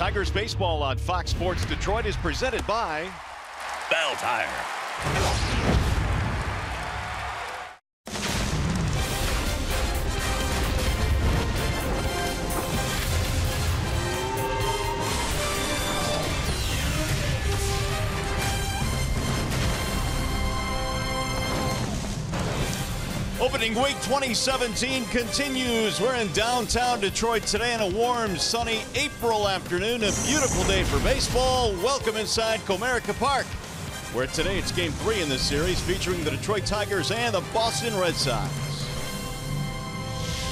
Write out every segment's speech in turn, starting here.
Tigers baseball on Fox Sports Detroit is presented by Bell Tire. Opening week 2017 continues. We're in downtown Detroit today on a warm, sunny April afternoon. A beautiful day for baseball. Welcome inside Comerica Park, where today it's Game 3 in this series featuring the Detroit Tigers and the Boston Red Sox.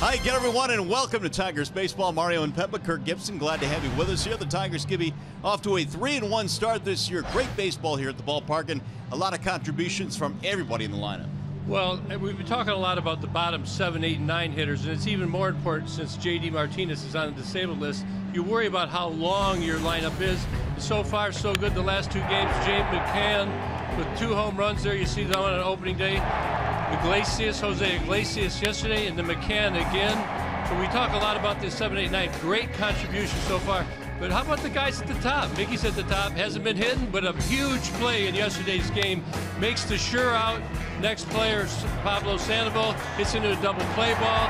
Hi again, everyone, and welcome to Tigers Baseball. Mario and Peppa, Kirk Gibson, glad to have you with us here. The Tigers give you off to a 3-1 start this year. Great baseball here at the ballpark, and a lot of contributions from everybody in the lineup. Well, we've been talking a lot about the bottom 7, 8, and 9 hitters, and it's even more important since J.D. Martinez is on the disabled list. You worry about how long your lineup is. So far, so good the last 2 games. James McCann with 2 home runs there. You see that one on opening day. Jose Iglesias yesterday, and then McCann again. So we talk a lot about this 7, 8, 9. Great contribution so far. But how about the guys at the top? Mickey's at the top, hasn't been hitting, but a huge play in yesterday's game. Makes the sure out. Next player, Pablo Sandoval, hits into a double play ball,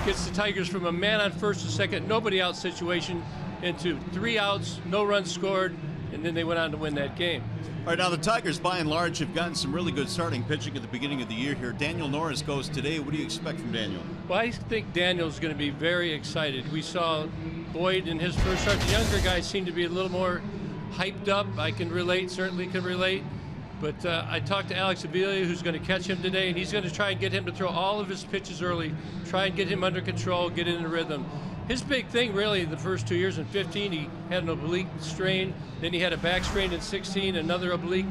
gets the Tigers from a man on first to second, nobody out situation into 3 outs, no runs scored, and then they went on to win that game. All right, now the Tigers, by and large, have gotten some really good starting pitching at the beginning of the year here. Daniel Norris goes today. What do you expect from Daniel? Well, I think Daniel's going to be very excited. We saw Boyd in his first start. The younger guys seem to be a little more hyped up. I can relate, certainly can relate. But I talked to Alex Avila, who's going to catch him today, and he's going to try and get him to throw all of his pitches early, try and get him under control, get in a rhythm. His big thing, really, the first 2 years in 15, he had an oblique strain, then he had a back strain in 16, another oblique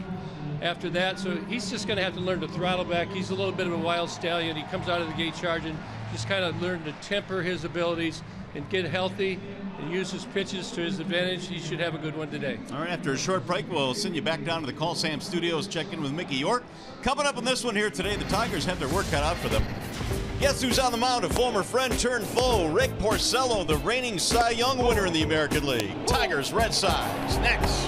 after that. So he's just going to have to learn to throttle back. He's a little bit of a wild stallion. He comes out of the gate charging, just kind of learn to temper his abilities and get healthy and use his pitches to his advantage. He should have a good one today. All right, after a short break, we'll send you back down to the Call Sam Studios, check in with Mickey York. Coming up on this one here today, the Tigers have their work cut out for them. Guess who's on the mound? A former friend turned foe, Rick Porcello, the reigning Cy Young winner in the American League. Tigers, Red Sox, next.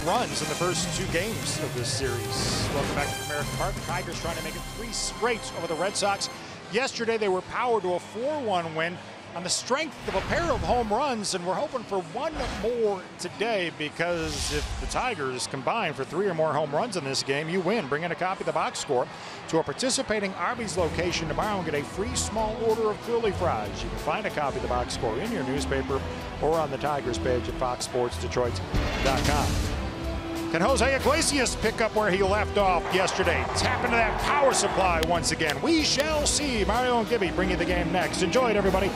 runs in the first 2 games of this series. Welcome back to American Park. Tigers trying to make it 3 straight over the Red Sox. Yesterday they were powered to a 4-1 win on the strength of a pair of home runs, and we're hoping for 1 more today, because if the Tigers combine for 3 or more home runs in this game, you win. Bring in a copy of the box score to a participating Arby's location tomorrow and get a free small order of curly fries. You can find a copy of the box score in your newspaper or on the Tigers page at foxsportsdetroit.com. Can Jose Iglesias pick up where he left off yesterday? Tap into that power supply once again. We shall see. Mario and Gibby bring you the game next. Enjoy it, everybody.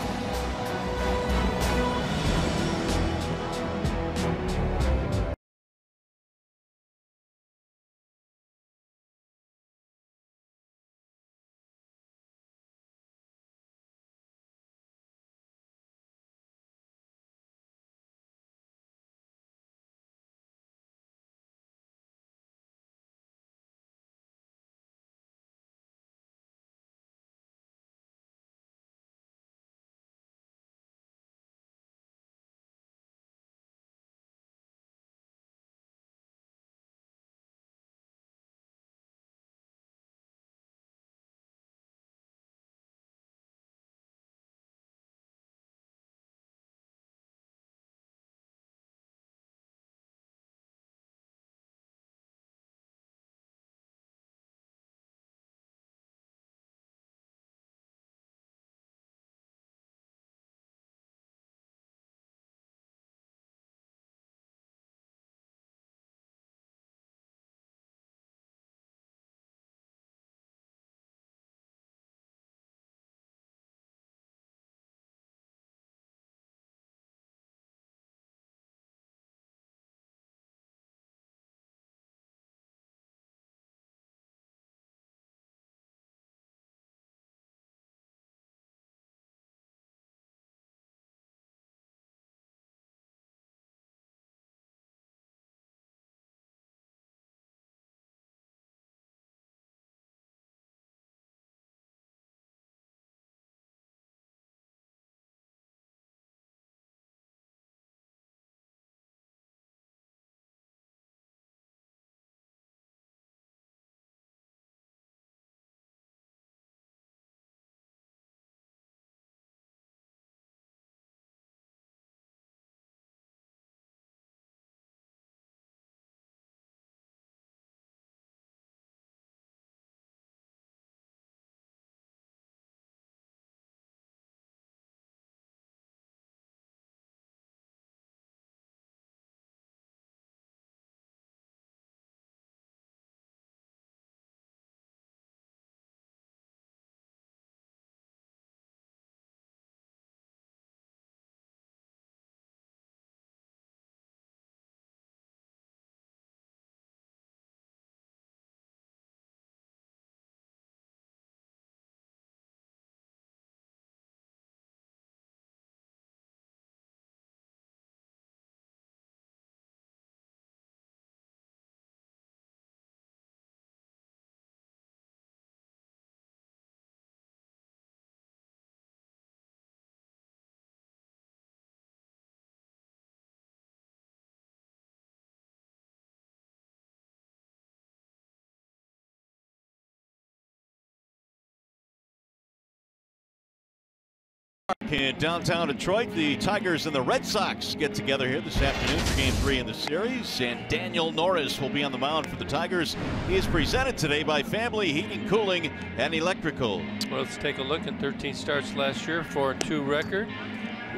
In downtown Detroit, the Tigers and the Red Sox get together here this afternoon for Game 3 in the series, and Daniel Norris will be on the mound for the Tigers. He is presented today by Family Heating, Cooling, and Electrical. Well, let's take a look at 13 starts last year, 4-2 record.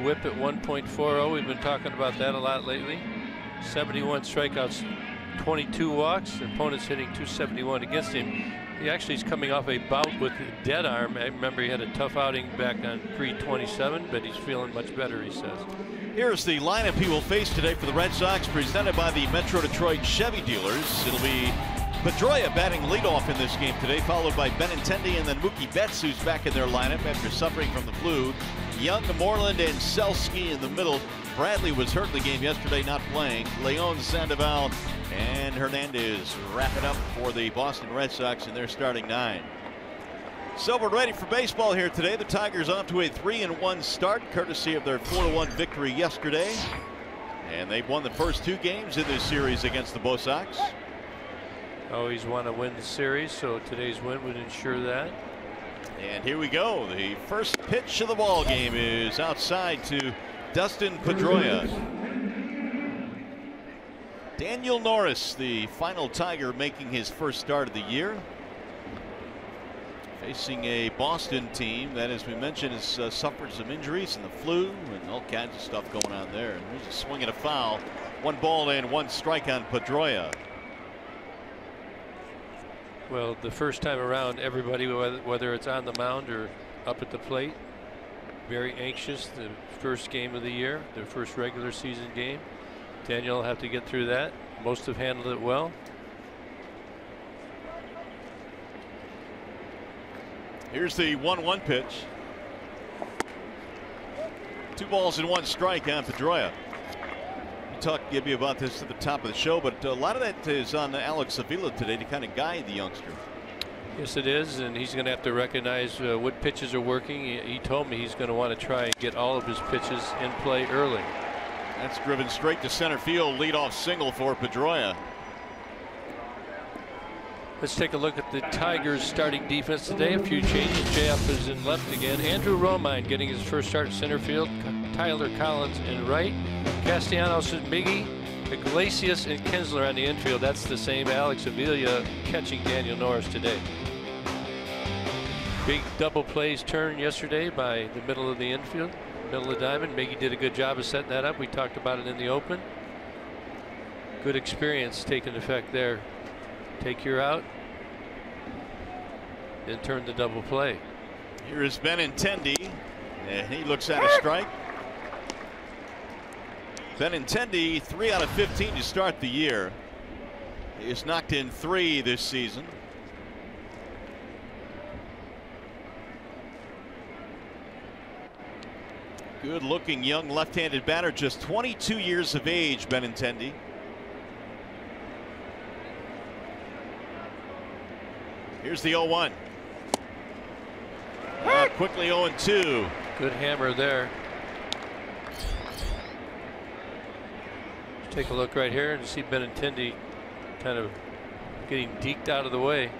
Whip at 1.40. We've been talking about that a lot lately. 71 strikeouts, 22 walks. Opponents hitting .271 against him. He actually is coming off a bout with a dead arm. I remember he had a tough outing back on 3/27, but he's feeling much better, he says. Here's the lineup he will face today for the Red Sox, presented by the Metro Detroit Chevy dealers. It'll be Pedroia batting leadoff in this game today, followed by Benintendi and then Mookie Betts, who's back in their lineup after suffering from the flu. Young, Moreland, and Selski in the middle. Bradley was hurt in the game yesterday, not playing. Leon, Sandoval, and Hernandez wrap it up for the Boston Red Sox in their starting 9. So we're ready for baseball here today. The Tigers off to a 3-1 start, courtesy of their 4-1 victory yesterday. And they've won the first 2 games in this series against the Bo Sox. Always want to win the series, so today's win would ensure that. And here we go. The first pitch of the ball game is outside to Dustin Pedroia. Daniel Norris, the final Tiger, making his first start of the year. Facing a Boston team that, as we mentioned, has suffered some injuries and the flu and all kinds of stuff going on there. And there's a swing and a foul. 1 ball and 1 strike on Pedroia. Well, the first time around, everybody, whether it's on the mound or up at the plate, very anxious. The first game of the year, their first regular season game. Daniel will have to get through that. Most have handled it well. Here's the 1-1 pitch. 2 balls and 1 strike on Pedroia. We talked, Gibby, about this at the top of the show, but a lot of that is on Alex Avila today to kind of guide the youngster. Yes, it is, and he's going to have to recognize what pitches are working. He told me he's going to want to try and get all of his pitches in play early. That's driven straight to center field. Leadoff single for Pedroia. Let's take a look at the Tigers starting defense today. A few changes. J.F. is in left again. Andrew Romine getting his first start in center field. Tyler Collins in right. Castellanos and Miggy. Iglesias and Kinsler on the infield. That's the same Alex Avila catching Daniel Norris today. Big double plays turned yesterday by the middle of the infield. Middle of the diamond. Miggy did a good job of setting that up. We talked about it in the open. Good experience taking effect there. Take your out and turn the double play. Here is Benintendi, and he looks at a strike. Benintendi, 3 out of 15 to start the year. He has knocked in 3 this season. Good looking young left-handed batter, just 22 years of age, Benintendi. Here's the 0-1. Quickly 0-2. Good hammer there. Take a look right here and see Benintendi kind of getting deked out of the way.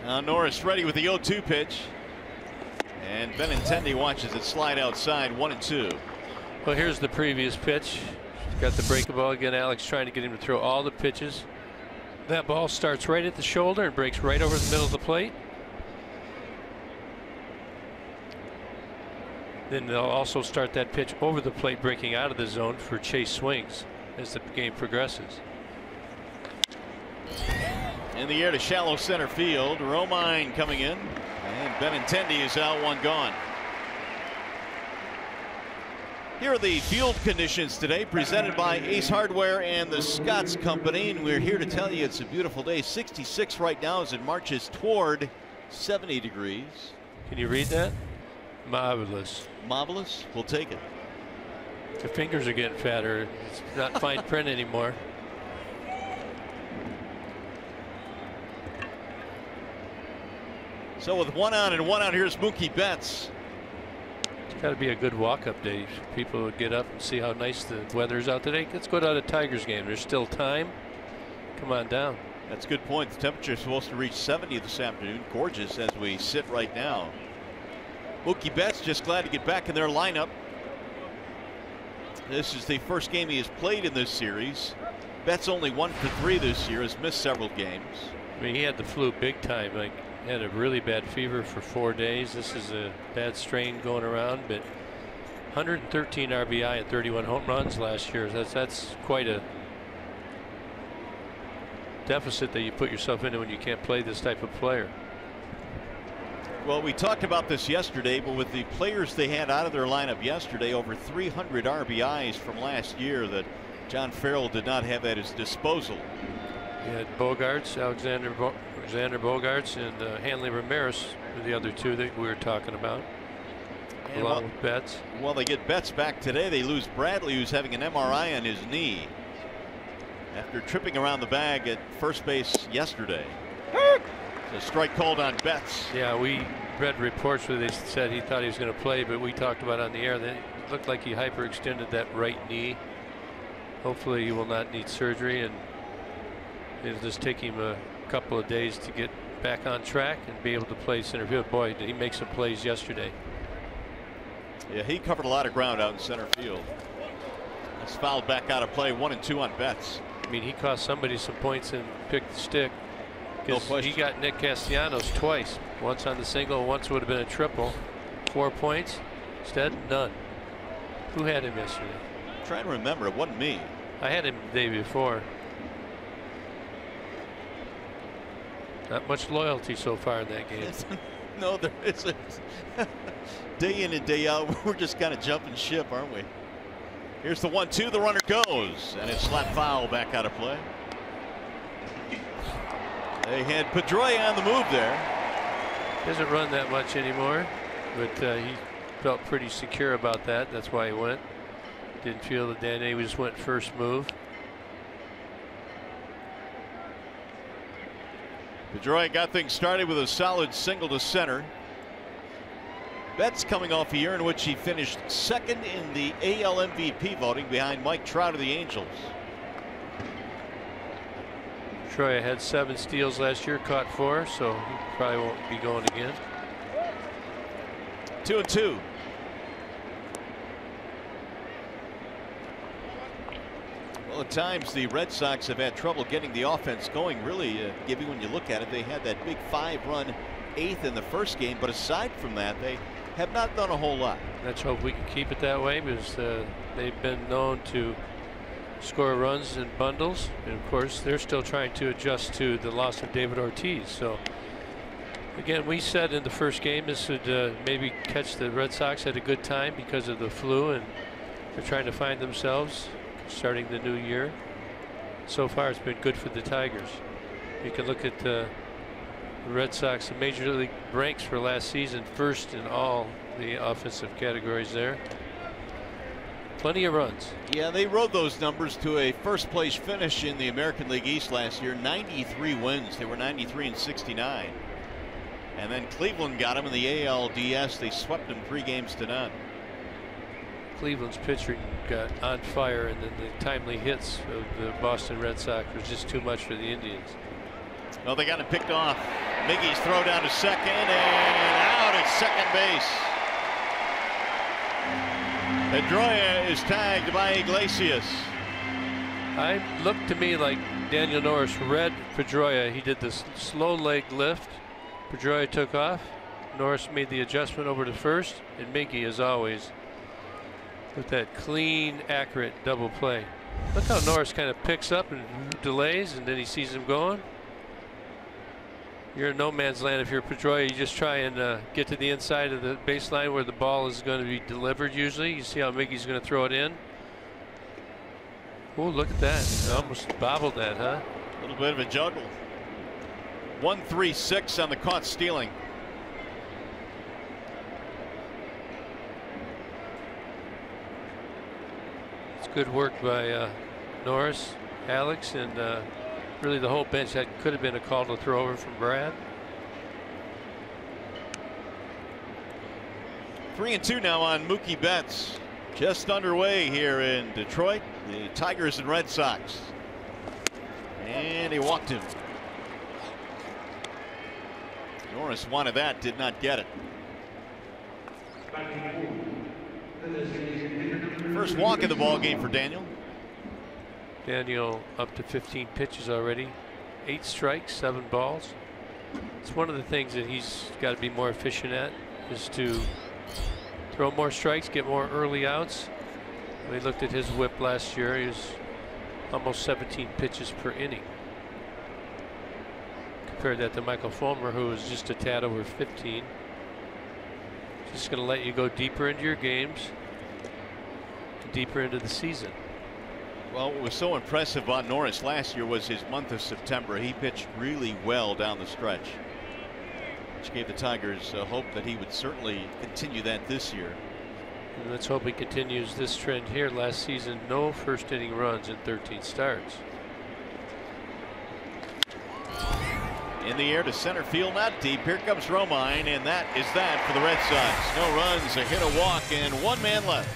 Now Norris ready with the 0-2 pitch. And Benintendi watches it slide outside. 1-2. Well, here's the previous pitch. Got the breaking ball again. Alex trying to get him to throw all the pitches. That ball starts right at the shoulder and breaks right over the middle of the plate. Then they'll also start that pitch over the plate, breaking out of the zone for chase swings as the game progresses. In the air to shallow center field. Romine coming in. And Benintendi is out, 1 gone. Here are the field conditions today, presented by Ace Hardware and the Scotts Company. And we're here to tell you it's a beautiful day. 66 right now as it marches toward 70 degrees. Can you read that? Marvelous. Marvelous. We'll take it. The fingers are getting fatter. It's not fine print anymore. So with 1 on and 1 out, here's Mookie Betts. It's got to be a good walk-up day. People would get up and see how nice the weather is out today. Let's go to the Tigers game. There's still time. Come on down. That's a good point. The temperature is supposed to reach 70 this afternoon. Gorgeous as we sit right now. Mookie Betts just glad to get back in their lineup. This is the first game he has played in this series. Betts only 1 for 3 this year, has missed several games. I mean, he had the flu big time. Like, had a really bad fever for 4 days. This is a bad strain going around, but 113 RBI and 31 home runs last year. That's quite a deficit that you put yourself into when you can't play this type of player. Well, we talked about this yesterday, but with the players they had out of their lineup yesterday, over 300 RBIs from last year that John Farrell did not have at his disposal. You had Bogaerts, Alexander Bogaerts, and Hanley Ramirez were the other 2 that we were talking about, and along with Betts. Well, they get Betts back today. They lose Bradley, who's having an MRI on his knee. after tripping around the bag at first base yesterday. A strike called on Betts. Yeah, we read reports where they said he thought he was going to play, but we talked about on the air that it looked like he hyperextended that right knee. Hopefully he will not need surgery, and it'll just take him a couple of days to get back on track and be able to play center field. Boy, did he make some plays yesterday. Yeah, he covered a lot of ground out in center field. It's fouled back out of play. 1-2 on Betts. I mean, he cost somebody some points and picked the stick. No question. He got Nick Castellanos twice. Once on the single, once would have been a triple. 4 points. Instead, none. Who had him yesterday? I'm trying to remember. It wasn't me. I had him the day before. Not much loyalty so far in that game. No, there isn't. Day in and day out, we're just kind of jumping ship, aren't we? Here's the 1-2. The runner goes, and it's slapped foul back out of play. They had Pedroia on the move there. Doesn't run that much anymore, but he felt pretty secure about that. That's why he went. Didn't feel that Danny just went first move. Pedroia got things started with a solid single to center. Betts coming off a year in which he finished second in the AL MVP voting behind Mike Trout of the Angels. Troy had 7 steals last year, caught 4, so he probably won't be going again. 2-2. Well, at times the Red Sox have had trouble getting the offense going. Really, Gibby, when you look at it, they had that big 5-run 8th in the first game, but aside from that, they have not done a whole lot. Let's hope we can keep it that way, because they've been known to score runs in bundles, and of course they're still trying to adjust to the loss of David Ortiz. So again, we said in the first game this would maybe catch the Red Sox at a good time because of the flu, and they're trying to find themselves starting the new year. So far it's been good for the Tigers. You can look at the Red Sox, the major league ranks for last season, first in all the offensive categories there. Plenty of runs. Yeah, they rode those numbers to a first place finish in the American League East last year. 93 wins. They were 93-69. And then Cleveland got them in the ALDS. They swept them 3 games to none. Cleveland's pitching got on fire, and then the timely hits of the Boston Red Sox was just too much for the Indians. Well, they got him picked off. Miggy's throw down to second and out at second base. Pedroia is tagged by Iglesias. I looked to me like Daniel Norris read Pedroia. He did this slow leg lift. Pedroia took off. Norris made the adjustment over to first, and Miggy, as always, with that clean, accurate double play. Look how Norris kind of picks up and delays, and then he sees him going. You're in no man's land if you're Pedroia. You just try and get to the inside of the baseline where the ball is going to be delivered usually. You see how Miggy's going to throw it in. Oh, look at that. Almost bobbled that, huh? A little bit of a juggle. 1-3-6 on the caught stealing. It's good work by Norris, Alex, and really the whole bench. That could have been a call to throw over from Brad. 3-2 now on Mookie Betts. Just underway here in Detroit. The Tigers and Red Sox. And he walked him. Norris wanted that, did not get it. First walk in the ball game for Daniel. Daniel up to 15 pitches already, 8 strikes, 7 balls. It's one of the things that he's got to be more efficient at, is to throw more strikes, get more early outs. We looked at his whip last year. He was almost 17 pitches per inning. Compared that to Michael Fulmer, who was just a tad over 15. Just going to let you go deeper into your games, deeper into the season. Well, what was so impressive about Norris last year was his month of September. He pitched really well down the stretch, which gave the Tigers hope that he would certainly continue that this year. And let's hope he continues this trend here. Last season, no first inning runs in 13 starts. In the air to center field, not deep. Here comes Romine, and that is that for the Red Sox. No runs, a hit, a walk, and one man left.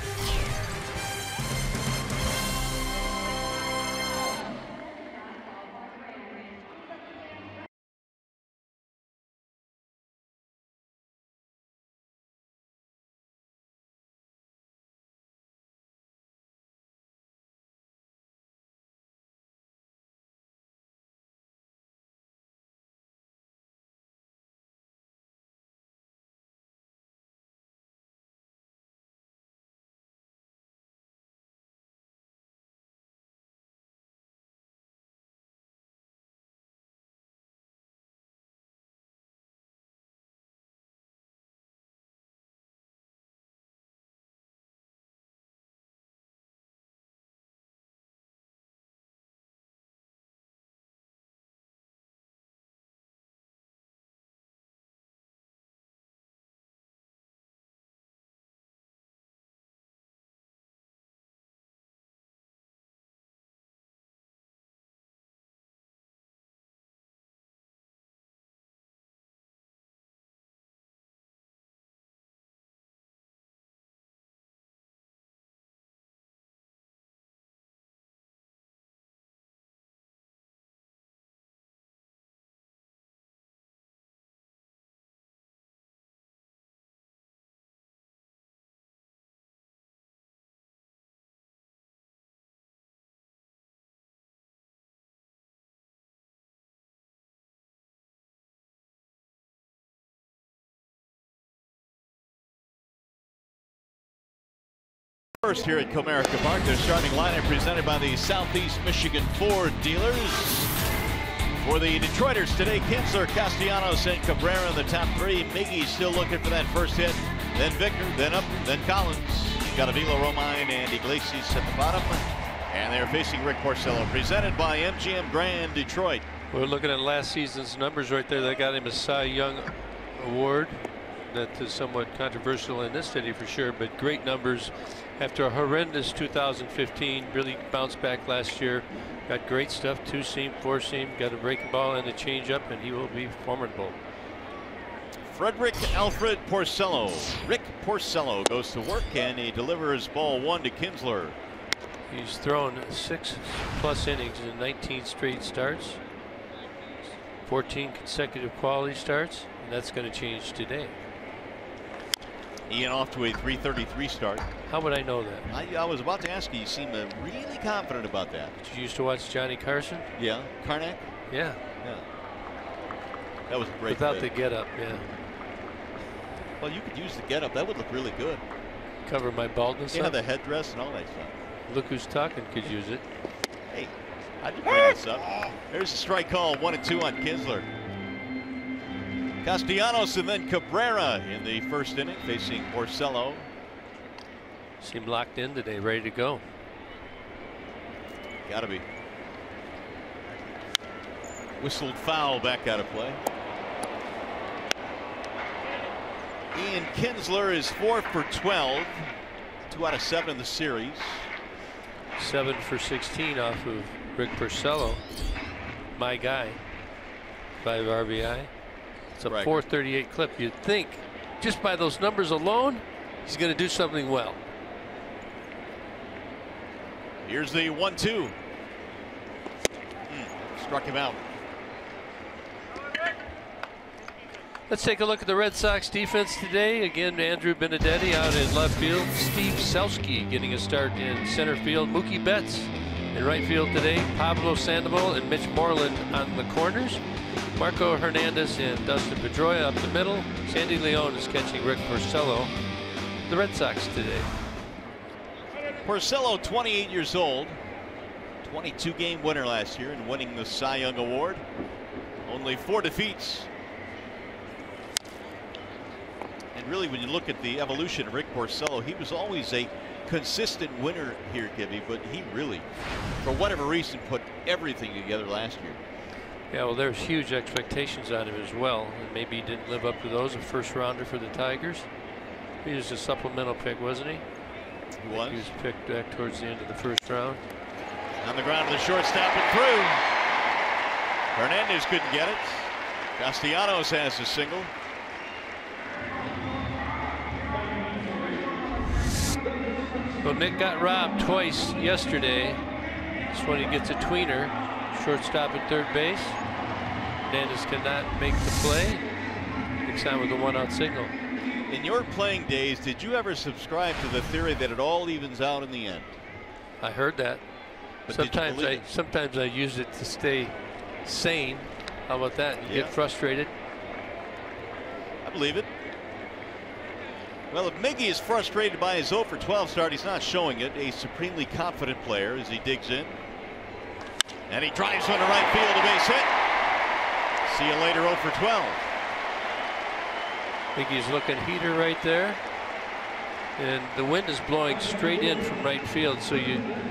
First here at Comerica Park, their starting lineup presented by the Southeast Michigan Ford dealers. For the Detroiters today, Kinsler, Castellanos, and Cabrera in the top three. Miggy still looking for that first hit. Then Victor, then up, then Collins. Got Avila, Romine, and Iglesias at the bottom. And they're facing Rick Porcello, presented by MGM Grand Detroit. We're looking at last season's numbers right there. They got him a Cy Young Award. That is somewhat controversial in this city for sure, but great numbers after a horrendous 2015. Really bounced back last year. Got great stuff, 2-seam, 4-seam, got a breaking ball and a changeup, and he will be formidable. Frederick Alfred Porcello. Rick Porcello goes to work, and he delivers ball one to Kinsler. He's thrown 6+ innings in 19 straight starts, 14 consecutive quality starts, and that's going to change today. Ian off to a .333 start. How would I know that? I was about to ask you. You seem really confident about that. Did you used to watch Johnny Carson? Yeah. Karnak? Yeah. Yeah. That was a great Without bit. the get-up, yeah. Well, you could use the get-up. That would look really good. Cover my baldness Yeah, up. the headdress and all that stuff. Look who's talking could use it. Hey, I did bring this up. There's a strike call, 1-2 on Kinsler. Castellanos and then Cabrera in the first inning facing Porcello. Seemed locked in today, ready to go. Gotta be. Whistled foul, back out of play. Ian Kinsler is 4 for 12. 2 out of 7 in the series. 7 for 16 off of Rick Porcello. My guy. 5 RBI. It's a .438 clip. You'd think just by those numbers alone, he's going to do something well. Here's the 1-2. Struck him out. Let's take a look at the Red Sox defense today. Again, Andrew Benedetti out in left field. Steve Selski getting a start in center field. Mookie Betts in right field today. Pablo Sandoval and Mitch Moreland on the corners. Marco Hernandez and Dustin Pedroia up the middle. Sandy Leon is catching Rick Porcello. The Red Sox today. Porcello, 28 years old. 22-game winner last year and winning the Cy Young Award. Only 4 defeats. And really, when you look at the evolution of Rick Porcello, he was always a consistent winner here, Gibby, but he really, for whatever reason, put everything together last year. Yeah, well, there's huge expectations on him as well, and maybe he didn't live up to those. A first rounder for the Tigers. He was a supplemental pick, wasn't he? He was. He was picked back towards the end of the first round. On the ground to the shortstop and through. Hernandez couldn't get it. Castellanos has a single. Well, Nick got robbed twice yesterday. This one he gets a tweener. Shortstop at third base. Hernandez cannot make the play. Nick's on with a 1-out single. In your playing days, did you ever subscribe to the theory that it all evens out in the end? I heard that. But Sometimes I use it to stay sane. How about that? You get frustrated. I believe it. Well, if Miggy is frustrated by his 0 for 12 start, he's not showing it. A supremely confident player as he digs in. And he drives one to right field, a base hit. See you later, 0 for 12. Miggy's looking heater right there. And the wind is blowing straight in from right field. So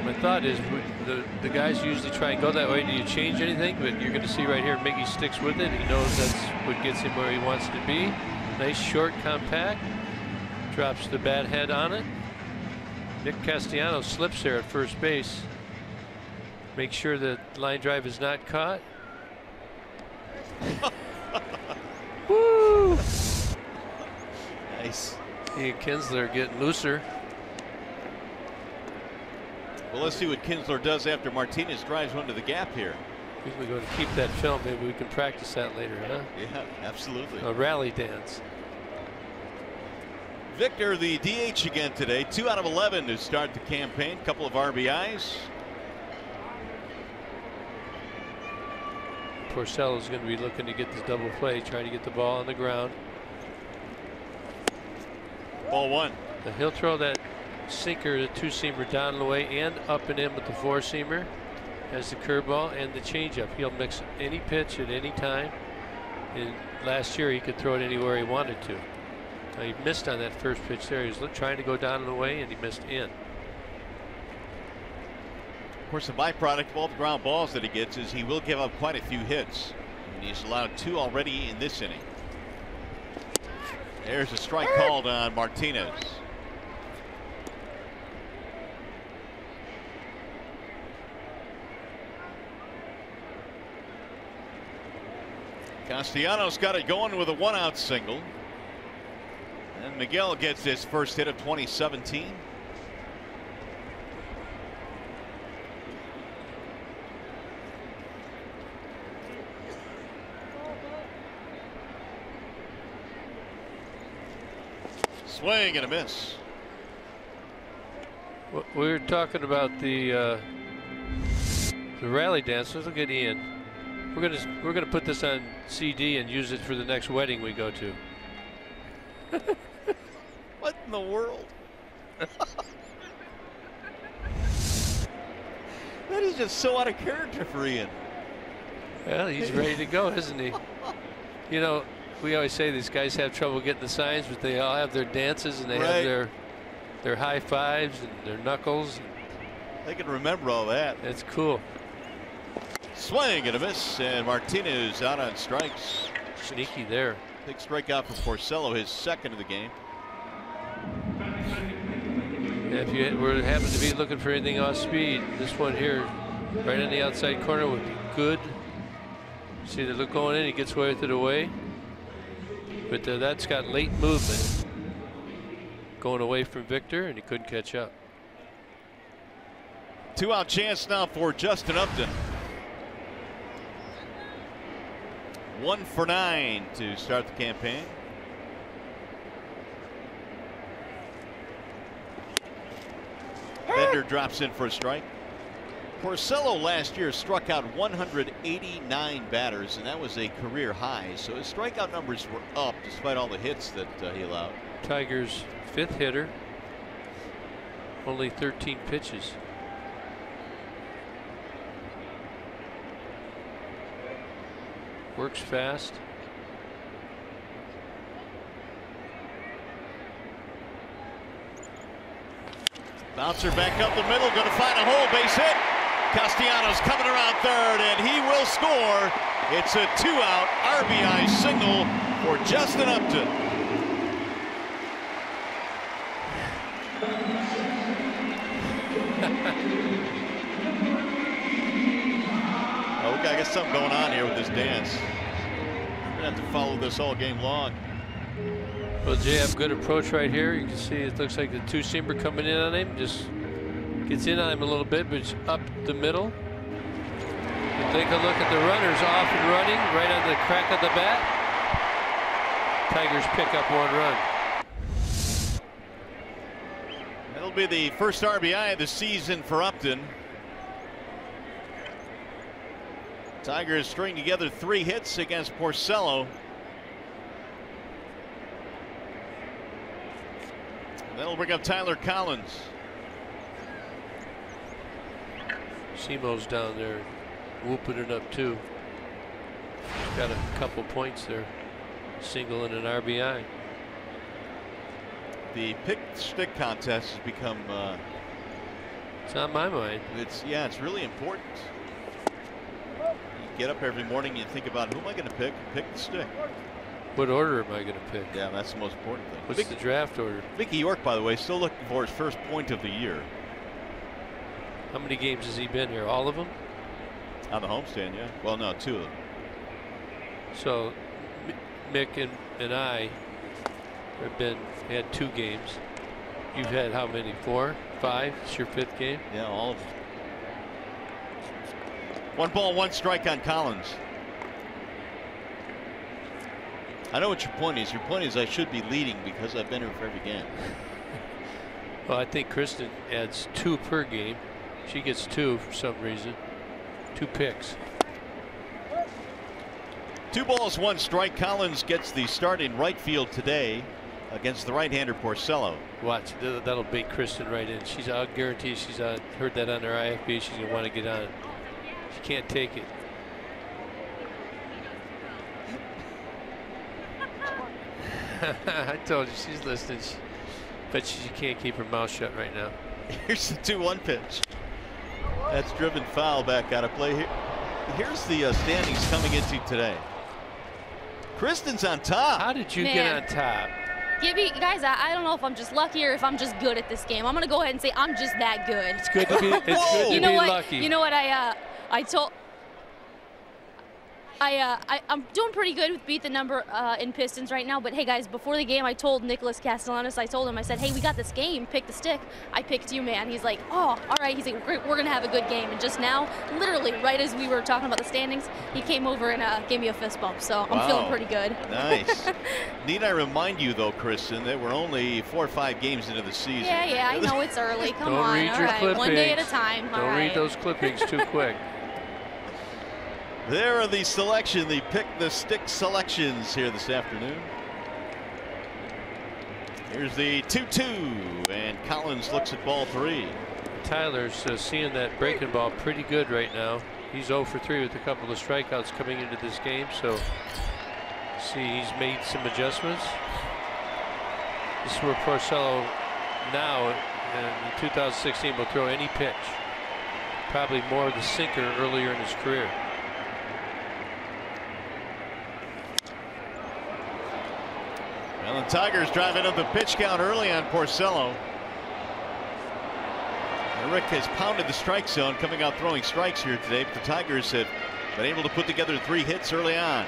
my thought is the guys usually try and go that way. Do you change anything? But you're going to see right here, Miggy sticks with it. He knows that's what gets him where he wants to be. Nice short compact. Drops the bat head on it. Nick Castellanos slips there at first base. Make sure the line drive is not caught. Woo! Nice. He and Kinsler getting looser. Well, let's see what Kinsler does after Martinez drives one to the gap here. We're going to keep that film. Maybe we can practice that later, huh? Yeah, absolutely. A rally dance. Victor, the DH again today. 2 out of 11 to start the campaign. Couple of RBIs. Porcello's going to be looking to get this double play, trying to get the ball on the ground. Ball 1. He'll throw that sinker, the 2-seamer down the way and up and in with the 4-seamer. Has the curveball and the changeup. He'll mix any pitch at any time. And last year he could throw it anywhere he wanted to. He missed on that first pitch there. He was trying to go down and away, and he missed in. Of course, the byproduct of all the ground balls that he gets is he will give up quite a few hits. And he's allowed 2 already in this inning. There's a strike called on Martinez. Castellanos got it going with a 1-out single. And Miguel gets his first hit of 2017. Swing and a miss. We were talking about the rally dance. Let's look at Ian. We're gonna put this on CD and use it for the next wedding we go to. What in the world? That is just so out of character for Ian. Well, he's ready to go, isn't he? You know, we always say these guys have trouble getting the signs, but they all have their dances and they have their high fives and their knuckles. They can remember all that. It's cool. Swing and a miss, and Martinez out on strikes. Sneaky there. Big strikeout from Porcello, his second of the game. If you were happen to be looking for anything off speed, this one here, right in the outside corner, would be good. See the look going in, he gets away with it away. But that's got late movement going away from Victor, and he couldn't catch up. 2-out chance now for Justin Upton. 1 for 9 to start the campaign. Bender drops in for a strike. Porcello last year struck out 189 batters, and that was a career high. So his strikeout numbers were up despite all the hits that he allowed. Tigers' 5th hitter. Only 13 pitches. Works fast. Bouncer back up the middle, going to find a hole, base hit. Castellanos coming around third, and he will score. It's a 2-out RBI single for Justin Upton. Oh, I guess something going on here with this dance. gonna have to follow this all game long. Well, Jay, have good approach right here. You can see it looks like the two-seamer coming in on him. Just gets in on him a little bit, but it's up the middle. And take a look at the runners off and running right on the crack of the bat. Tigers pick up 1 run. That'll be the first RBI of the season for Upton. Tigers string together 3 hits against Porcello. That'll bring up Tyler Collins. Simo's down there whooping it up too. Got a couple points there. Single and an RBI. The pick stick contest has become It's on my mind. it's really important. You get up every morning and you think about who am I going to pick? Pick the stick. What order am I going to pick? Yeah, that's the most important thing. What's the draft order? Mickey York, by the way, still looking for his first point of the year. How many games has he been here? All of them? On the homestand, yeah. Well, no, 2 of them. So Mick and I have had 2 games. You've had how many? 4, 5? It's your 5th game? Yeah, all of them. 1 ball, 1 strike on Collins. I know what your point is. Your point is I should be leading because I've been here for every game. Well, I think Kristen adds 2 per game. She gets 2 for some reason. 2 picks. 2 balls, 1 strike. Collins gets the start in right field today against the right-hander Porcello. Watch, that'll bait Kristen right in. I'll guarantee she's on. Heard that on her IFB. She's gonna want to get on. She can't take it. I told you she's listening. But she can't keep her mouth shut right now. Here's the 2-1 pitch. That's driven foul back out of play. Here's the standings coming into today. Kristen's on top. How did you get on top? Guys, I don't know if I'm just lucky or if I'm just good at this game. I'm gonna go ahead and say I'm just that good. It's good to be. It's good to be lucky. You know what? I'm doing pretty good with beat the number in Pistons right now. But hey, guys, before the game, I told Nicholas Castellanos, I said, hey, we got this game. Pick the stick. I picked you, man. He's like, oh, all right. He's like, we're going to have a good game. And just now, literally right as we were talking about the standings, he came over and gave me a fist bump. So I'm feeling pretty good. Nice. Need I remind you, though, Kristen, that we're only 4 or 5 games into the season. Yeah, I know it's early. Come Don't on. read All your right. clippings. 1 day at a time. Don't read those clippings too quick. There are the pick the stick selections here this afternoon. Here's the 2-2, and Collins looks at ball 3. Tyler's seeing that breaking ball pretty good right now. He's 0 for 3 with a couple of strikeouts coming into this game. So see, he's made some adjustments. This is where Porcello now in 2016 will throw any pitch. Probably more of the sinker earlier in his career. Well, the Tigers driving up the pitch count early on Porcello. Rick has pounded the strike zone, coming out throwing strikes here today, but the Tigers have been able to put together 3 hits early on.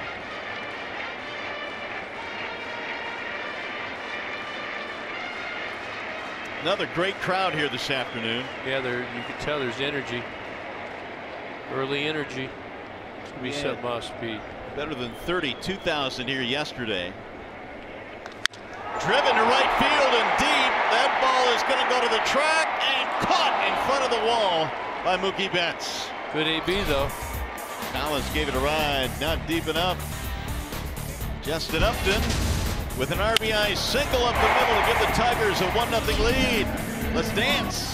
Another great crowd here this afternoon. Yeah, you can tell there's energy. Early energy. It's going to be something off speed. Better than 32,000 here yesterday. Driven to right field and deep. That ball is going to go to the track and caught in front of the wall by Mookie Betts. Good AB though. Collins gave it a ride, not deep enough. Justin Upton with an RBI single up the middle to give the Tigers a 1-0 lead. Let's dance.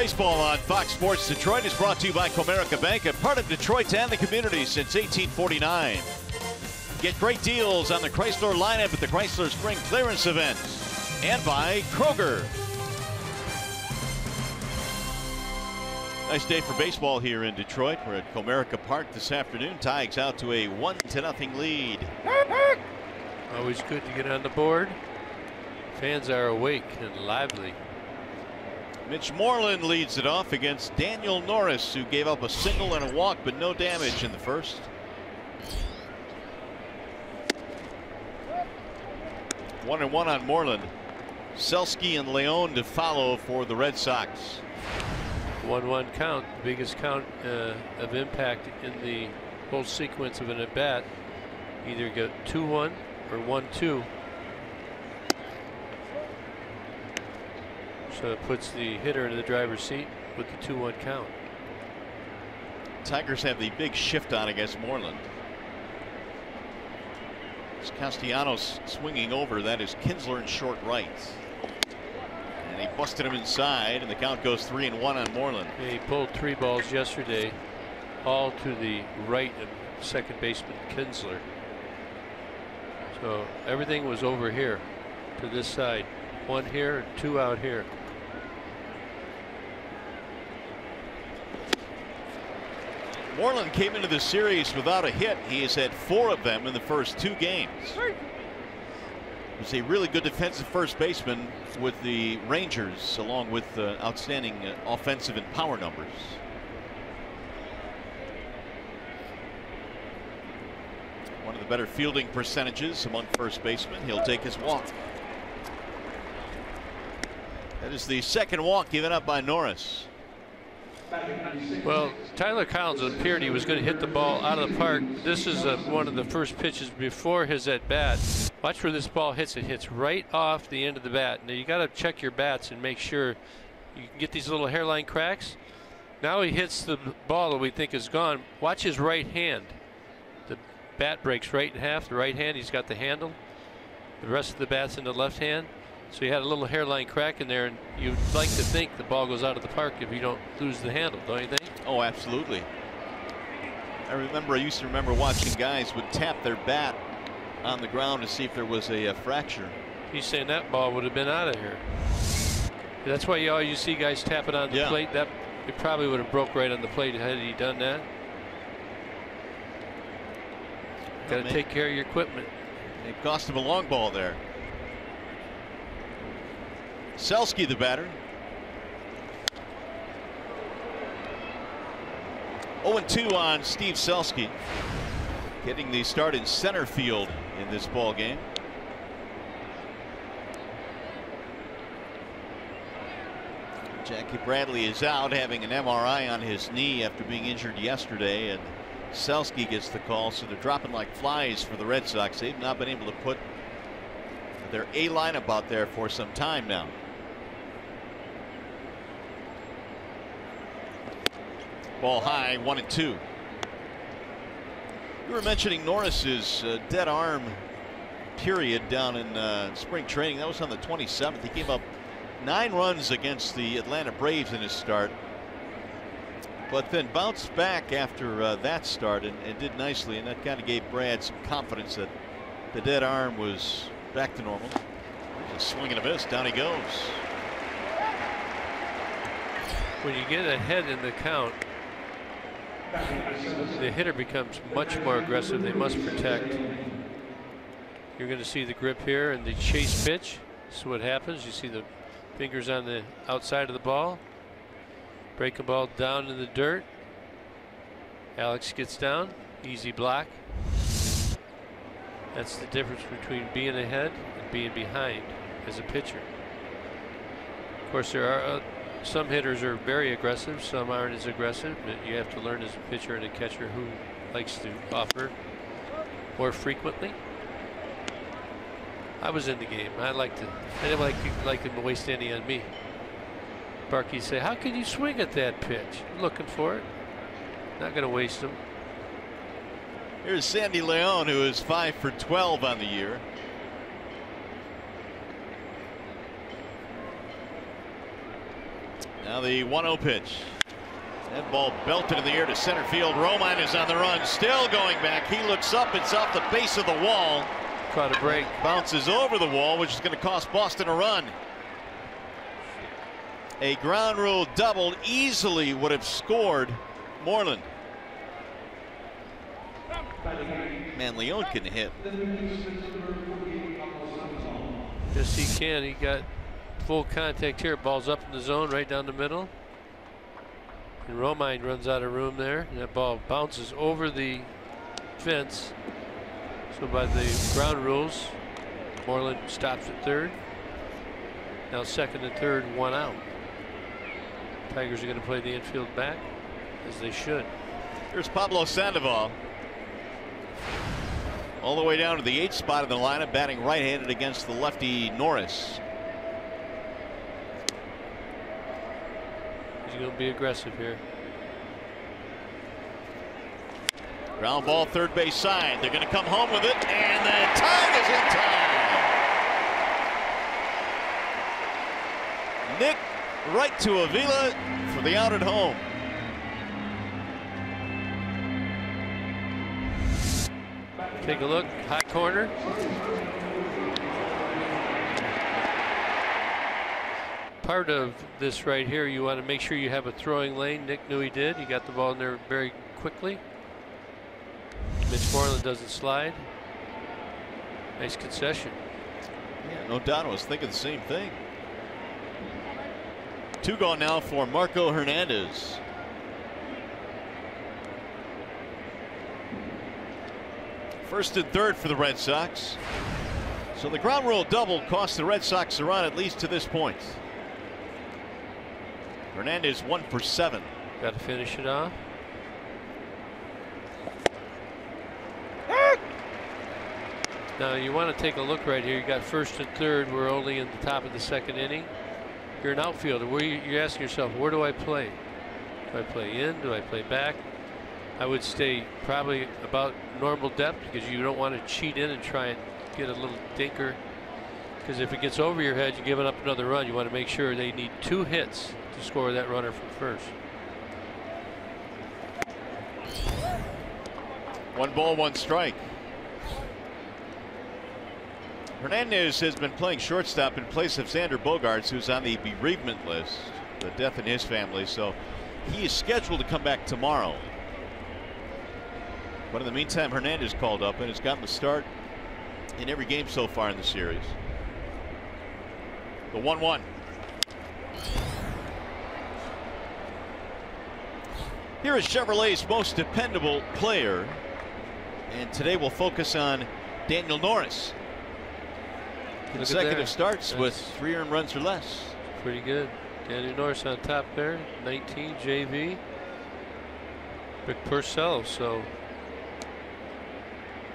Baseball on Fox Sports Detroit is brought to you by Comerica Bank, a part of Detroit and the community since 1849. Get great deals on the Chrysler lineup at the Chrysler Spring Clearance event. And by Kroger. Nice day for baseball here in Detroit. We're at Comerica Park this afternoon. Tigers out to a 1-0 lead. Always good to get on the board. Fans are awake and lively. Mitch Moreland leads it off against Daniel Norris, who gave up a single and a walk, but no damage in the first. 1-1 on Moreland. Selski and Leone to follow for the Red Sox. 1-1 count, the biggest count of impact in the whole sequence of an at bat. Either get 2-1 or 1-2. So it puts the hitter in the driver's seat with the 2-1 count. Tigers have the big shift on against Moreland. It's Castellanos swinging over. That is Kinsler in short right. And he busted him inside, and the count goes 3-1 on Moreland. He pulled 3 balls yesterday, all to the right of second baseman Kinsler. So everything was over here to this side. 1 here and 2 out here. Moreland came into the series without a hit. He has had 4 of them in the first 2 games. He's a really good defensive first baseman with the Rangers, along with outstanding offensive and power numbers. One of the better fielding percentages among first basemen. He'll take his walk. That is the second walk given up by Norris. Well, Tyler Collins appeared he was going to hit the ball out of the park. This is one of the first pitches before his at bat. Watch where this ball hits. It hits right off the end of the bat. Now you got to check your bats and make sure you can get these little hairline cracks. Now he hits the ball that we think is gone. Watch his right hand. The bat breaks right in half. The right hand, he's got the handle. The rest of the bat's in the left hand. So you had a little hairline crack in there, and you'd like to think the ball goes out of the park if you don't lose the handle, don't you think? Oh, absolutely. I used to remember watching guys would tap their bat on the ground to see if there was a fracture. He's saying that ball would have been out of here. That's why you always see guys tap it on the plate. That it probably would have broke right on the plate had he done that. Got to take care of your equipment. It cost him a long ball there. Selski the batter. 0-2 on Steve Selski, getting the start in center field in this ball game. Jackie Bradley is out, having an MRI on his knee after being injured yesterday, and Selski gets the call, so they're dropping like flies for the Red Sox. They've not been able to put their A lineup out there for some time now. Ball high, 1-2. You were mentioning Norris's dead arm period down in spring training. That was on the 27th. He gave up 9 runs against the Atlanta Braves in his start, but then bounced back after that start and did nicely, and that kind of gave Brad some confidence that the dead arm was back to normal. A swing and a miss. Down he goes. When you get ahead in the count, the hitter becomes much more aggressive. They must protect. You're going to see the grip here and the chase pitch. This is what happens. You see the fingers on the outside of the ball. Break the ball down in the dirt. Alex gets down. Easy block. That's the difference between being ahead and being behind as a pitcher. Of course, there are some hitters are very aggressive, some aren't as aggressive, but you have to learn as a pitcher and a catcher who likes to offer more frequently. I was in the game. I didn't like them to waste any on me. Barkey say, how can you swing at that pitch? I'm looking for it. Not going to waste them. Here's Sandy Leone, who is 5 for 12 on the year. Now the 1-0 pitch. That ball belted in the air to center field. Romine is on the run, still going back. He looks up, it's off the base of the wall. Caught a break. Bounces over the wall, which is going to cost Boston a run. A ground rule double easily would have scored Moreland. Man, Leone can hit. Yes, he can. He got full contact here. Ball's up in the zone, right down the middle. And Romine runs out of room there. And that ball bounces over the fence. So by the ground rules, Moreland stops at third. Now second and third, 1 out. Tigers are going to play the infield back, as they should. Here's Pablo Sandoval. All the way down to the 8th spot in the lineup, batting right-handed against the lefty Norris. He's going to be aggressive here. Ground ball, third base side. They're going to come home with it, and the tag is in time. Nick right to Avila for the out at home. Take a look, hot corner. Part of this right here, you want to make sure you have a throwing lane. Nick knew he did. He got the ball in there very quickly. Mitch Moreland doesn't slide. Nice concession. Yeah, no doubt. I was thinking the same thing. 2 gone now for Marco Hernandez. First and third for the Red Sox. So the ground rule double cost the Red Sox a run, at least to this point. Hernandez 1 for 7. Got to finish it off. Now you want to take a look right here. You got first and third. We're only in the top of the 2nd inning. You're an outfielder. You're asking yourself, where do I play? Do I play in? Do I play back? I would stay probably about normal depth, because you don't want to cheat in and try and get a little dinker. Because if it gets over your head, you're giving up another run. You want to make sure they need 2 hits to score that runner from first. 1 ball, 1 strike. Hernandez has been playing shortstop in place of Xander Bogaerts, who's on the bereavement list, the death in his family. So he is scheduled to come back tomorrow. But in the meantime, Hernandez called up and has gotten the start in every game so far in the series. The 1-1. Here is Chevrolet's most dependable player, and today we'll focus on Daniel Norris. Consecutive starts with 3 earned runs or less. Pretty good. Daniel Norris on top there, 19 JV. Rick Porcello. So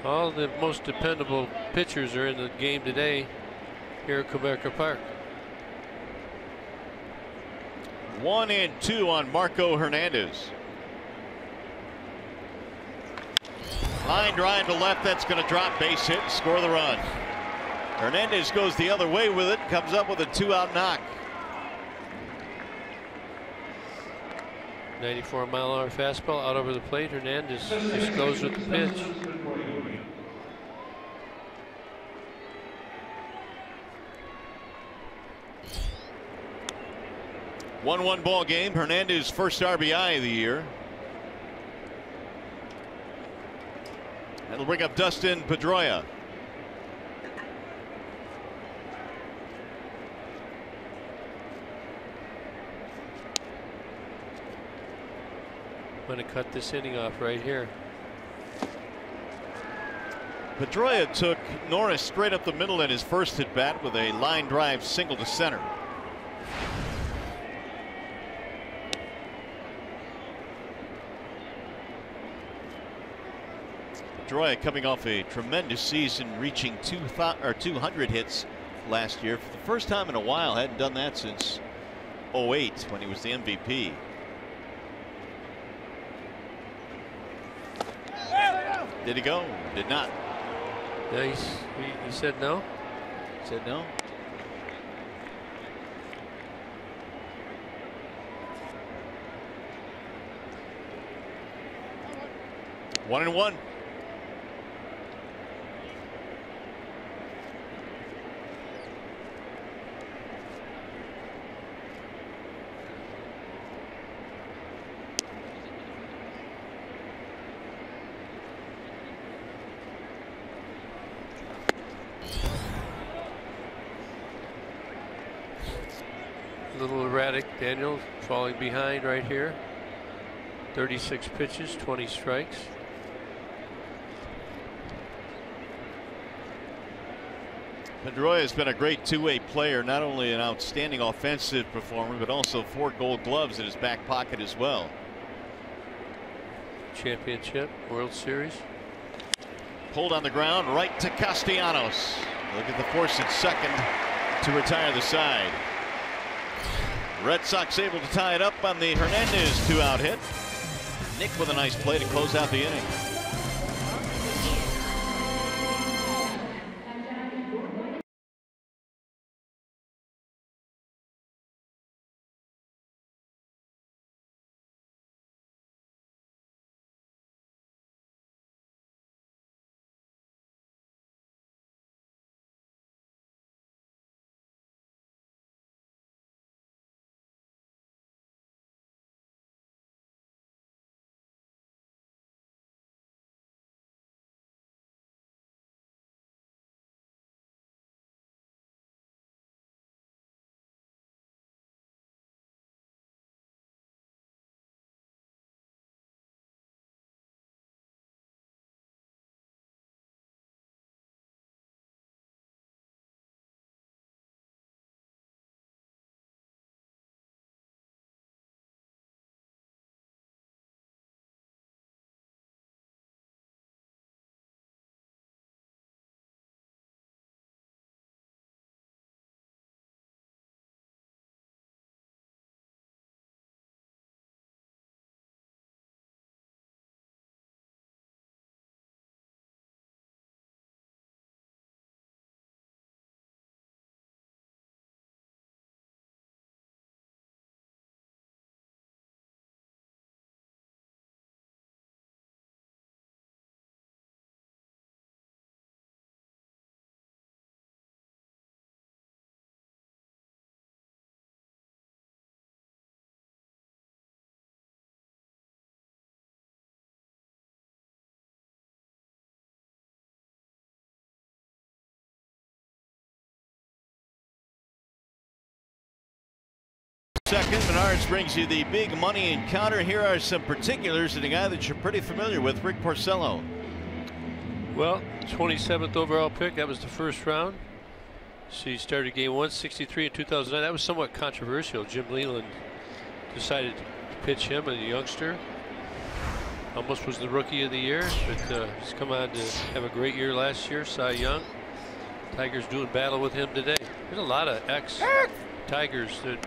all the most dependable pitchers are in the game today here at Comerica Park. 1-2 on Marco Hernandez. Line drive to left. That's going to drop, base hit, and score the run. Hernandez goes the other way with it, comes up with a 2-out knock. 94-mile-an-hour fastball out over the plate. Hernandez just goes with the pitch. One ball game. Hernandez first RBI of the year. That'll bring up Dustin Pedroia. I'm going to cut this inning off right here. Pedroia took Norris straight up the middle in his first at bat with a line drive single to center. Pedroia coming off a tremendous season, reaching 200 hits last year for the first time in a while. Hadn't done that since 08 when he was the MVP. Did he go? Did not. Yeah, he said no. Said no. 1-1. A little erratic. Daniel falling behind right here. 36 pitches, 20 strikes. Pedroia has been a great two-way player, not only an outstanding offensive performer, but also 4 Gold Gloves in his back pocket as well. Championship, World Series. Pulled on the ground, right to Castellanos. Look at the force at second to retire the side. Red Sox able to tie it up on the Hernandez 2-out hit. Nick with a nice play to close out the inning. Second, Menards brings you the big money encounter. Here are some particulars and a guy that you're pretty familiar with, Rick Porcello. Well, 27th overall pick. That was the first round. So he started game 163 in 2009. That was somewhat controversial. Jim Leyland decided to pitch him, a youngster. Almost was the rookie of the year, but he's come on to have a great year last year. Cy Young. Tigers doing battle with him today. There's a lot of ex-Tigers that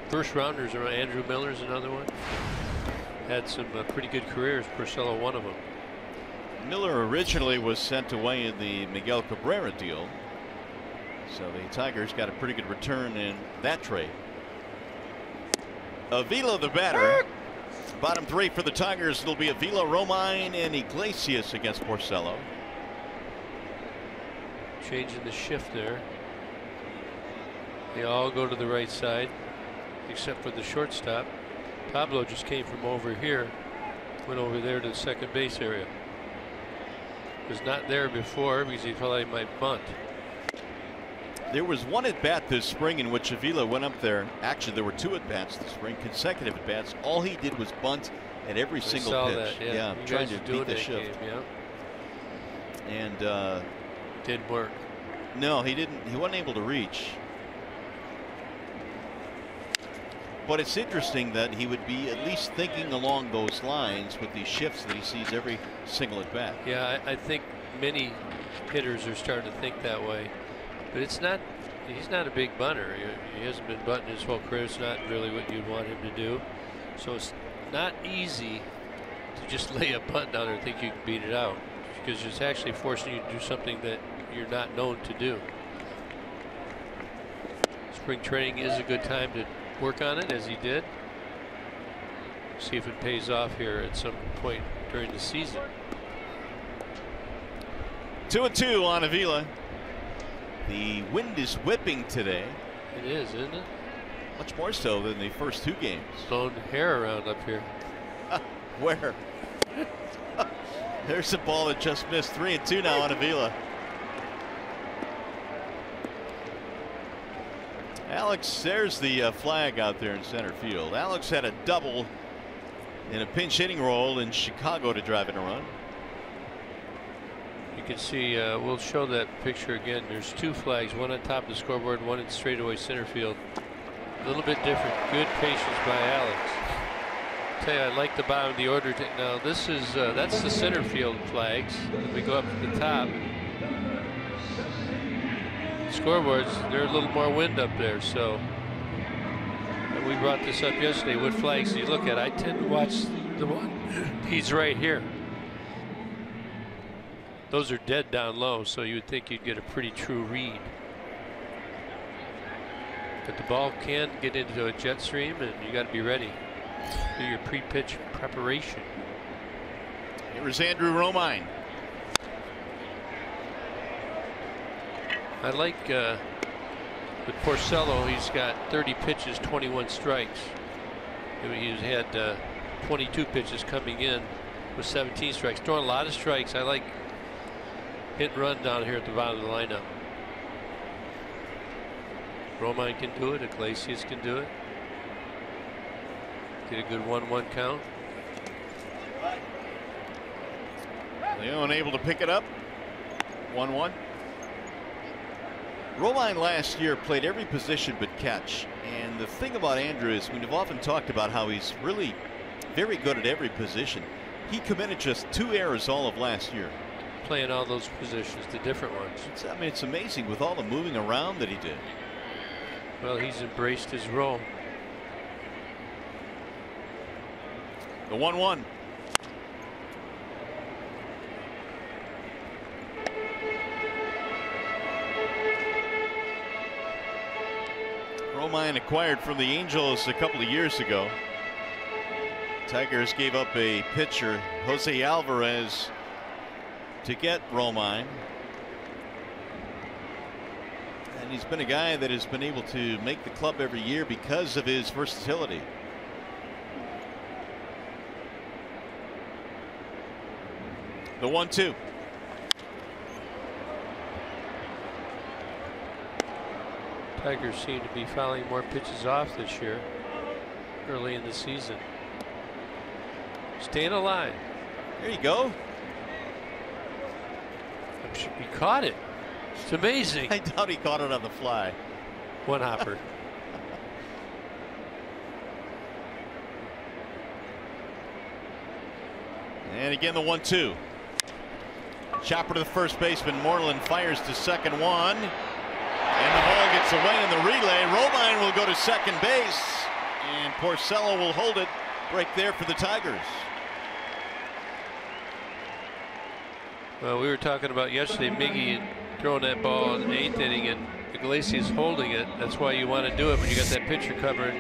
first rounders around. Andrew Miller's another one. Had some pretty good careers. Porcello one of them. Miller originally was sent away in the Miguel Cabrera deal. So the Tigers got a pretty good return in that trade. Avila the batter. Bottom 3 for the Tigers. It'll be Avila, Romine, and Iglesias against Porcello. Changing the shift there. They all go to the right side, except for the shortstop. Pablo just came from over here, went over there to the second base area. Was not there before because he thought he might bunt. There was one at bat this spring in which Avila went up there. Actually, there were 2 at bats this spring, consecutive at bats. All he did was bunt at every single pitch. That, yeah. Trying to beat the shift. Game, yeah. And didn't work. No, he didn't. He wasn't able to reach. But it's interesting that he would be at least thinking along those lines with these shifts that he sees every single at bat. Yeah, I think many hitters are starting to think that way. But it's not, he's not a big bunter. He hasn't been bunting his whole career. It's not really what you'd want him to do. So it's not easy to just lay a bunt down there and think you can beat it out, because it's actually forcing you to do something that you're not known to do. Spring training is a good time to work on it, as he did. See if it pays off here at some point during the season. 2-2 on Avila. The wind is whipping today. It is, isn't it? Much more so than the first 2 games. Blowing hair around up here. Where? There's a ball that just missed. 3-2 now on Avila. Alex, there's the flag out there in center field. Alex had a double in a pinch hitting role in Chicago to drive in a run. You can see, we'll show that picture again. There's 2 flags, one on top of the scoreboard, one in straightaway center field. A little bit different. Good patience by Alex. Tell you, I like the bottom of the order. Now this is that's the center field flags. We go up to the top. Scoreboards, they're a little more wind up there, so we brought this up yesterday. What flags do you look at? I tend to watch the one. He's right here. Those are dead down low, so you would think you'd get a pretty true read. But the ball can get into a jet stream, and you got to be ready. Do your pre-pitch preparation. Here's Andrew Romine. I like with Porcello, he's got 30 pitches, 21 strikes. I mean, he's had 22 pitches coming in with 17 strikes. Throwing a lot of strikes. I like hit and run down here at the bottom of the lineup. Romine can do it. Iglesias can do it. Get a good 1-1 count. Leon able to pick it up. 1-1. Romine last year played every position but catch. And the thing about Andrew is we've often talked about how he's really very good at every position. He committed just 2 errors all of last year. Playing all those positions, the different ones. I mean, it's amazing with all the moving around that he did. Well, he's embraced his role. The 1-1. Romine acquired from the Angels a couple of years ago. Tigers gave up a pitcher, Jose Alvarez, to get Romine. And he's been a guy that has been able to make the club every year because of his versatility. The 1-2. Tigers seem to be fouling more pitches off this year, early in the season. Staying alive. There you go. He caught it. It's amazing. I doubt he caught it on the fly. One hopper. And again, the 1-2. Chopper to the first baseman. Moreland fires to second, 1. And the ball gets away in the relay. Romine will go to second base. And Porcello will hold it. Break there for the Tigers. Well, we were talking about yesterday, Miggy throwing that ball in the 8th inning and Iglesias holding it. That's why you want to do it when you got that pitcher covered.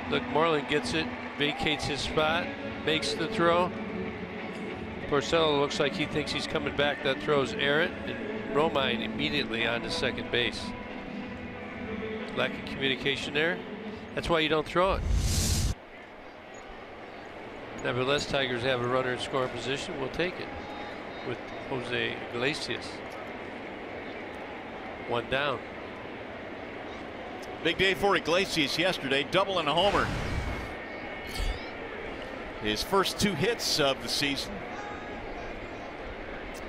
Look, Moreland gets it, vacates his spot, makes the throw. Porcello looks like he thinks he's coming back. That throws errant, and Romine immediately on to second base. Lack of communication there. That's why you don't throw it. Nevertheless, Tigers have a runner in scoring position. We'll take it with Jose Iglesias. 1 down. Big day for Iglesias yesterday. Double and a homer. His first 2 hits of the season.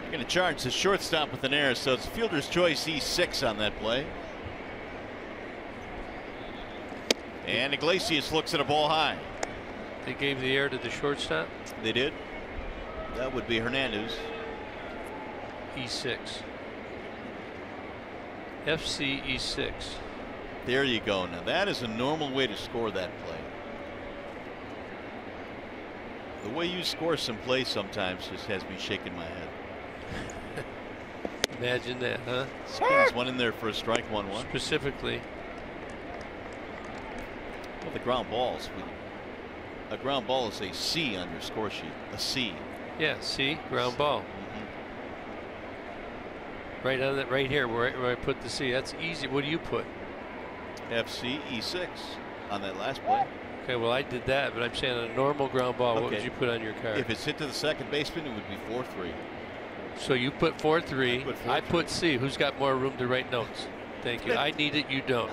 You're going to charge the shortstop with an error, so it's fielder's choice E6 on that play. And Iglesias looks at a ball high. They gave the air to the shortstop. They did. That would be Hernandez. E6. FC E6. There you go. Now that is a normal way to score that play. The way you score some plays sometimes just has me shaking my head. Imagine that, huh? Spins one in there for a strike, 1-1. Specifically. Well, the ground balls. A ground ball is a C on your score sheet. A C. Yeah, C, ground ball. Right on that, right here, where I put the C. That's easy. What do you put? FC E6 on that last play. Okay, well I did that, but I'm saying on a normal ground ball, what would you put on your card? If it's hit to the second baseman, it would be 4-3. So you put 4-3. I I put C. Who's got more room to write notes? Thank you. I need it. You don't.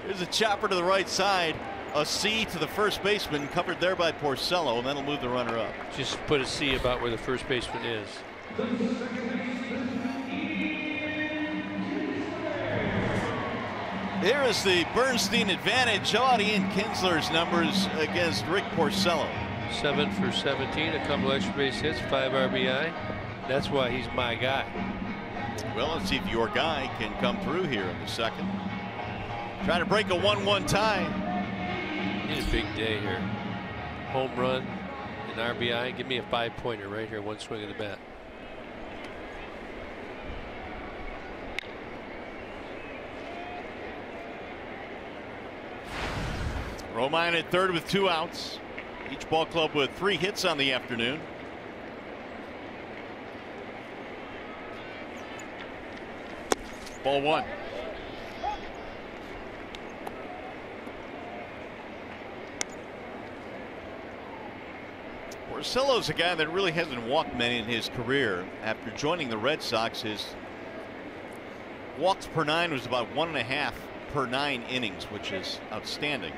There's a chopper to the right side. A C to the first baseman, covered there by Porcello, and that'll move the runner up. Just put a C about where the first baseman is. Here is the Bernstein advantage. How about Ian Kinsler's numbers against Rick Porcello? 7 for 17, a couple extra base hits, 5 RBI. That's why he's my guy. Well, let's see if your guy can come through here in the second. Trying to break a 1-1 tie. Need a big day here. Home run, an RBI. Give me a 5-pointer right here, one swing of the bat. Romine at third with 2 outs. Each ball club with 3 hits on the afternoon. Ball 1. Porcello's a guy that really hasn't walked many in his career. After joining the Red Sox, his walks per 9 was about 1.5 per 9 innings, which is outstanding.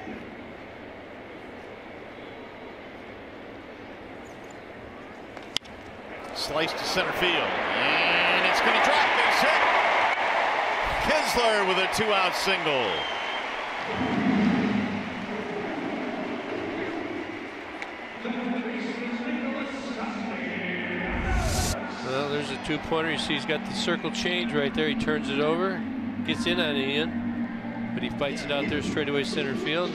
Slice to center field, and it's going to drop. Base hit. Kinsler with a 2-out single. Well, there's a 2-pointer. You see he's got the circle change right there. He turns it over, gets in on Ian, but he fights it out there straightaway center field.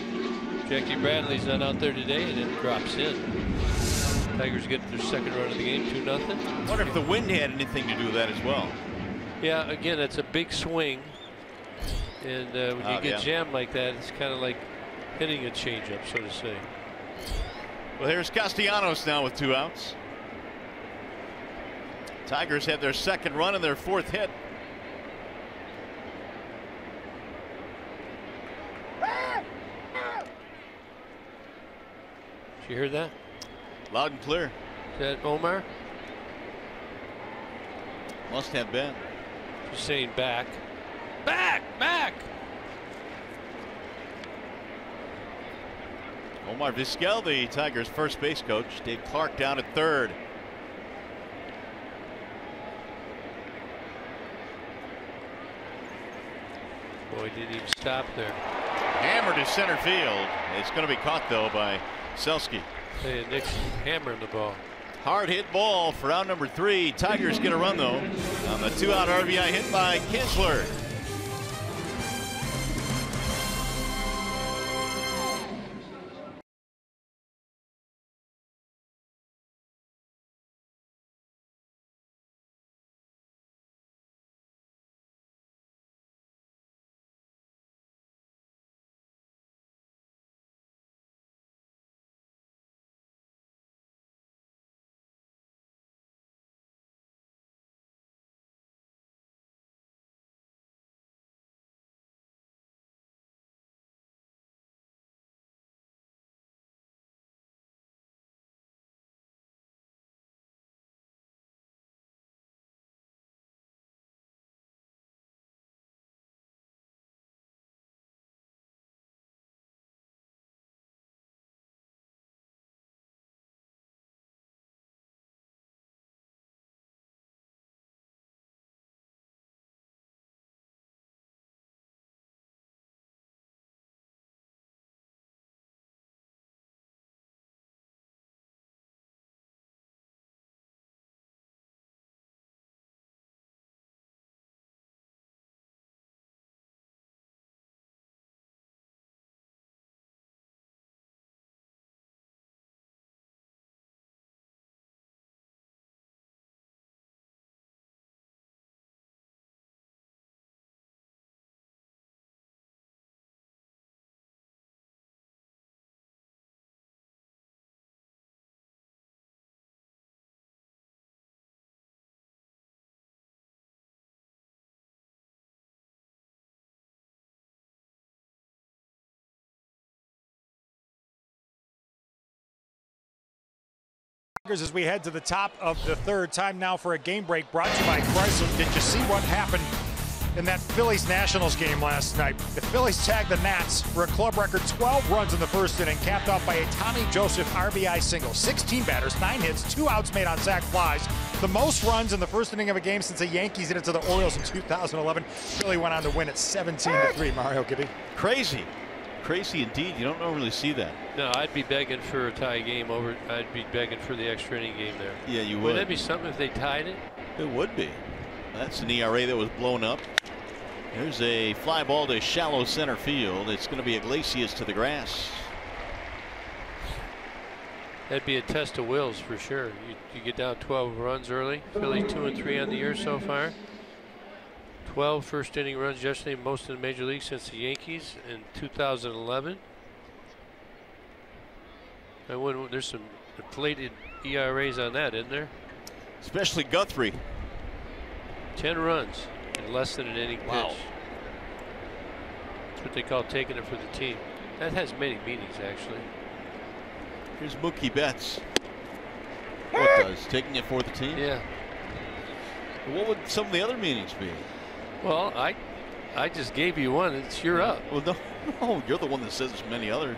Jackie Bradley's not out there today, and it drops in. Tigers get their second run of the game, 2-0. I wonder if the wind had anything to do with that as well. Yeah, again, it's a big swing, and when you get jammed like that, it's kind of like hitting a changeup, so to say. Well, here's Castellanos now with 2 outs. Tigers have their second run and their 4th hit. Did you hear that? Loud and clear. Is that Omar? Must have been. He's saying back. Back! Back! Omar Vizquel, the Tigers' first base coach. Dave Clark down at third. Boy, didn't even stop there. Hammered to center field. It's going to be caught, though, by Selski. Hey, Nick's hammering the ball. Hard hit ball for out number 3. Tigers get a run, though, on the 2-out RBI hit by Kinsler. As we head to the top of the third, time now for a game break brought to you by Chrysler. Did you see what happened in that Phillies-Nationals game last night? The Phillies tagged the Nats for a club record 12 runs in the first inning, capped off by a Tommy Joseph RBI single. 16 batters, 9 hits, 2 outs made on sac flies. The most runs in the first inning of a game since the Yankees did it to the Orioles in 2011. Philly went on to win at 17-3. Mario Gibby. Crazy. Crazy indeed. You don't normally see that. No, I'd be begging for a tie game over. I'd be begging for the extra inning game there. Yeah, you would. Wouldn't that be something if they tied it? It would be. That's an ERA that was blown up. There's a fly ball to shallow center field. It's going to be Iglesias to the grass. That'd be a test of wills for sure. You get down 12 runs early. Philly 2-3 on the year so far. 12 first inning runs yesterday, most in the major league since the Yankees in 2011. And there's some inflated ERAs on that, isn't there? Especially Guthrie. 10 runs in less than an inning pitch. Wow. That's what they call taking it for the team. That has many meanings, actually. Here's Mookie Betts. What does? Taking it for the team? Yeah. What would some of the other meanings be? Well, I just gave you one. It's you're up. Well, no, you're the one that says there's many other.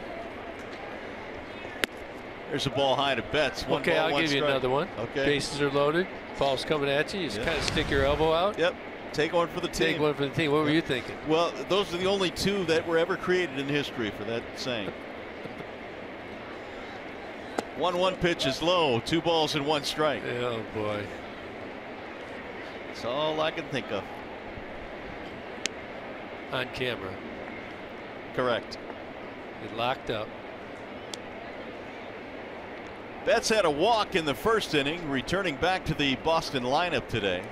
There's a ball high to Betts. One okay, ball, I'll one give strike. you another one. Okay. Bases are loaded. Ball's coming at you. You just kind of stick your elbow out. Yep. Take one for the team. Take one for the team. What were you thinking? Well, those are the only two that were ever created in history for that saying. 1-1 pitch is low. 2 balls and 1 strike. Oh boy. That's all I can think of. On camera. Correct. It locked up. Betts had a walk in the first inning, returning back to the Boston lineup today.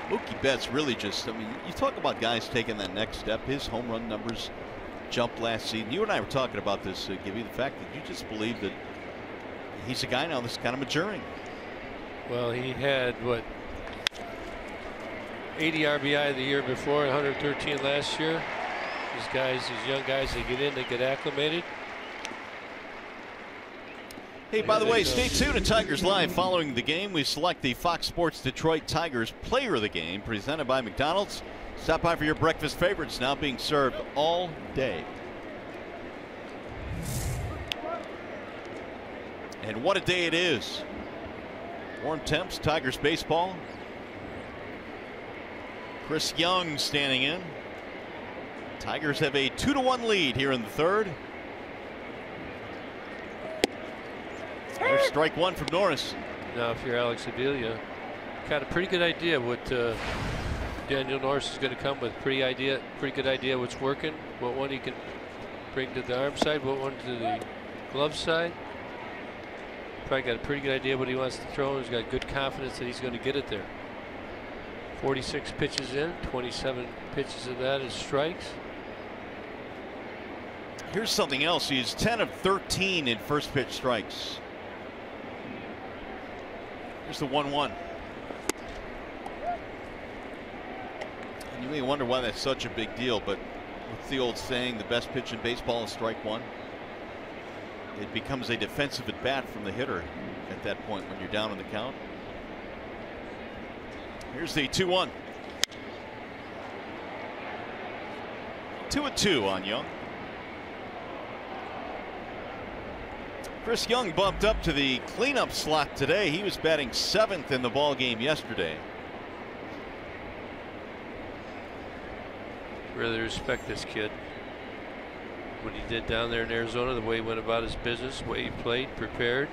Mookie Betts really just, I mean, you talk about guys taking that next step. His home run numbers jumped last season. You and I were talking about this, Gibby, the fact that you just believe that he's a guy now that's kind of maturing. Well, he had, what, 80 RBI the year before, 113 last year. These guys, these young guys, they get in, they get acclimated. Hey, by the way, stay tuned to Tigers Live. Following the game, we select the Fox Sports Detroit Tigers Player of the Game, presented by McDonald's. Stop by for your breakfast favorites, now being served all day. And what a day it is. Warm temps, Tigers baseball. Chris Young standing in. Tigers have a 2-1 lead here in the third. There's strike one from Norris. Now, if you're Alex Avila, got a pretty good idea what Daniel Norris is going to come with. Pretty good idea what's working, what one he can bring to the arm side, what one to the glove side. Probably got a pretty good idea what he wants to throw. He's got good confidence that he's going to get it there. 46 pitches in, 27 pitches of that is strikes. Here's something else. He's 10 of 13 in first pitch strikes. Here's the 1-1. And you may wonder why that's such a big deal, but what's the old saying, the best pitch in baseball is strike one? It becomes a defensive at bat from the hitter at that point when you're down in the count. Here's the 2-1. 2-2 on Young. Chris Young bumped up to the cleanup slot today. He was batting 7th in the ball game yesterday. Really respect this kid. What he did down there in Arizona, the way he went about his business, the way he played, prepared.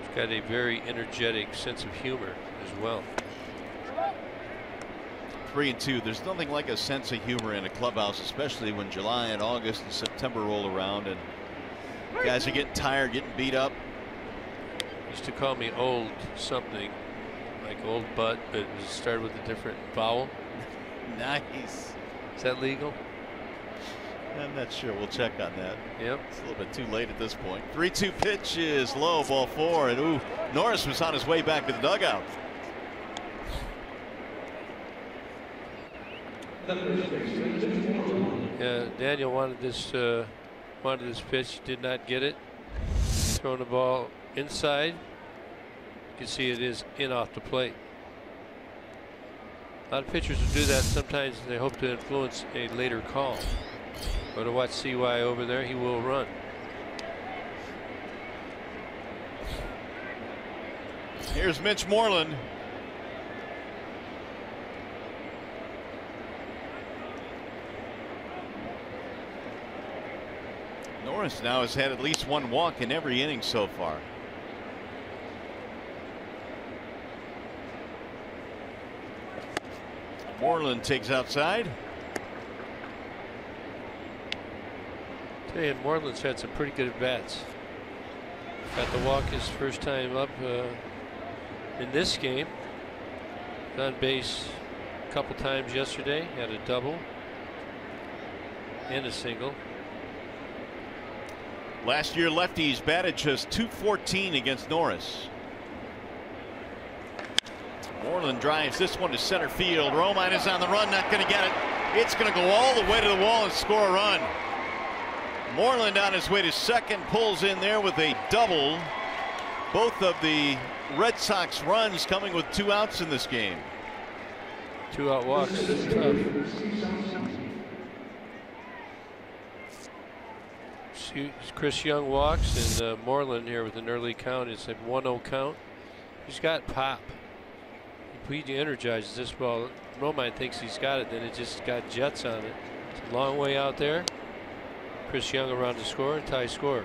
He's got a very energetic sense of humor as well. 3-2. There's nothing like a sense of humor in a clubhouse, especially when July and August and September roll around and guys are getting tired, getting beat up. Used to call me old something, like old butt, but it started with a different vowel. Nice. Is that legal? I'm not sure. We'll check on that. Yep. It's a little bit too late at this point. 3-2 pitch is low, ball 4, and ooh, Norris was on his way back to the dugout. Daniel wanted this pitch, did not get it. Throwing the ball inside. You can see it is in off the plate. A lot of pitchers will do that. Sometimes they hope to influence a later call. But to watch CY over there, he will run. Here's Mitch Moreland. Norris now has had at least one walk in every inning so far. Moreland takes outside. Tell you, Moreland's had some pretty good at-bats. Got the walk his first time up in this game. On base a couple times yesterday. Had a double and a single. Last year, lefties batted just .214 against Norris. Moreland drives this one to center field. Romine is on the run, not going to get it. It's going to go all the way to the wall and score a run. Moreland on his way to second, pulls in there with a double. Both of the Red Sox runs coming with 2 outs in this game. 2 out walks. Tough. Chris Young walks, and Moreland here with an early count. It's a 1-0 count. He's got pop. If he energizes this ball, Romine thinks he's got it, then it just got jets on it. It's a long way out there. Chris Young around to score, tie score.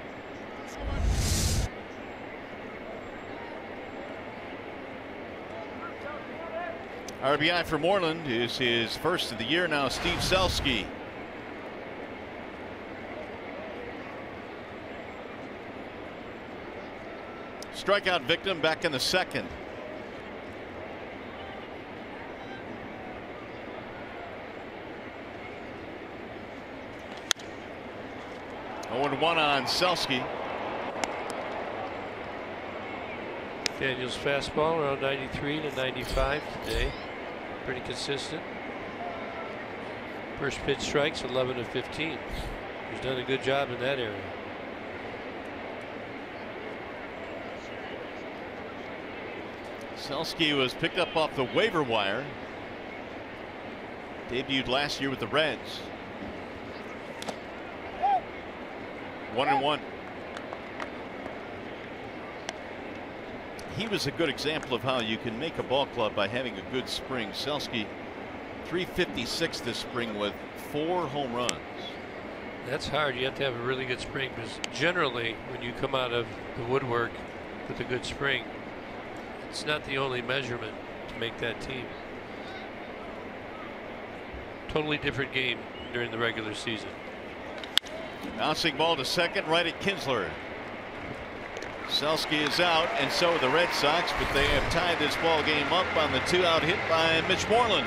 RBI for Moreland is his first of the year now. Steve Selski. Strikeout victim back in the second. Oh, 1 on Selski. Daniel's fastball around 93 to 95 today. Pretty consistent. First pitch strikes 11 to 15. He's done a good job in that area. Selski was picked up off the waiver wire. Debuted last year with the Reds. 1-1. He was a good example of how you can make a ball club by having a good spring. Selski, 356 this spring with 4 home runs. That's hard. You have to have a really good spring, because generally when you come out of the woodwork with a good spring, it's not the only measurement to make that team. Totally different game during the regular season. Bouncing ball to second, right at Kinsler. Selski is out, and so are the Red Sox, but they have tied this ball game up on the 2-out hit by Mitch Moreland.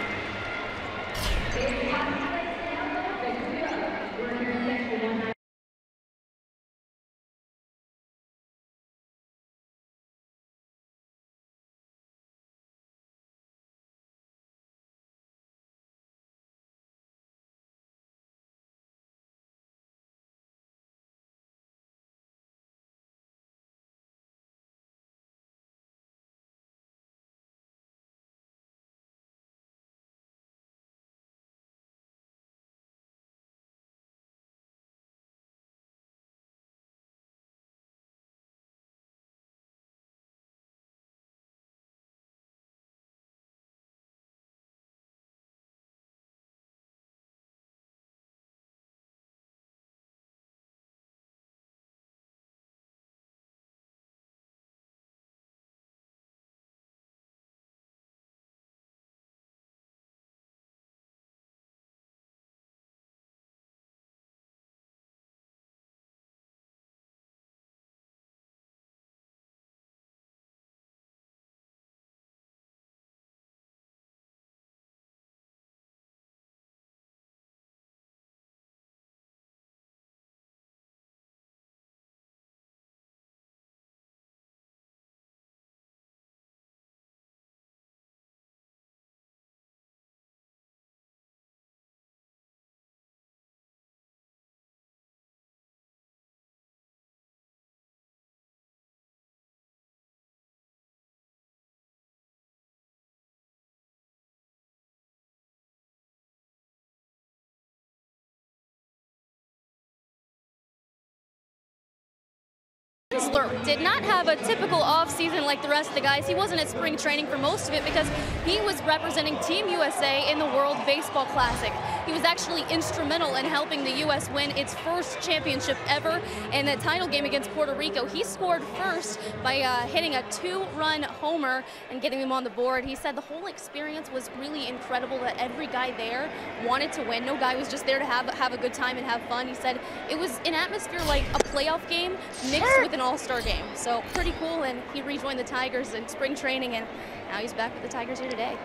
Kinsler did not have a typical off-season like the rest of the guys. He wasn't at spring training for most of it because he was representing Team USA in the World Baseball Classic. He was actually instrumental in helping the U.S. win its first championship ever in the title game against Puerto Rico. He scored first by hitting a 2-run homer and getting them on the board. He said the whole experience was really incredible, that every guy there wanted to win. No guy was just there to have a good time and have fun. He said it was an atmosphere like a playoff game mixed with an all-star game. So pretty cool, and he rejoined the Tigers in spring training, and now he's back with the Tigers here today.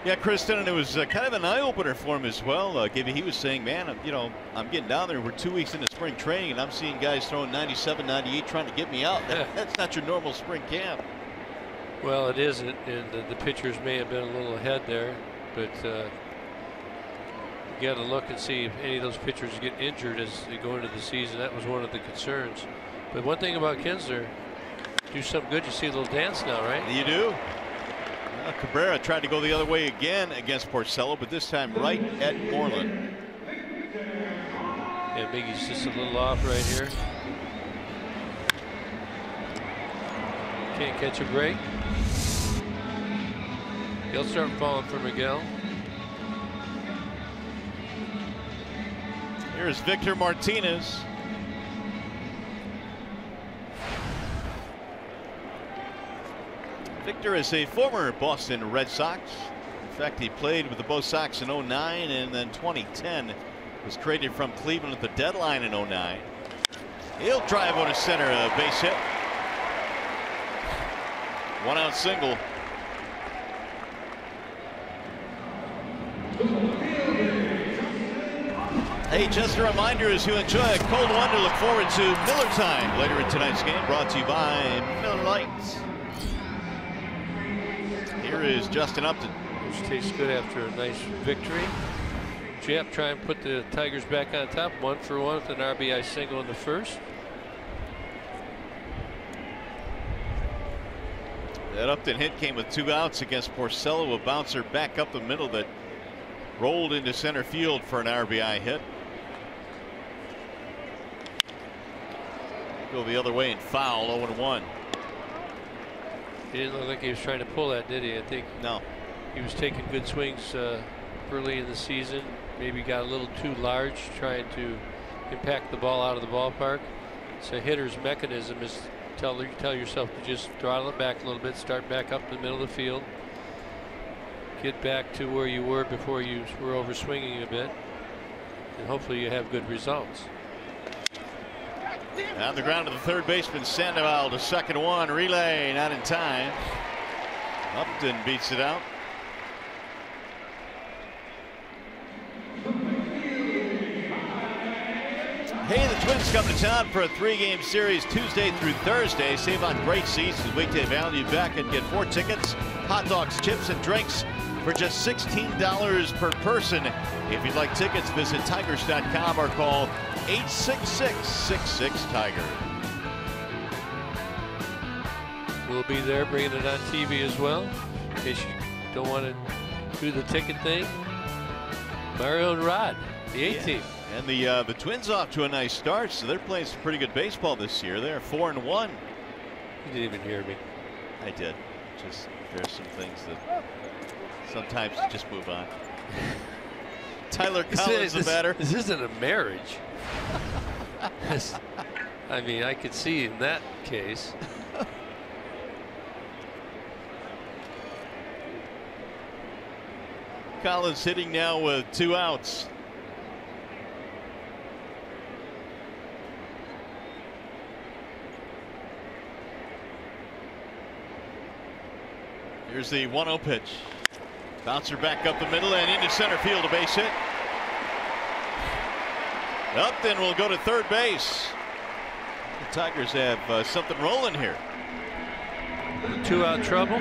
Yeah, Kristen, and it was kind of an eye-opener for him as well. Gibby, he was saying, man, you know, I'm getting down there. We're 2 weeks into spring training, and I'm seeing guys throwing 97, 98, trying to get me out. That's not your normal spring camp. Well, it isn't, and the pitchers may have been a little ahead there, but you got to look and see if any of those pitchers get injured as they go into the season. That was one of the concerns. But one thing about Kinsler, do something good, you see a little dance now, right? You do. Cabrera tried to go the other way again against Porcello, but this time right at Moreland. Yeah, Miggy's just a little off right here. Can't catch a break. He'll start falling for Miguel. Here's Victor Martinez. Victor is a former Boston Red Sox. In fact, he played with the Bo Sox in 09, and then 2010 was traded from Cleveland at the deadline in 09. He'll drive on a center base hit. 1-out single. Hey, just a reminder, as you enjoy a cold one, to look forward to Miller Time later in tonight's game, brought to you by Miller Lite. Here is Justin Upton. Which tastes good after a nice victory. Jap try and put the Tigers back on top, 1-for-1 with an RBI single in the first. That Upton hit came with 2 outs against Porcello, a bouncer back up the middle that rolled into center field for an RBI hit. Go the other way and foul, 0-1. He didn't look like he was trying to pull that, did he? I think no. He was taking good swings early in the season. Maybe got a little too large, trying to impact the ball out of the ballpark. So a hitter's mechanism is tell yourself to just throttle it back a little bit, start back up in the middle of the field, get back to where you were before you were over swinging a bit, and hopefully you have good results. On the ground to the third baseman, Sandoval to second one, relay not in time. Upton beats it out. Hey, the Twins come to town for a 3-game series Tuesday through Thursday. Save on great seats with weekday value back and get 4 tickets, hot dogs, chips, and drinks for just $16 per person. If you'd like tickets, visit Tigers.com or call 866-66-TIGER. We'll be there bringing it on TV as well, in case you don't want to do the ticket thing. Mario and Rod, the A-team. And the Twins off to a nice start, so they're playing some pretty good baseball this year. They're 4-1. You didn't even hear me. I did. Just there's some things that sometimes you just move on. Tyler Collins the batter. This isn't a marriage. I mean, I could see in that case. Collins hitting now with 2 outs. Here's the 1-0 pitch. Bouncer back up the middle and into center field, a base hit. Upton will go to third base. The Tigers have something rolling here. 2-out trouble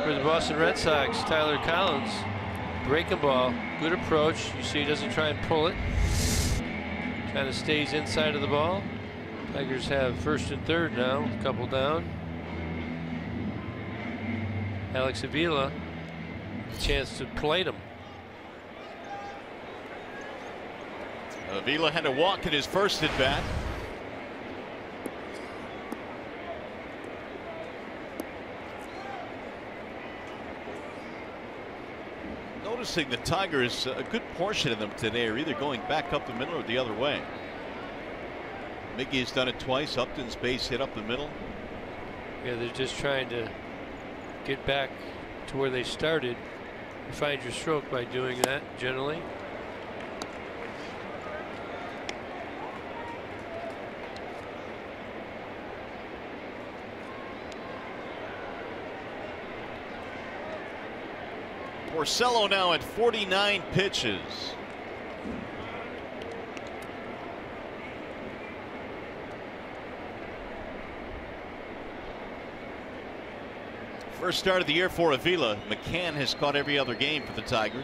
for the Boston Red Sox. Tyler Collins, breaking ball, good approach. You see he doesn't try and pull it. Kind of stays inside of the ball. Tigers have first and third now, a couple down. Alex Avila, a chance to plate him. Avila had to walk in his first at bat. noticing the Tigers, a good portion of them today are either going back up the middle or the other way. Mickey's done it twice. Upton's base hit up the middle. Yeah, they're just trying to get back to where they started. You find your stroke by doing that generally. Porcello now at 49 pitches. First start of the year for Avila. McCann has caught every other game for the Tigers.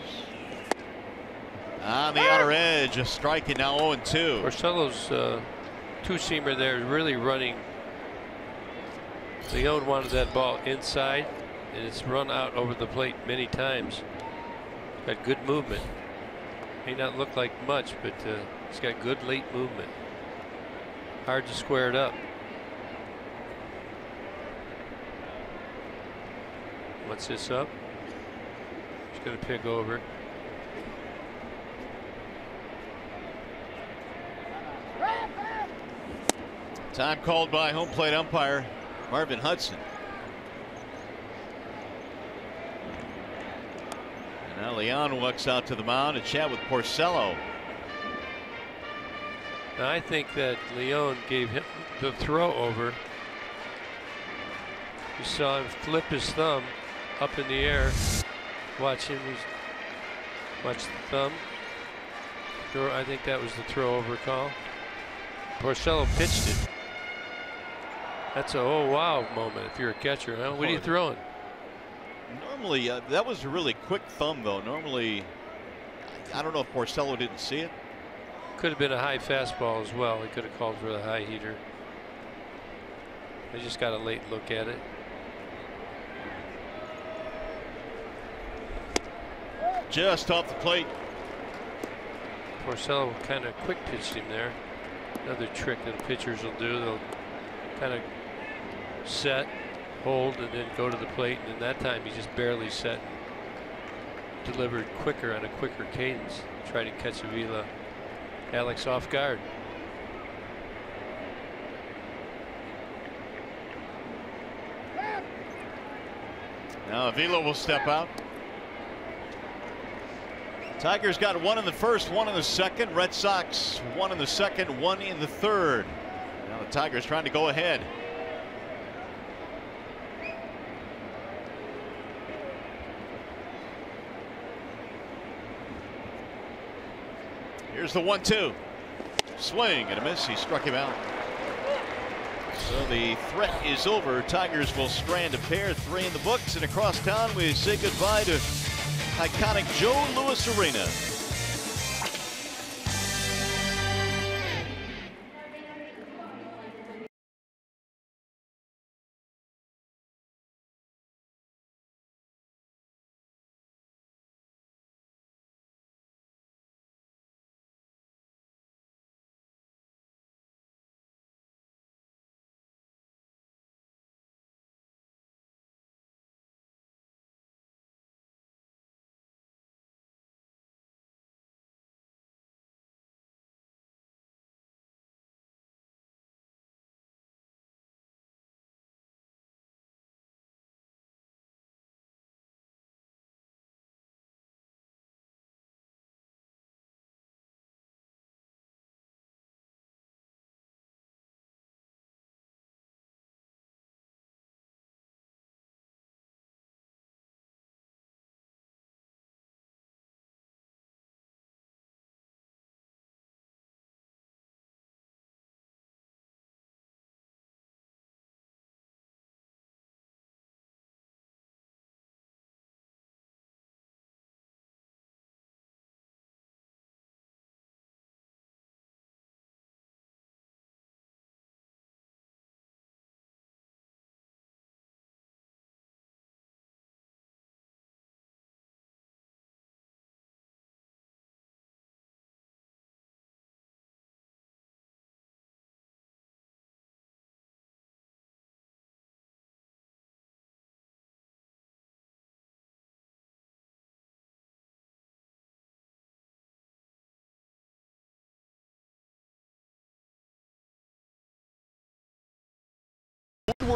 On the outer edge, a strike, and now 0-2. Porcello's two-seamer there is really running. Leone wanted that ball inside, and it's run out over the plate many times. Got good movement. May not look like much, but he's got good late movement. Hard to square it up. What's this up? He's going to pick over. Time called by home plate umpire Marvin Hudson. And now Leon walks out to the mound to chat with Porcello. Now I think that Leone gave him the throw over. You saw him flip his thumb up in the air. Watch him. Watch the thumb. I think that was the throw over call. Porcello pitched it. That's a oh wow moment if you're a catcher. Huh? What are you throwing? Normally, that was a really quick thumb, though. Normally, I don't know if Porcello didn't see it. Could have been a high fastball as well. He could have called for the high heater. I just got a late look at it. Just off the plate. Porcello kind of quick pitched him there. Another trick that pitchers will do. They'll kind of set, hold, and then go to the plate. And that time he just barely set and delivered quicker on a quicker cadence. Try to catch Avila, Alex off guard. Now Avila will step out. Tigers got one in the first, one in the second. Red Sox one in the second, one in the third. Now the Tigers trying to go ahead. Here's the 1-2. Swing and a miss. He struck him out. So the threat is over. Tigers will strand a pair, 3 in the books, and across town we say goodbye to iconic Joe Louis Arena.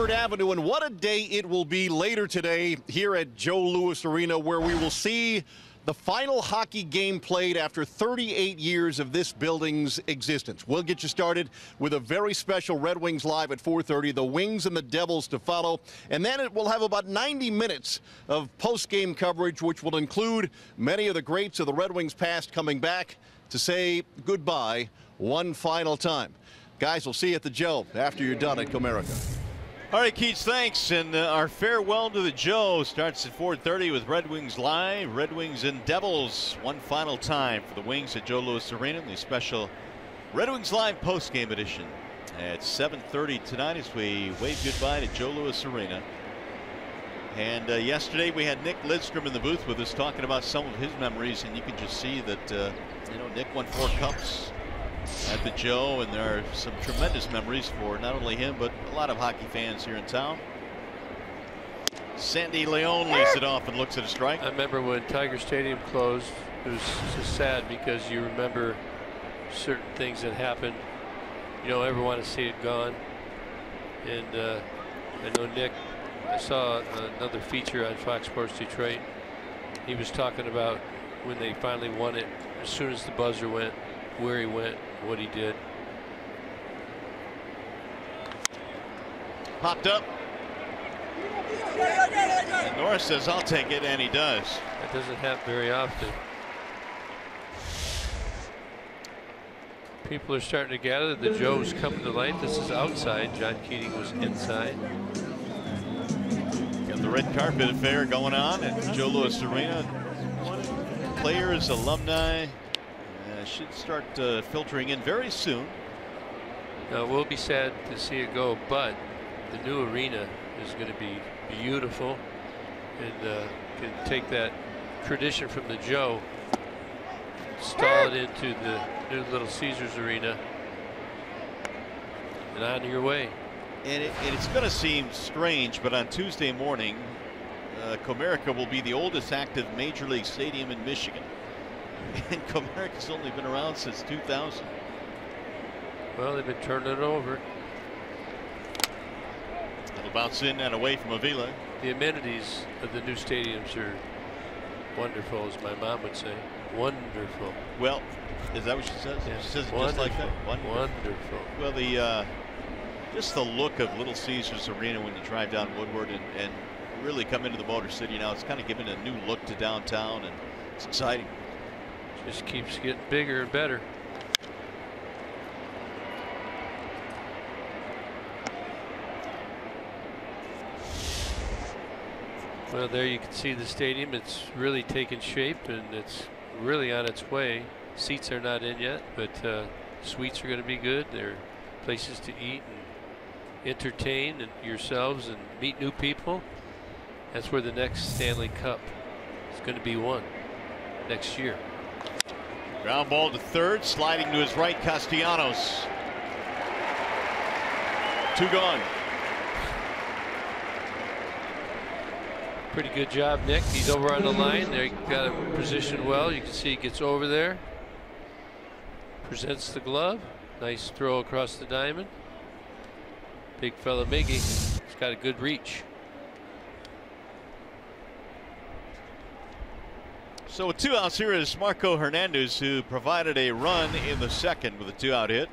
Third Avenue, and what a day it will be later today here at Joe Louis Arena, where we will see the final hockey game played after 38 years of this building's existence. We'll get you started with a very special Red Wings Live at 4:30, the Wings and the Devils to follow, and then it will have about 90 minutes of post-game coverage, which will include many of the greats of the Red Wings past coming back to say goodbye one final time. Guys, we'll see you at the Joe after you're done at Comerica. All right, Keats, thanks. And our farewell to the Joe starts at 4:30 with Red Wings Live. Red Wings and Devils one final time for the Wings at Joe Louis Arena. The special Red Wings Live postgame edition at 7:30 tonight as we wave goodbye to Joe Louis Arena. And yesterday we had Nick Lidstrom in the booth with us talking about some of his memories, and you can just see that Nick won 4 cups at the Joe, and there are some tremendous memories for not only him but a lot of hockey fans here in town. Sandy Leon lays it off and looks at a strike. I remember when Tiger Stadium closed, it was just sad because you remember certain things that happened. You don't ever want to see it gone. And I know Nick, I saw another feature on Fox Sports Detroit. He was talking about when they finally won it, as soon as the buzzer went, where he went, what he did. Popped up. And Norris says, I'll take it, and he does. That doesn't happen very often. People are starting to gather. The Joe's coming to light. This is outside. John Keating was inside. Got the red carpet affair going on at Joe Louis Arena. Players, alumni should start filtering in very soon. Now, we'll be sad to see it go, but the new arena is going to be beautiful, and can take that tradition from the Joe, install it into the new Little Caesars Arena, and on your way. And it's going to seem strange, but on Tuesday morning, Comerica will be the oldest active Major League stadium in Michigan. And Comerica's only been around since 2000. Well, they've been turning it over. It'll bounce in and away from Avila. The amenities of the new stadiums are wonderful, as my mom would say. Wonderful. Well, is that what she says? Yeah. She says it Wonderful. just like that? Wonderful. Well, the just the look of Little Caesars Arena when you drive down Woodward and really come into the Motor City now, it's kind of giving a new look to downtown, and it's exciting. Just keeps getting bigger and better. Well, there you can see the stadium. It's really taken shape, and it's really on its way. Seats are not in yet, but suites are going to be good. There are places to eat and entertain and yourselves and meet new people. That's where the next Stanley Cup is going to be won next year. Ground ball to third, sliding to his right, Castellanos. 2 gone. Pretty good job, Nick. He's over on the line. There, got him positioned well. You can see he gets over there. Presents the glove. Nice throw across the diamond. Big fella Miggy. He's got a good reach. So with 2 outs, here is Marco Hernandez, who provided a run in the second with a 2-out hit.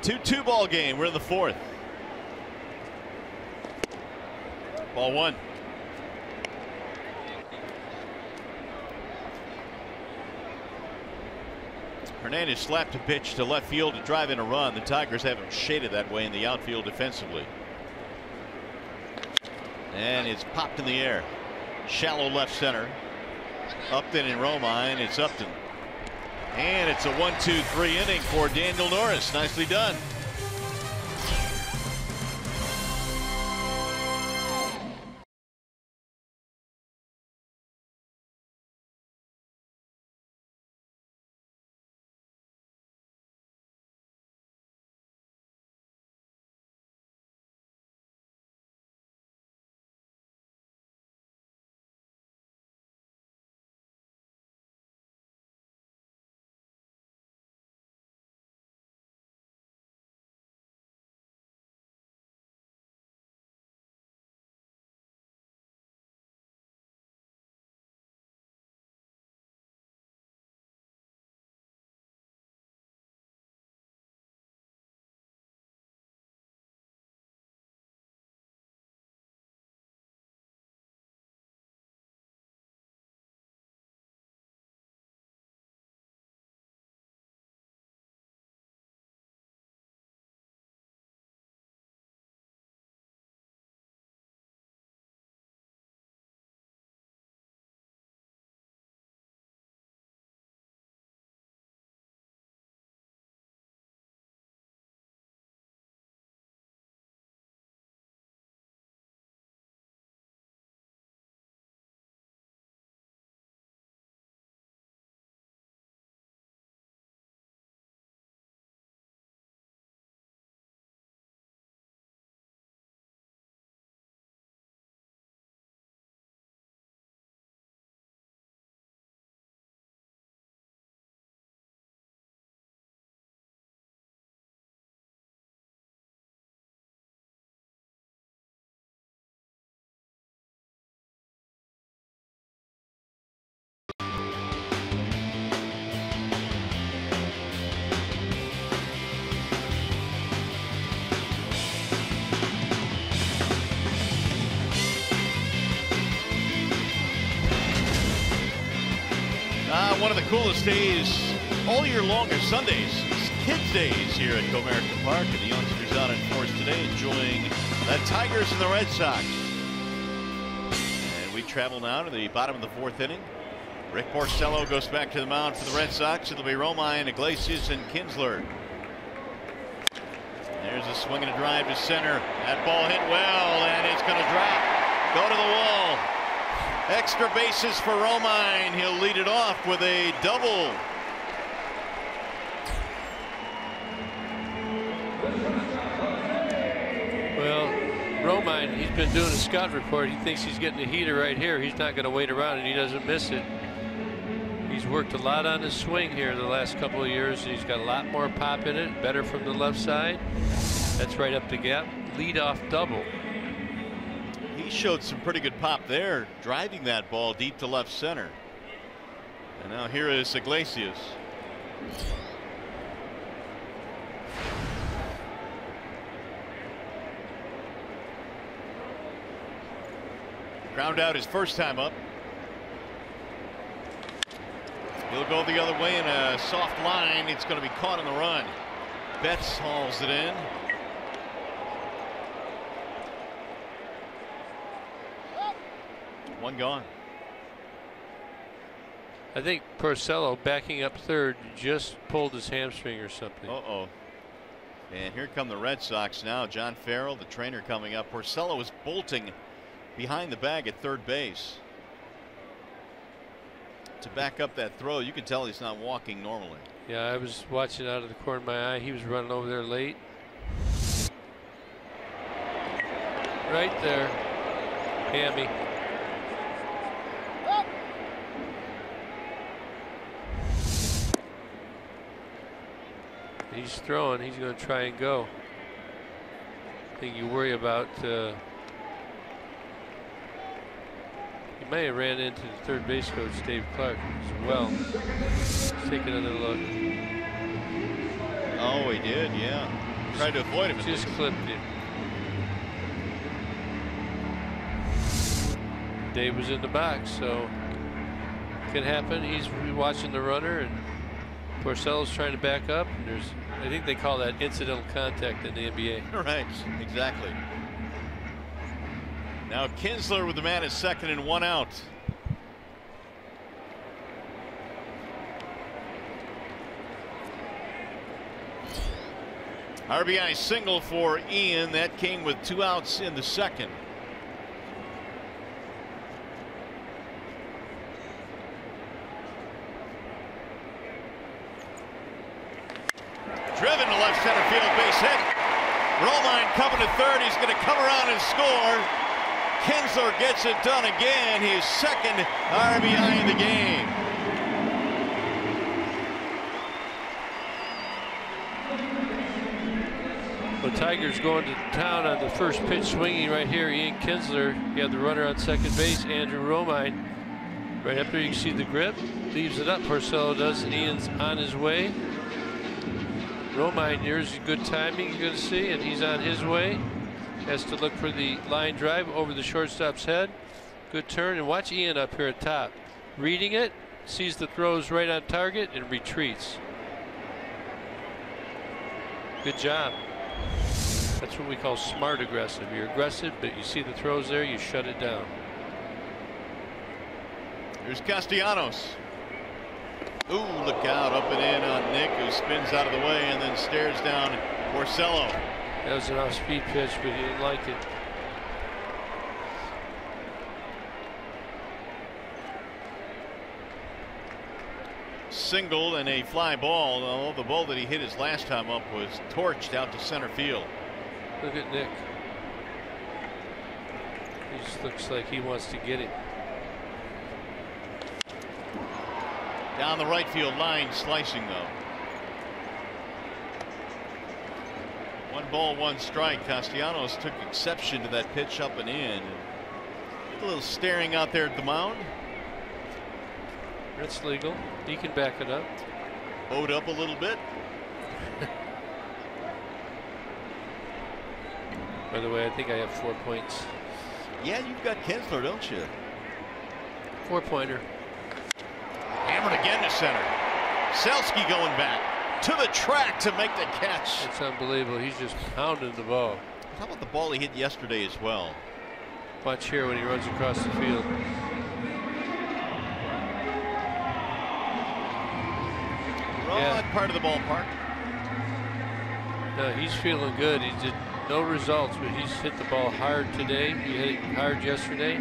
Two ball game. We're in the 4th. Ball 1. Hernandez slapped a pitch to left field to drive in a run. The Tigers have him shaded that way in the outfield defensively. And it's popped in the air. Shallow left center. Upton and Romine. It's Upton. And it's a 1-2-3 inning for Daniel Norris. Nicely done. on one of the coolest days all year long, or Sundays, Kids Days here at Comerica Park, and the youngsters out in force today enjoying the Tigers and the Red Sox. And we travel now to the bottom of the 4th inning. Rick Porcello goes back to the mound for the Red Sox. It'll be Romine, Iglesias, and Kinsler. There's a swing and a drive to center. That ball hit well, and it's going to drop. Go to the wall. Extra bases for Romine. He'll lead it off with a double. Well, Romine, he's been doing a scout report. He thinks he's getting a heater right here. He's not going to wait around, and he doesn't miss it. He's worked a lot on his swing here the last couple of years. He's got a lot more pop in it, better from the left side. That's right up the gap. Lead-off double. He showed some pretty good pop there, driving that ball deep to left center. And now here is Iglesias. Ground out his first time up. He'll go the other way in a soft line. It's going to be caught on the run. Betts hauls it in. One gone. I think Porcello, backing up third, just pulled his hamstring or something. Uh-oh. And here come the Red Sox now. John Farrell, the trainer, coming up. Porcello is bolting behind the bag at third base to back up that throw. You can tell he's not walking normally. Yeah, I was watching out of the corner of my eye. He was running over there late. Right there. Hammy. He's throwing. He's going to try and go. I think you worry about he may have ran into the third base coach, Dave Clark, as well. Let's take another look. Oh, he did, yeah. Tried to avoid him. Just clipped him. Dave was in the box, so it can happen. He's watching the runner, and Porcello's trying to back up. And there's, I think they call that incidental contact in the NBA. Right, exactly. Now Kinsler with the man at second and one out. RBI single for Ian. That came with 2 outs in the second. Driven to left center field, base hit. Romine coming to third. He's going to come around and score. Kinsler gets it done again. His second RBI in the game. The Tigers going to town on the first pitch, swinging right here. Ian Kinsler. You have the runner on second base, Andrew Romine. Right up there, you can see the grip. Leaves it up. Porcello does, and Ian's on his way. Romine, here's good timing, you're going to see, and he's on his way. Has to look for the line drive over the shortstop's head. Good turn, and watch Ian up here at top. Reading it, sees the throws right on target, and retreats. Good job. That's what we call smart aggressive. You're aggressive, but you see the throws there, you shut it down. Here's Castellanos. Ooh, look out, up and in on Nick, who spins out of the way and then stares down Porcello. That was an off-speed pitch, but he didn't like it. Single and a fly ball. Although the ball that he hit his last time up was torched out to center field. Look at Nick. He just looks like he wants to get it. Down the right field line, slicing though. 1 ball, 1 strike. Castellanos took exception to that pitch up and in. A little staring out there at the mound. That's legal. He can back it up. Bowed up a little bit. By the way, I think I have 4 points. Yeah, you've got Kinsler, don't you? 4-pointer. Hammered Hammered again to center. Selski going back to the track to make the catch. It's unbelievable. He's just pounding the ball. How about the ball he hit yesterday as well? Watch here when he runs across the field. Wrong part of the ballpark. No, he's feeling good. He did no results, but he's hit the ball hard today. He hit it hard yesterday.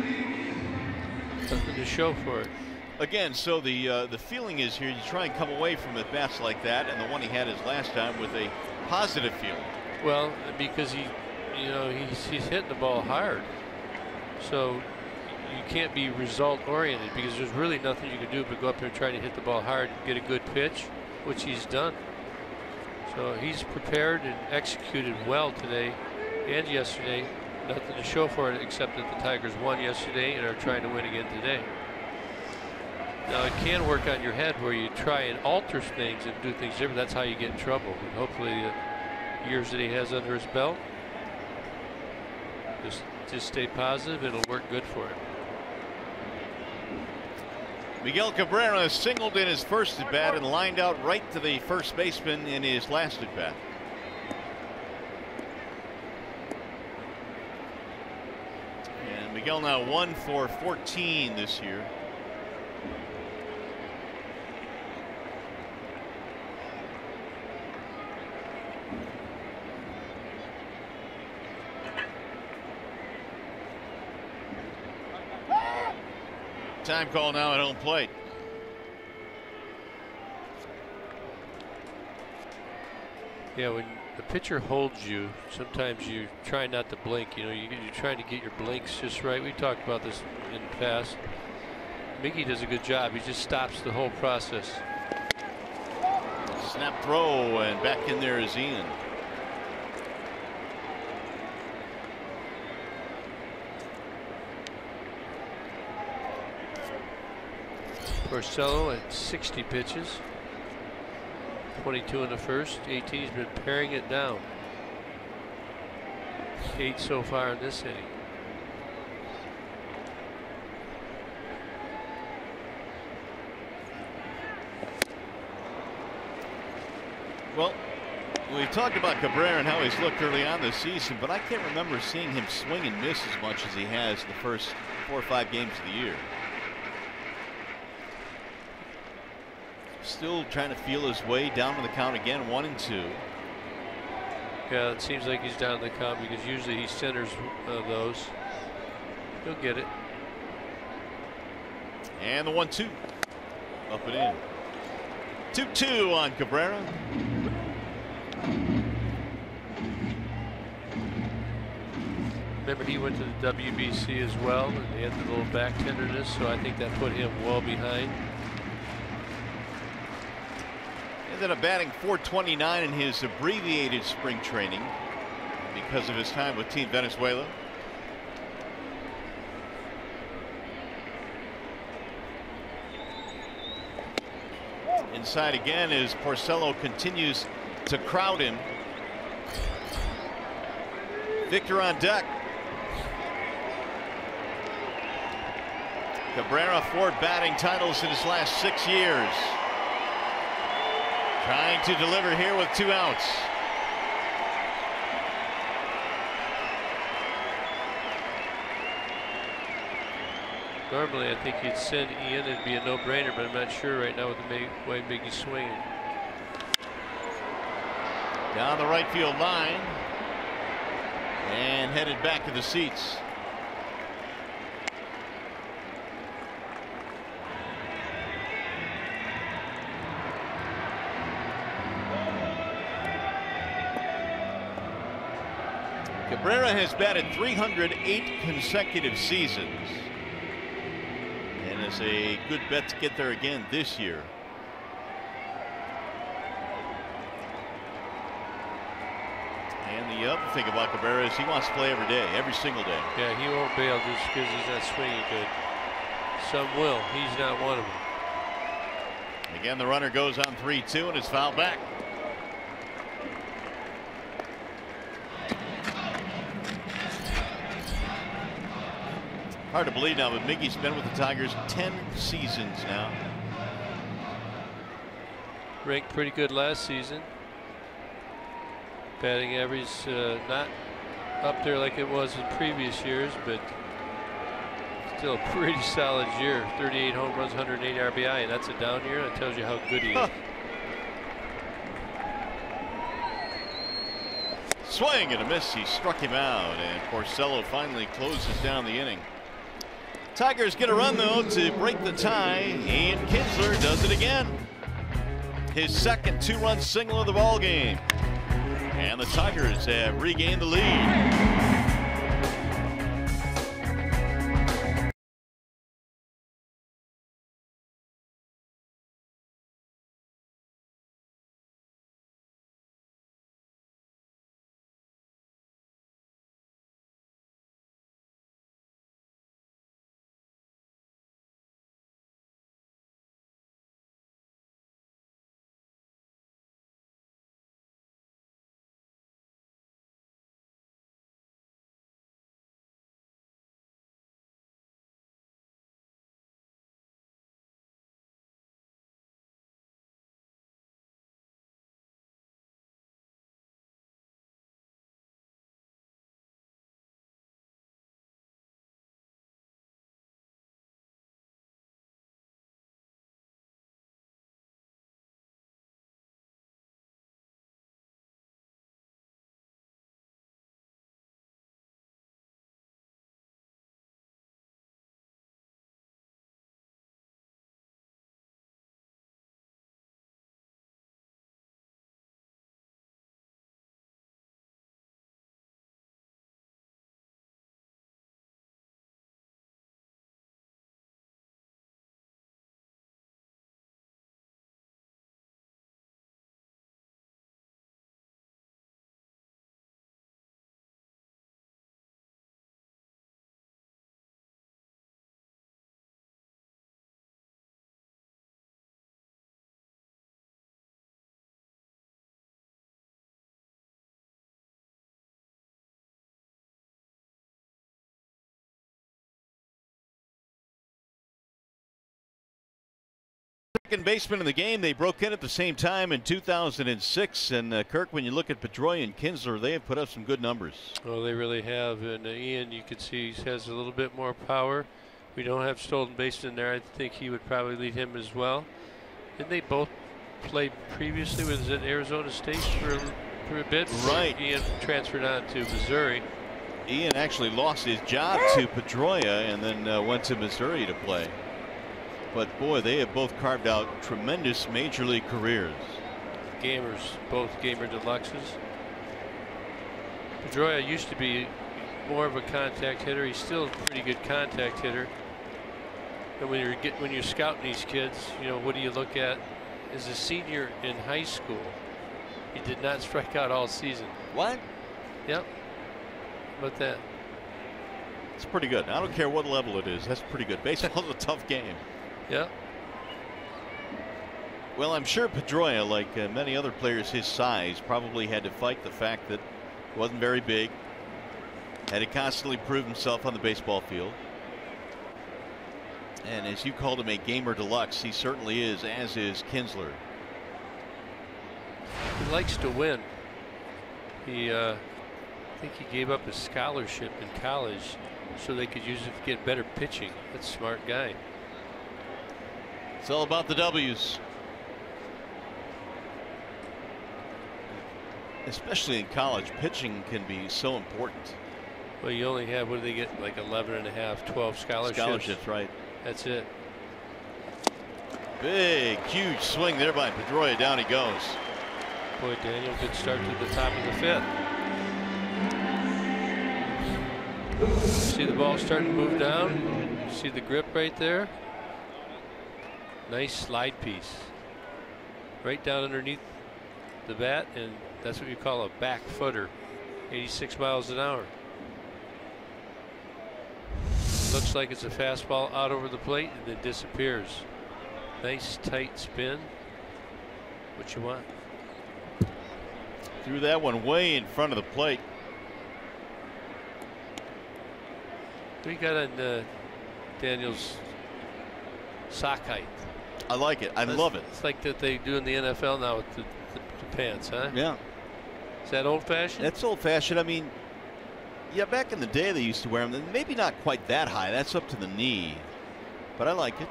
Nothing to show for it. Again, so the feeling is here, you try and come away from at bats like that, and the one he had his last time with a positive feeling. Well, because he's hitting the ball hard, so you can't be result oriented because there's really nothing you can do but go up there and try to hit the ball hard and get a good pitch, which he's done. So he's prepared and executed well today and yesterday. Nothing to show for it except that the Tigers won yesterday and are trying to win again today. Now it can work on your head where you try and alter things and do things different. That's how you get in trouble. And hopefully the years that he has under his belt, just stay positive. It'll work good for him. Miguel Cabrera singled in his first at bat and lined out right to the first baseman in his last at bat. And Miguel now 1 for 14 this year. Time call now at home plate. Yeah, when the pitcher holds you, sometimes you try not to blink. You know, you're trying to get your blinks just right. We talked about this in the past. Mickey does a good job. He just stops the whole process. Snap throw, and back in there is Ian. Porcello at 60 pitches, 22 in the first, 18. He's been paring it down. 8 so far in this inning. Well, we talked about Cabrera and how he's looked early on this season, but I can't remember seeing him swing and miss as much as he has the first 4 or 5 games of the year. Still trying to feel his way down to the count again, 1-2. Yeah, it seems like he's down the count because usually he centers those. He'll get it. And the 1-2 up and in. 2-2 on Cabrera. Remember, he went to the WBC as well, and he had the little back tenderness, so I think that put him well behind. Ended up batting .429 in his abbreviated spring training because of his time with Team Venezuela. Inside again as Porcello continues to crowd him. Victor on deck. Cabrera 4 batting titles in his last 6 years. Trying to deliver here with 2 outs. Normally, I think he'd send Ian. It'd be a no-brainer, but I'm not sure right now with the way Mickey's swinging. Down the right field line. And headed back to the seats. Cabrera has batted 308 consecutive seasons and is a good bet to get there again this year. And the other thing about Cabrera is he wants to play every day, every single day. Yeah, he won't bail just because he's not swinging good. Some will. He's not one of them. Again, the runner goes on 3-2 and is fouled back. Hard to believe now, but Mickey's been with the Tigers 10 seasons now. ranked pretty good last season. Batting average not up there like it was in previous years, but still a pretty solid year. 38 home runs, 108 RBI, and that's a down year. That tells you how good he is. Swing and a miss. He struck him out, and Porcello finally closes down the inning. Tigers get a run, though, to break the tie. Ian Kinsler does it again. His second two-run single of the ball game. And the Tigers have regained the lead. Second baseman in the game. They broke in at the same time in 2006. And Kirk, when you look at Pedroia and Kinsler, they have put up some good numbers. Well, they really have. And Ian, you can see he has a little bit more power. We don't have stolen base in there. I think he would probably lead him as well. Didn't they both play previously with Arizona State for a bit? Right. Ian transferred on to Missouri. Ian actually lost his job to Pedroia and then went to Missouri to play. But boy, they have both carved out tremendous major league careers. Gamers, both gamer deluxes. Pedroia used to be more of a contact hitter. He's still a pretty good contact hitter. And when you're scouting these kids, you know, what do you look at? As a senior in high school, he did not strike out all season. What? Yep. How about that? It's pretty good. I don't care what level it is. That's pretty good. Baseball's a tough game. Yep. Well, I'm sure Pedroia, like many other players his size, probably had to fight the fact that he wasn't very big. Had to constantly prove himself on the baseball field. And as you called him, a gamer deluxe, he certainly is, as is Kinsler. He likes to win. He, I think he gave up his scholarship in college so they could use it to get better pitching. That's a smart guy. It's all about the W's. Especially in college, pitching can be so important. Well, you only have, what do they get, like 11 and a half, 12 scholarships? Scholarships, right. That's it. Big, huge swing there by Pedroia. Down he goes. Boy, Daniel, good start to the top of the fifth. See the ball starting to move down? See the grip right there? Nice slide piece. Right down underneath the bat, and that's what you call a back footer. 86 miles an hour. Looks like it's a fastball out over the plate and then disappears. Nice tight spin. What you want. Threw that one way in front of the plate. What do you got on Daniel's sock height? I like it. I love it. It's like that they do in the NFL now with the pants, huh? Yeah. Is that old-fashioned? That's old-fashioned. I mean, yeah, back in the day they used to wear them. Maybe not quite that high. That's up to the knee. But I like it.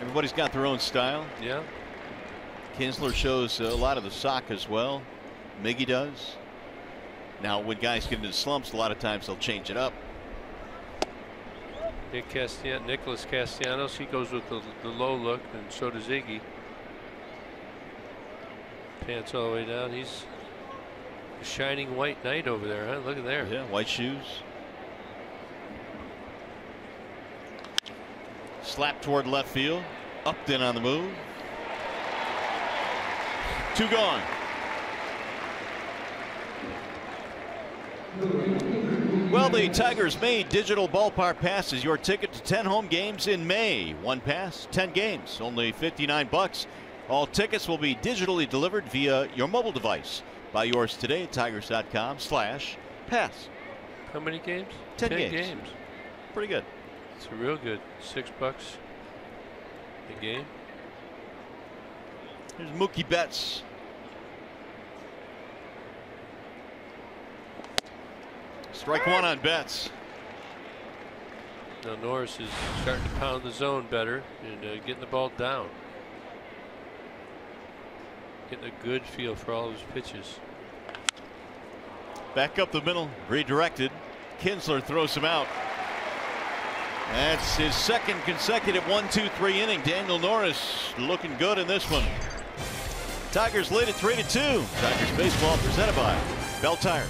Everybody's got their own style. Yeah. Kinsler shows a lot of the sock as well. Miggy does. Now, when guys get into slumps, a lot of times they'll change it up. Nicholas Castellanos, he goes with the low look, and so does Iggy. Pants all the way down. He's a shining white knight over there, huh? Look at there. Yeah, white shoes. Slap toward left field. Upton on the move. 2 gone. Well, the Tigers made digital ballpark passes your ticket to 10 home games in May. 1 pass, 10 games, only $59. All tickets will be digitally delivered via your mobile device. Buy yours today at tigers.com/pass. How many games? 10 games. Pretty good. It's real good. $6 a game. Here's Mookie Betts. Strike 1 on Betts. Now Norris is starting to pound the zone better and getting the ball down. Getting a good feel for all of his pitches. Back up the middle, redirected. Kinsler throws him out. That's his second consecutive 1-2-3 inning. Daniel Norris looking good in this one. Tigers lead at 3-2. Tigers baseball presented by Bell Tire.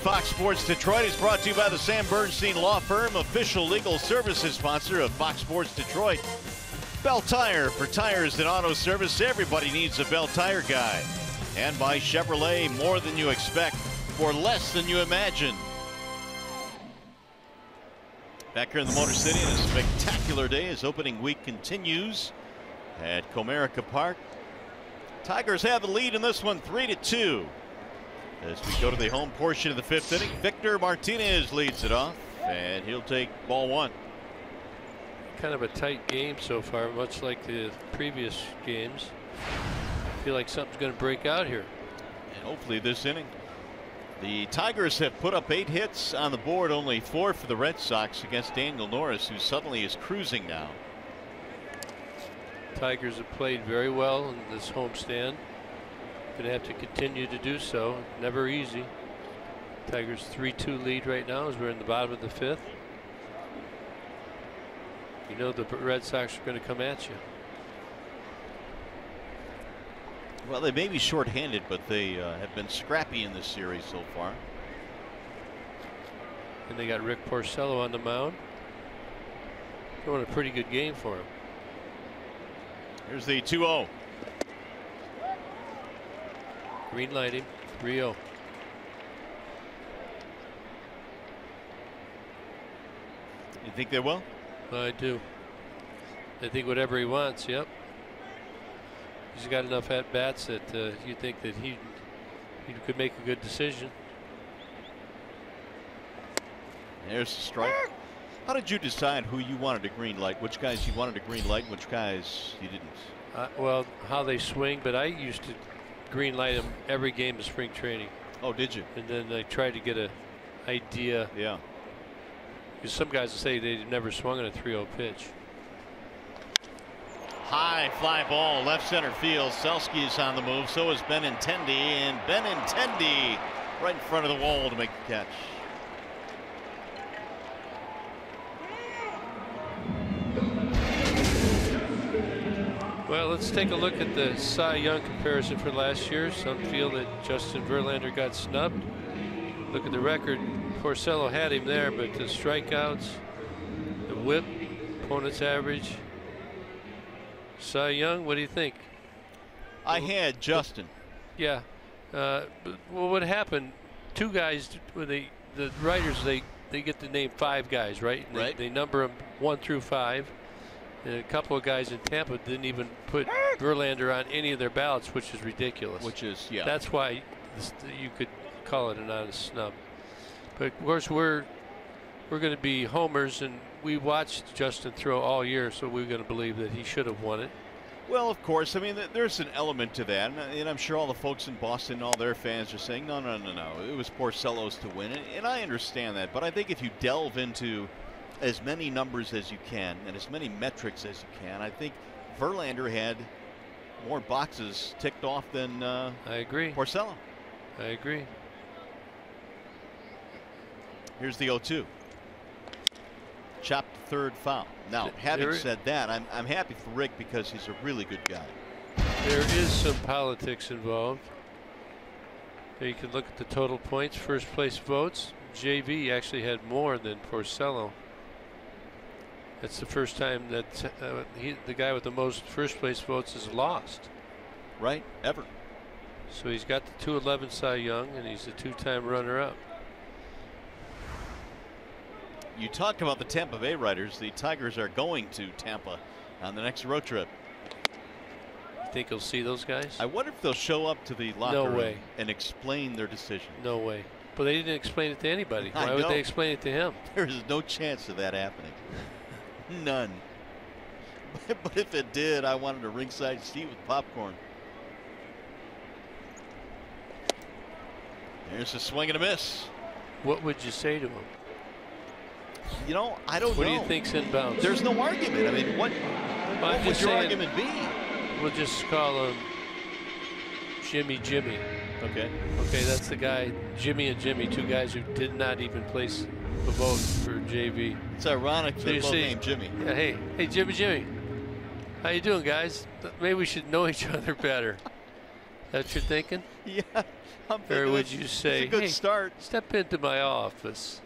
Fox Sports Detroit is brought to you by the Sam Bernstein Law Firm, official legal services sponsor of Fox Sports Detroit. Bell Tire, for tires and auto service, everybody needs a Bell Tire guy. And by Chevrolet, more than you expect for less than you imagine. Back here in the Motor City, and a spectacular day as opening week continues at Comerica Park. Tigers have the lead in this one, 3-2. As we go to the home portion of the 5th inning, Victor Martinez leads it off, and he'll take ball 1. Kind of a tight game so far, much like the previous games. I feel like something's going to break out here. And hopefully this inning. The Tigers have put up 8 hits on the board, only 4 for the Red Sox against Daniel Norris, who suddenly is cruising now. Tigers have played very well in this homestand. Going to have to continue to do so. Never easy. Tigers 3-2 lead right now as we're in the bottom of the 5th. You know the Red Sox are going to come at you. Well, they may be shorthanded, but they have been scrappy in this series so far. And they got Rick Porcello on the mound. Doing a pretty good game for him. Here's the 2-0. Green light him. 3-0. You think they will? I do. I think whatever he wants. Yep. He's got enough at bats that you think that he could make a good decision. There's the strike. How did you decide who you wanted to green light? Which guys you wanted to green light, and which guys you didn't? Well, how they swing, but I used to green light them every game of spring training. Oh, did you? And then I tried to get an idea. Yeah. Because some guys will say they've never swung on a 3-0 pitch. High fly ball, left center field. Selsky is on the move. So is Benintendi, and Benintendi right in front of the wall to make the catch. Well, let's take a look at the Cy Young comparison for last year. Some feel that Justin Verlander got snubbed. Look at the record. Porcello had him there, but the strikeouts, the whip, opponent's average. Cy Young, what do you think? I had Justin. Yeah. Well, what happened? Two guys, the writers, they get to name 5 guys, right? And right. They number them 1 through 5. And a couple of guys in Tampa didn't even put Verlander on any of their ballots, which is ridiculous. Which is, yeah. That's why you could call it an honest snub. But of course, we're going to be homers, and we watched Justin throw all year, so we're going to believe that he should have won it. Well, of course. I mean, there's an element to that, and I'm sure all the folks in Boston, all their fans are saying, no, it was Porcello's to win, and I understand that. But I think if you delve into as many numbers as you can and as many metrics as you can, I think Verlander had more boxes ticked off than I agree. Porcello. I agree. Here's the 0-2. Chopped to third, foul. Now, having said that, I'm happy for Rick because he's a really good guy. There is some politics involved. There you can look at the total points, first place votes. JV actually had more than Porcello. That's the first time that the guy with the most first place votes is lost. Right, ever. So he's got the 211 Cy Young, and he's a 2-time runner-up. You talk about the Tampa Bay writers. The Tigers are going to Tampa on the next road trip. You think you'll see those guys? I wonder if they'll show up to the locker No room way. and explain their decision. No way. But they didn't explain it to anybody. I Why would know. they explain it to him? There is no chance of that happening. None. But if it did, I wanted a ringside seat with popcorn. There's a swing and a miss. What would you say to him? You know, I don't know. What do you think's inbounds? There's no argument. I mean, what I'm would just your saying, argument be? We'll just call him Jimmy. Okay. Okay, that's the guy, Jimmy and Jimmy, 2 guys who did not even place a vote for JV. It's ironic So they're you both see- named Jimmy. Yeah, hey, Jimmy. How you doing, guys? Maybe we should know each other better. That's what you're thinking? Yeah. I'm thinking Or would that's- you it's say, a good hey, start? step into my office?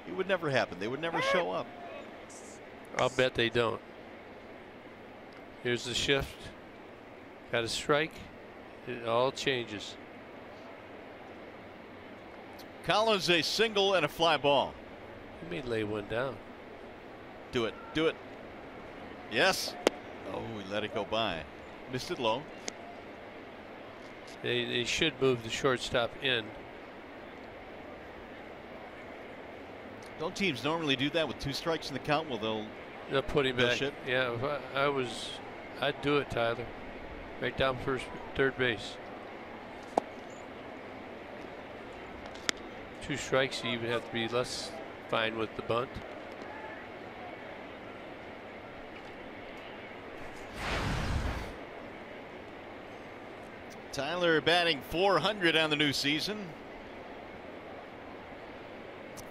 It would never happen. They would never show up. I'll bet they don't. Here's the shift. Got a strike. It all changes. Collins a single and a fly ball. He may lay one down. Do it. Do it. Yes. Oh, we let it go by. Missed it low. They should move the shortstop in. Don't teams normally do that with 2 strikes in the count? Well, They'll put him They'll back. ship? Yeah, if I'd do it, Tyler. Right down third base. 2 strikes, you even have to be less fine with the bunt. Tyler batting .400 on the new season.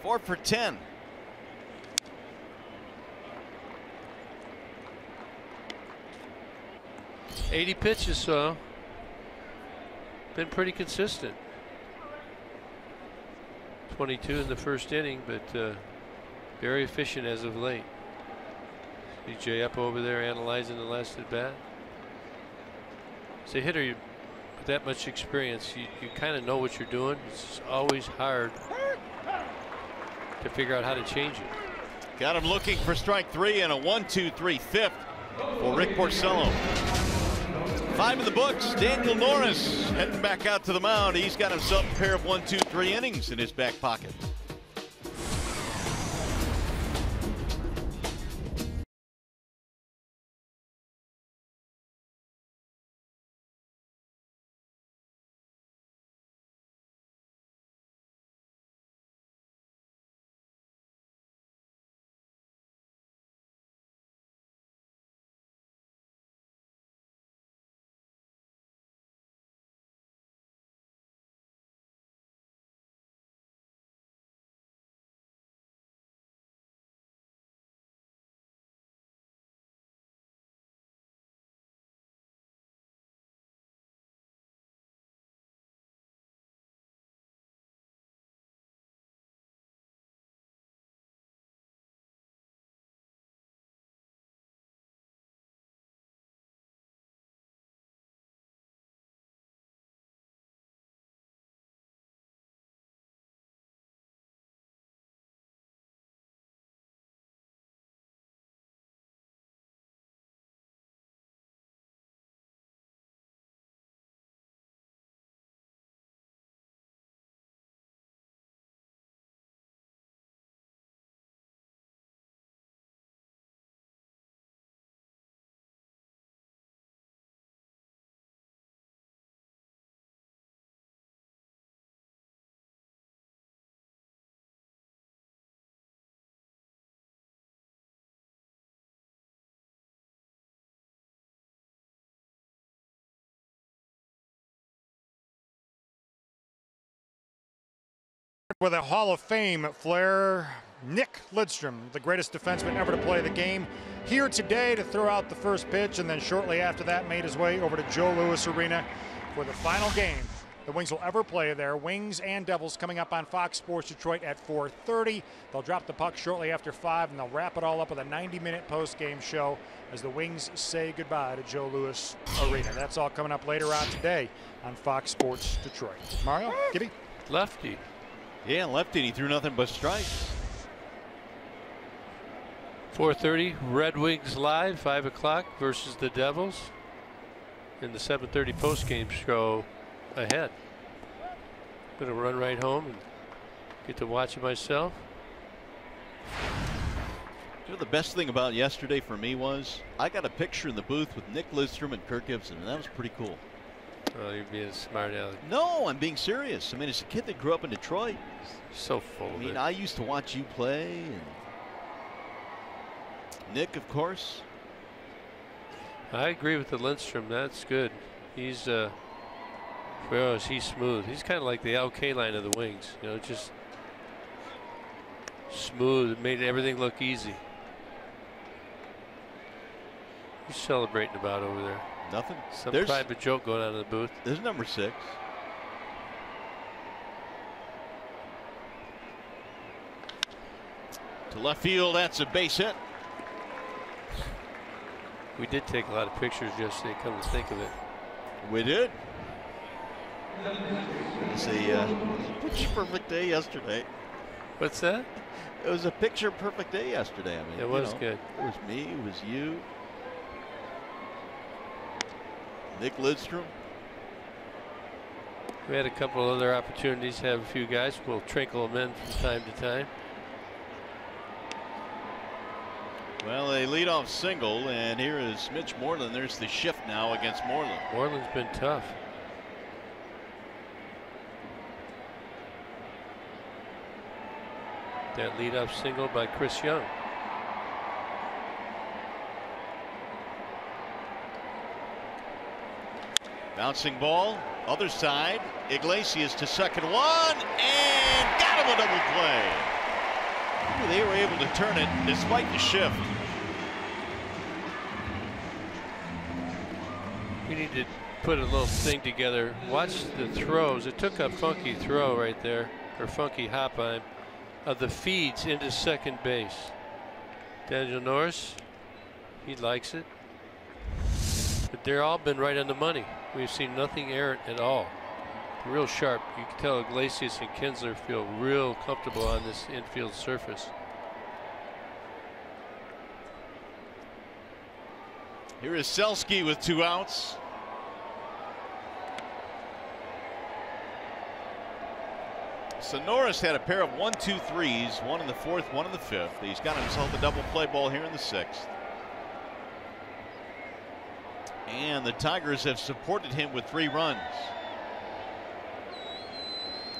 4 for 10. .80 pitches, so been pretty consistent. 22 in the first inning, but very efficient as of late. See Jay up over there analyzing the last at bat. As a hitter, with that much experience, you kind of know what you're doing. It's always hard to figure out how to change it. Got him looking for strike 3 and a 1-2-3 fifth for Rick Porcello. 5 in the books. Daniel Norris heading back out to the mound. He's got himself a pair of 1-2-3 innings in his back pocket. With a Hall of Fame flair, Nick Lidstrom, the greatest defenseman ever to play the game, here today to throw out the first pitch, and then shortly after that made his way over to Joe Louis Arena for the final game the Wings will ever play there. Wings and Devils coming up on Fox Sports Detroit at 4:30. They'll drop the puck shortly after 5, and they'll wrap it all up with a 90-minute post-game show as the Wings say goodbye to Joe Louis Arena. That's all coming up later on today on Fox Sports Detroit. Mario, Gibby? Lefty. Yeah, lefty. He threw nothing but strikes. 4:30, Red Wings live, 5 o'clock versus the Devils. In the 7:30 post-game show ahead. Gonna run right home and get to watch it myself. You know, the best thing about yesterday for me was I got a picture in the booth with Nick Lidstrom and Kirk Gibson, and that was pretty cool. Oh, you're being smart, Alec. No, I'm being serious. I mean, as a kid that grew up in Detroit, so full of it. I used to watch you play, and Nick, of course. I agree with the Lidstrom. That's good. He's he's smooth. He's kind of like the LK line of the Wings. You know, just smooth. It made everything look easy. Who's celebrating about over there? Nothing. Some private joke going on in the booth. There's number 6. To left field, that's a base hit. We did take a lot of pictures yesterday, come to think of it. We did. It's a picture perfect day yesterday. What's that? It was a picture perfect day yesterday. I mean, it was good. It was me, it was you, Nick Lidstrom. We had a couple other opportunities to have a few guys. We'll trickle them in from time to time. Well, a leadoff single, and here is Mitch Moreland. There's the shift now against Moreland. Moreland's been tough. That leadoff single by Chris Young. Bouncing ball, other side. Iglesias to second one, and got him a double play. They were able to turn it despite the shift. We need to put a little thing together. Watch the throws. It took a funky throw right there, or funky hop on him, of the feeds into second base. Daniel Norris, he likes it. But they're all been right on the money. We've seen nothing errant at all. Real sharp. You can tell Iglesias and Kinsler feel real comfortable on this infield surface. Here is Selski with 2 outs. So Norris had a pair of 1-2-3s, one in the 4th, one in the 5th. He's got himself a double play ball here in the 6th. And the Tigers have supported him with 3 runs.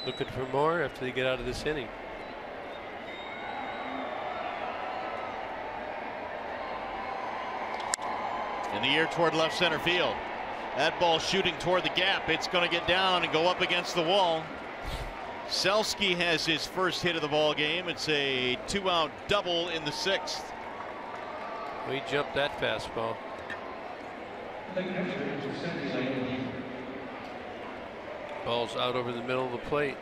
Looking for more after they get out of this inning. In the air toward left center field. That ball shooting toward the gap. It's going to get down and go up against the wall. Selski has his first hit of the ball game. It's a 2-out double in the 6th. We jumped that fastball. Ball's out over the middle of the plate.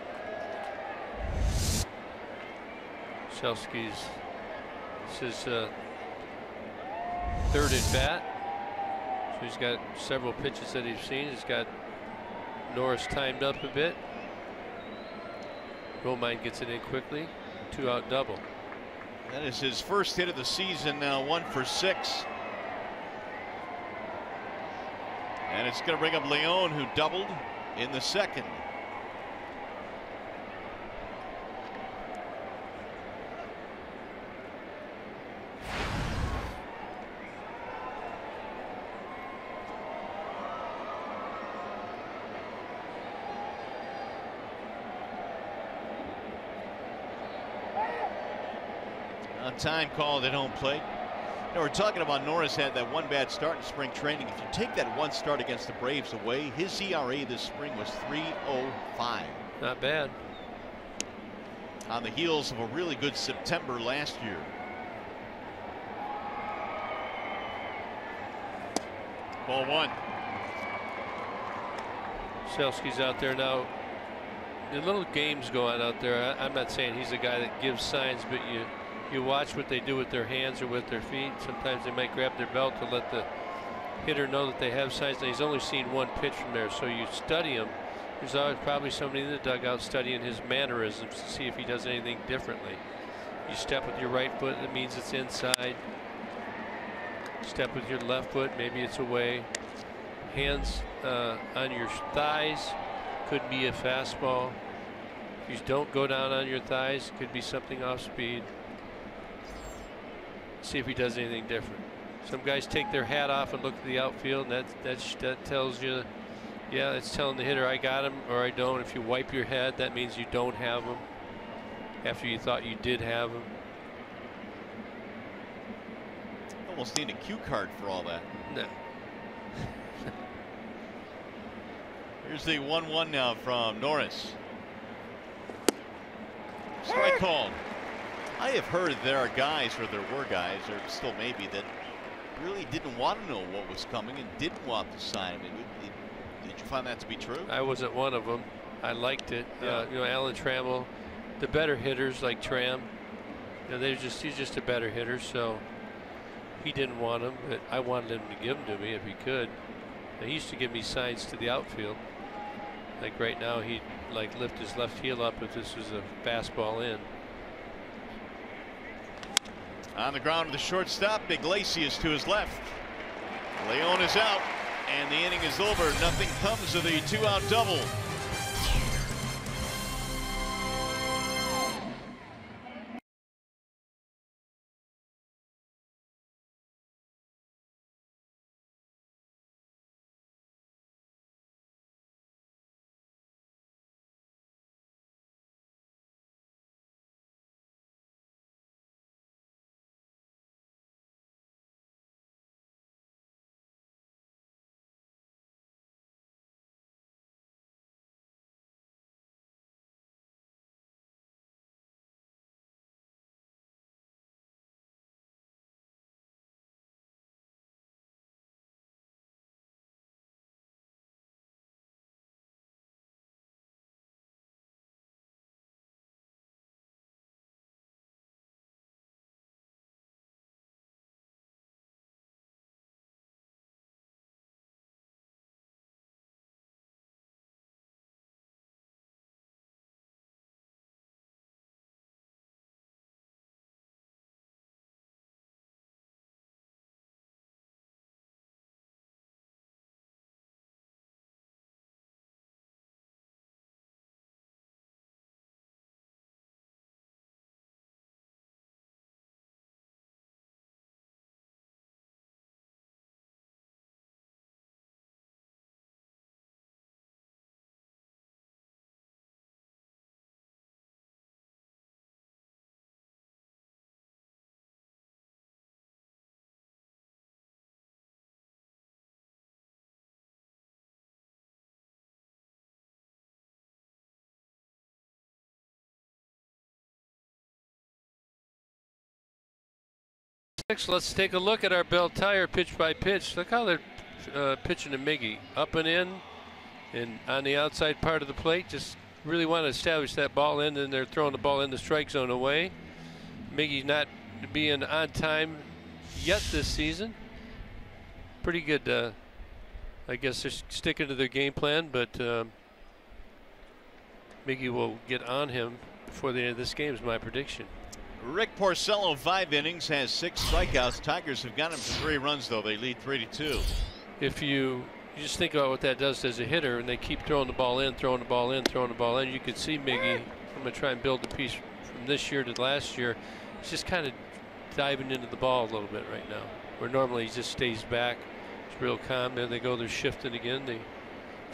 Selski's, this is 3rd at bat. So he's got several pitches that he's seen. He's got Norris timed up a bit. Romine gets it in quickly. 2-out double. That is his first hit of the season, now 1 for 6. And it's going to bring up Leon, who doubled in the 2nd. A time called at home plate. You know, we're talking about Norris had that 1 bad start in spring training. If you take that 1 start against the Braves away, his ERA this spring was 3.05. Not bad. On the heels of a really good September last year. Ball 1. Selski's out there now. The little games go on out there. I'm not saying he's a guy that gives signs, but you watch what they do with their hands or with their feet. Sometimes they might grab their belt to let the hitter know that they have signs. And he's only seen 1 pitch from there, so you study him. There's always probably somebody in the dugout studying his mannerisms to see if he does anything differently. You step with your right foot, that means it's inside. Step with your left foot, maybe it's away. Hands on your thighs, could be a fastball. If you don't go down on your thighs, could be something off speed. See if he does anything different. Some guys take their hat off and look at the outfield, and that tells you, yeah, it's telling the hitter I got him or I don't. If you wipe your head, that means you don't have him after you thought you did have him. Almost need a cue card for all that. No. Here's the 1-1 now from Norris. Strike called. I have heard there are guys, or there were guys, or still maybe, that really didn't want to know what was coming and didn't want to sign. Did you find that to be true? I wasn't one of them. I liked it. Yeah. You know, Alan Trammell, the better hitters like Tram, you know, he's just a better hitter, so he didn't want him, but I wanted him to give them to me if he could. And he used to give me signs to the outfield. Like right now, he'd like lift his left heel up if this was a fastball in. On the ground to the shortstop, Iglesias to his left. Leon is out, and the inning is over. Nothing comes of the 2-out double. Let's take a look at our Bell Tire pitch by pitch. Look how they're pitching to Miggy. Up and in, and on the outside part of the plate. Just really want to establish that ball in, and they're throwing the ball in the strike zone away. Miggy's not being on time yet this season. Pretty good. I guess they're sticking to their game plan, but Miggy will get on him before the end of this game is my prediction. Rick Porcello, 5 innings, has 6 strikeouts. Tigers have got him to 3 runs, though. They lead 3-2. If you just think about what that does as a hitter, and they keep throwing the ball in, throwing the ball in, throwing the ball in, you could see Miggy. I'm going to try and build a piece from this year to last year. He's just kind of diving into the ball a little bit right now, where normally he just stays back. It's real calm. There they go. They're shifting again. The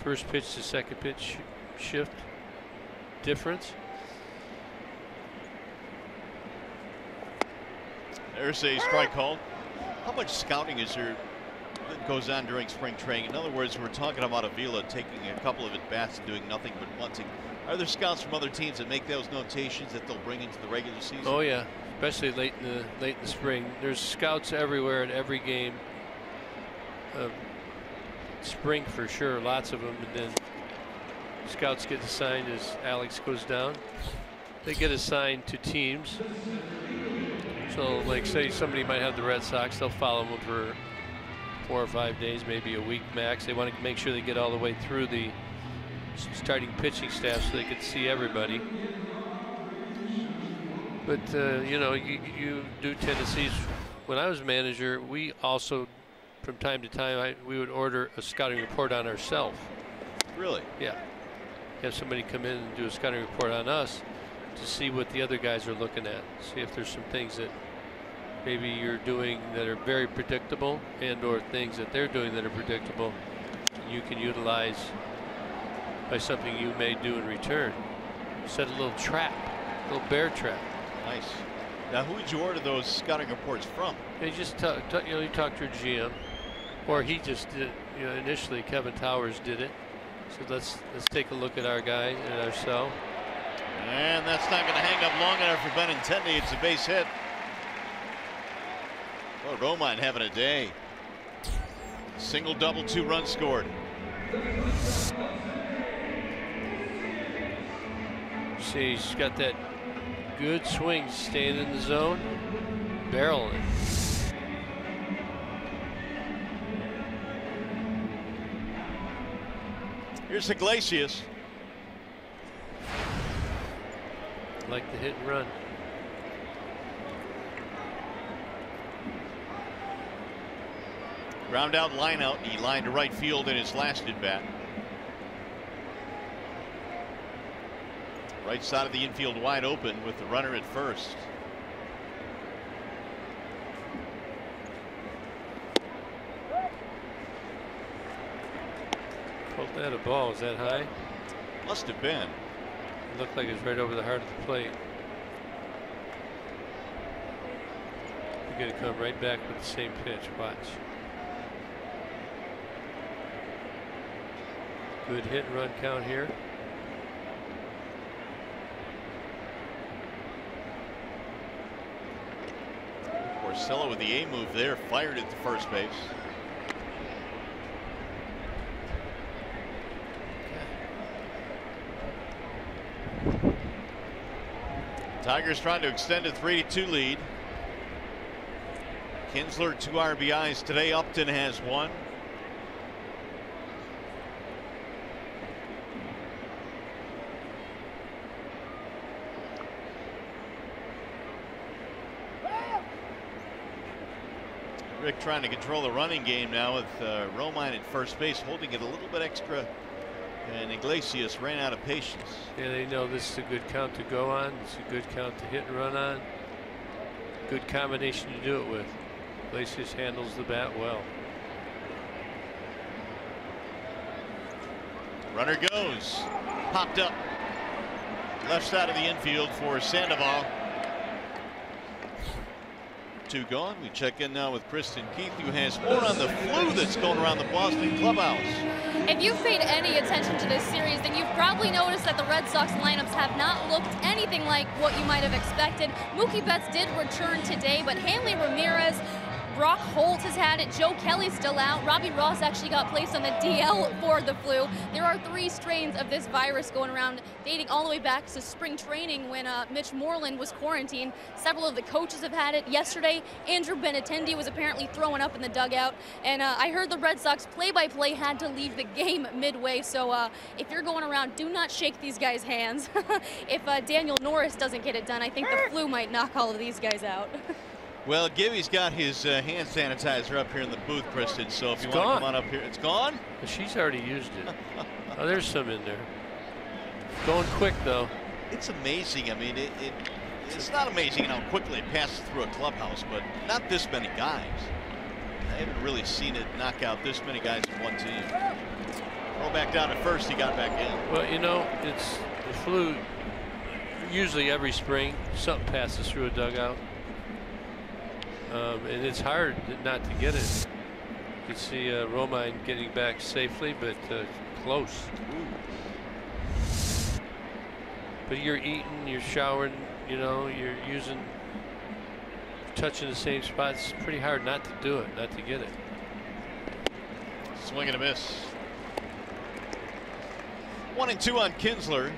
first pitch to second pitch shift difference. There's a strike called. How much scouting is there that goes on during spring training? In other words, we're talking about Avila taking a couple of at-bats and doing nothing but bunting. Are there scouts from other teams that make those notations that they'll bring into the regular season? Oh yeah, especially late in the spring. There's scouts everywhere at every game. Spring for sure, lots of them, and then scouts get assigned as Alex goes down. They get assigned to teams. So, like, say somebody might have the Red Sox, they'll follow them for 4 or 5 days, maybe a week max. They want to make sure they get all the way through the starting pitching staff so they can see everybody. But you know, you do tend to see. When I was manager, we also, from time to time, we would order a scouting report on ourselves. Really? Yeah. Have somebody come in and do a scouting report on us to see what the other guys are looking at. See if there's some things that maybe you're doing that are very predictable, and/or things that they're doing that are predictable. You can utilize by something you may do in return. Set a little trap, a little bear trap. Nice. Now, who would you order those scouting reports from? They just you know, you talk to your GM, or he just did. You know, initially Kevin Towers did it. So let's take a look at our guy and ourselves. And that's not going to hang up long enough for Benintendi. It's a base hit. Oh, Romine having a day. Single, double, 2 runs scored. See, he's got that good swing, staying in the zone, barreling. Here's Iglesias. Like the hit and run. Ground out, line out. He lined to right field in his last at bat. Right side of the infield wide open with the runner at first. Pulled that a ball. Is that high? Must have been. It looked like it's right over the heart of the plate. You're going to come right back with the same pitch. Watch. Good hit and run count here. Porcello with the A move there, fired at the first base. Tigers trying to extend a 3-2 lead. Kinsler 2 RBIs today. Upton has 1. Rick trying to control the running game now with Romine at first base, holding it a little bit extra, and Iglesias ran out of patience. Yeah, they know this is a good count to go on. It's a good count to hit and run on. Good combination to do it with. Iglesias handles the bat well. Runner goes. Popped up. Left side of the infield for Sandoval. 2 gone. We check in now with Kristen Keith, who has more on the flu that's going around the Boston clubhouse. If you've paid any attention to this series, then you've probably noticed that the Red Sox lineups have not looked anything like what you might have expected. Mookie Betts did return today, but Hanley Ramirez, Brock Holt has had it. Joe Kelly's still out. Robbie Ross actually got placed on the DL for the flu. There are 3 strains of this virus going around, dating all the way back to spring training when Mitch Moreland was quarantined. Several of the coaches have had it. Yesterday, Andrew Benintendi was apparently throwing up in the dugout. And I heard the Red Sox play-by-play had to leave the game midway. So if you're going around, do not shake these guys' hands. If Daniel Norris doesn't get it done, I think the flu might knock all of these guys out. Well, Gibby's got his hand sanitizer up here in the booth, Kristen, so if you want to come on up here. It's gone? She's already used it. Oh, there's some in there. Going quick, though. It's amazing. I mean, it's not amazing how quickly it passes through a clubhouse, but not this many guys. I haven't really seen it knock out this many guys in one team. Throw back down at first, he got back in. Well, you know, it's the flu. Usually every spring, something passes through a dugout. And it's hard not to get it. You can see Romine getting back safely, but close. Ooh. But you're eating, you're showering, you know, you're touching the same spots. It's pretty hard not to do it, not to get it. Swing and a miss. 1-2 on Kinsler.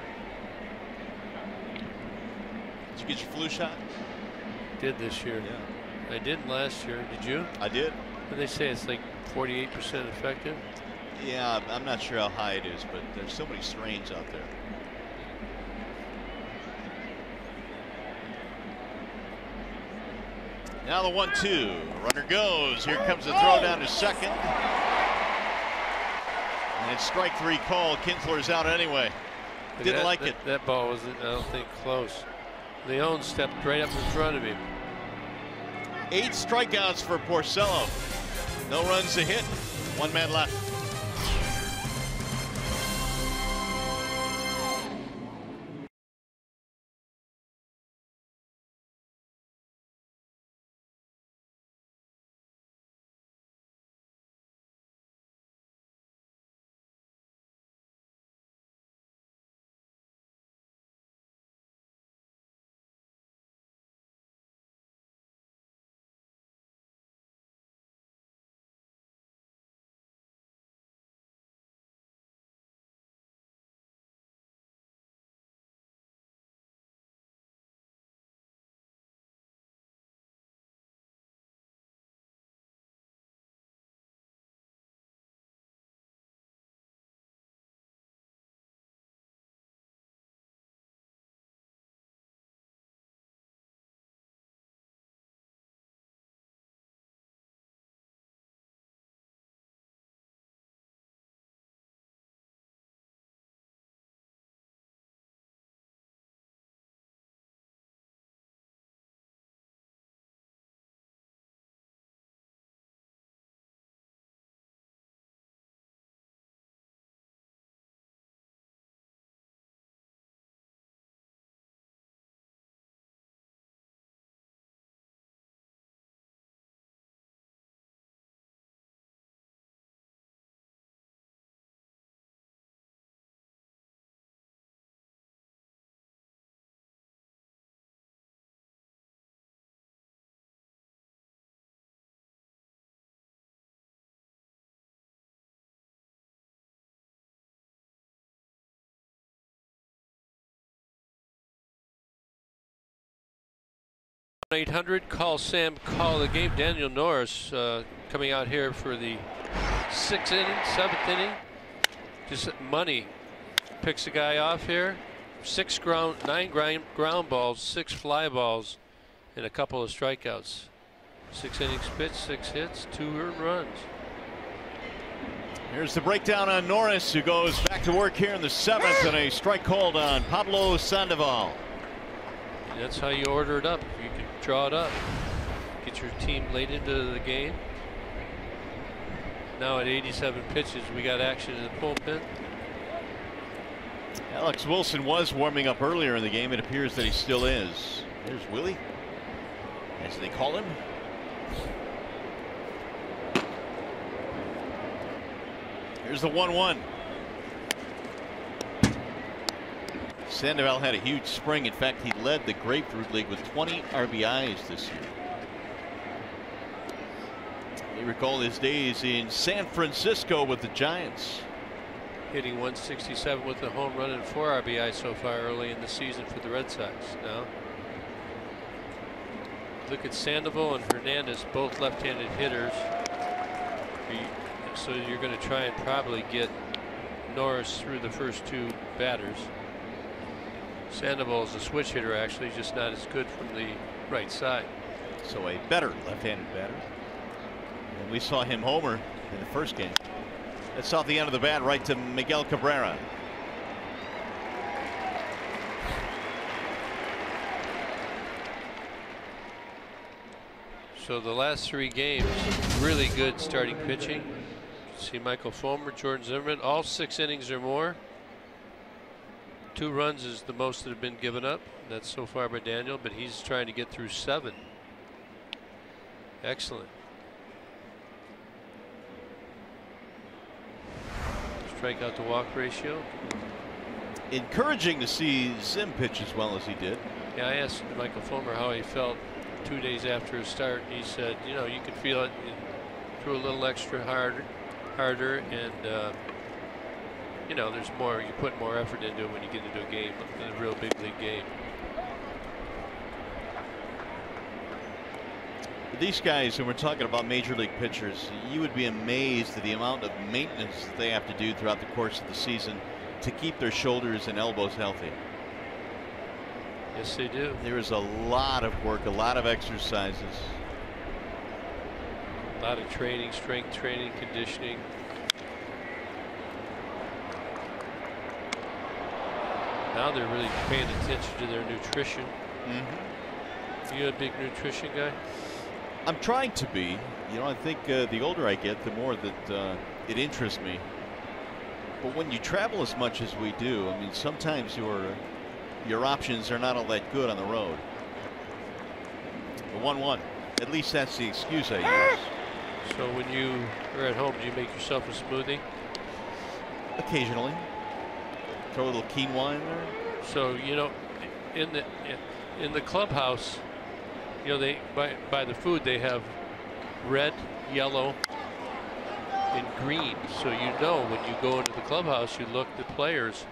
Did you get your flu shot? Did this year. Yeah. I didn't last year. Did you? I did. But they say it's like 48% effective. Yeah, I'm not sure how high it is, but there's so many strains out there. Now the 1-2. Runner goes. Here comes the throw down to second. And it's strike 3 call. Kinsler's out anyway. Didn't like it. That ball wasn't, I don't think, close. Leone stepped right up in front of him. 8 strikeouts for Porcello. No runs to hit. 1 man left. #800 call Sam, call the game. Daniel Norris coming out here for the 6th inning, 7th inning. Just money. Picks a guy off here. 9 ground balls, 6 fly balls, and a couple of strikeouts. 6 innings pitched, 6 hits, 2 earned runs. Here's the breakdown on Norris, who goes back to work here in the 7th, and a strike called on Pablo Sandoval. And that's how you order it up. You can draw it up, get your team late into the game. Now at 87 pitches, we got action in the bullpen. Alex Wilson was warming up earlier in the game. It appears that he still is. There's Willie, as they call him. Here's the 1-1. Sandoval had a huge spring. In fact, he led the Grapefruit League with 20 RBIs this year. You recall his days in San Francisco with the Giants. Hitting 167 with a home run and 4 RBI so far early in the season for the Red Sox. Now, look at Sandoval and Hernandez, both left-handed hitters. So you're going to try and probably get Norris through the first 2 batters. Sandoval is a switch hitter, actually, just not as good from the right side. So a better left-handed batter. And we saw him homer in the first game. That's off the end of the bat right to Miguel Cabrera. So the last 3 games, really good starting pitching. See Michael Fulmer, Jordan Zimmerman, all 6 innings or more. 2 runs is the most that have been given up. That's so far by Daniel, but he's trying to get through 7. Excellent. Strikeout to walk ratio. Encouraging to see Zim pitch as well as he did. Yeah, I asked Michael Fulmer how he felt 2 days after his start. He said, you know, you could feel it. Threw a little extra harder, and you know, there's more. You put more effort into it when you get into a game, a real big league game. These guys, when we're talking about major league pitchers, you would be amazed at the amount of maintenance that they have to do throughout the course of the season to keep their shoulders and elbows healthy. Yes, they do. There is a lot of work, a lot of exercises. A lot of training, strength training, conditioning. Now they're really paying attention to their nutrition. You a big nutrition guy? I'm trying to be. You know, I think the older I get, the more that it interests me. But when you travel as much as we do, I mean, sometimes your options are not all that good on the road. The 1-1. At least that's the excuse I use. So when you are at home, do you make yourself a smoothie? Occasionally. Throw a little quinoa in there. So, you know, in the clubhouse, you know, they by the food they have red, yellow, and green. So you know when you go into the clubhouse, you look at the players.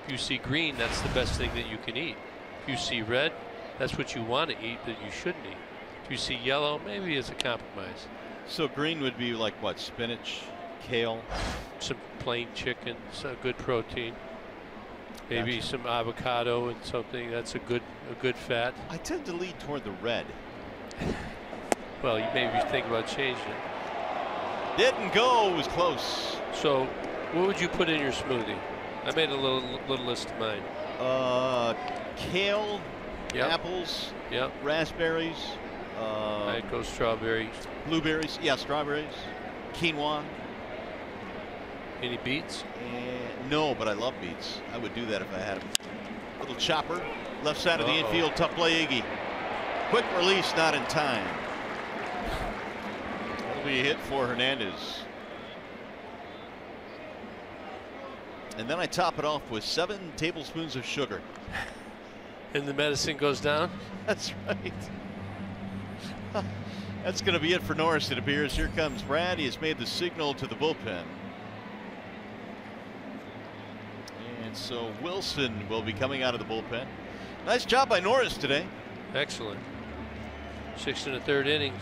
If you see green, that's the best thing that you can eat. If you see red, that's what you want to eat, but you shouldn't eat. If you see yellow, maybe it's a compromise. So green would be like what? Spinach, kale, some plain chicken, some good protein. Maybe Gotcha. some avocado and something. That's a good fat. I tend to lean toward the red. Well, you maybe think about changing it. Didn't go. It was close. So, what would you put in your smoothie? I made a little list of mine. Kale, Yep. apples, Yep. raspberries, I'd go strawberries. blueberries. Yeah, strawberries, quinoa. Any beets? And no, but I love beets. I would do that if I had them. Little chopper, left side of the infield, tough play, Iggy. Quick release, not in time. That'll be a hit for Hernandez. And then I top it off with 7 tablespoons of sugar. And the medicine goes down? That's right. That's going to be it for Norris, it appears. Here comes Brad. He has made the signal to the bullpen. And so Wilson will be coming out of the bullpen. Nice job by Norris today. Excellent. 6 1/3 innings.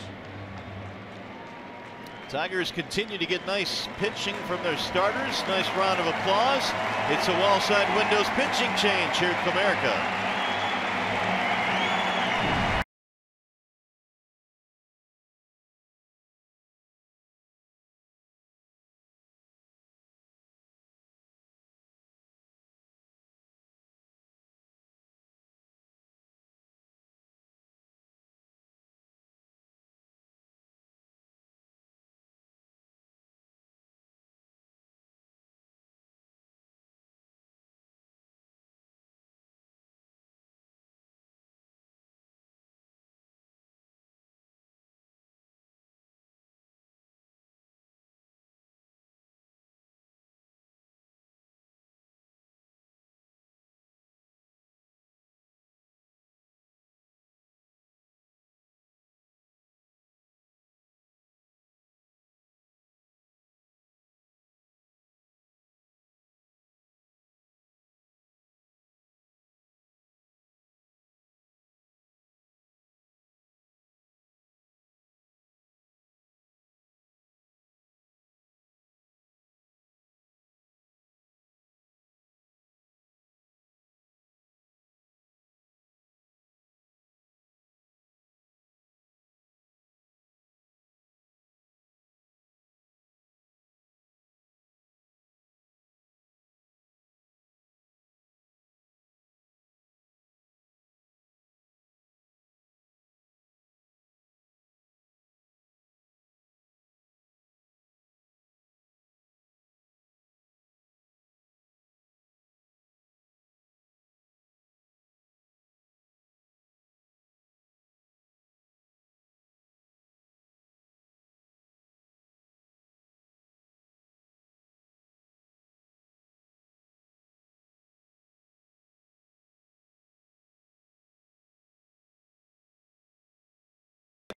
Tigers continue to get nice pitching from their starters. Nice round of applause. It's a Wallside Windows pitching change here at Comerica.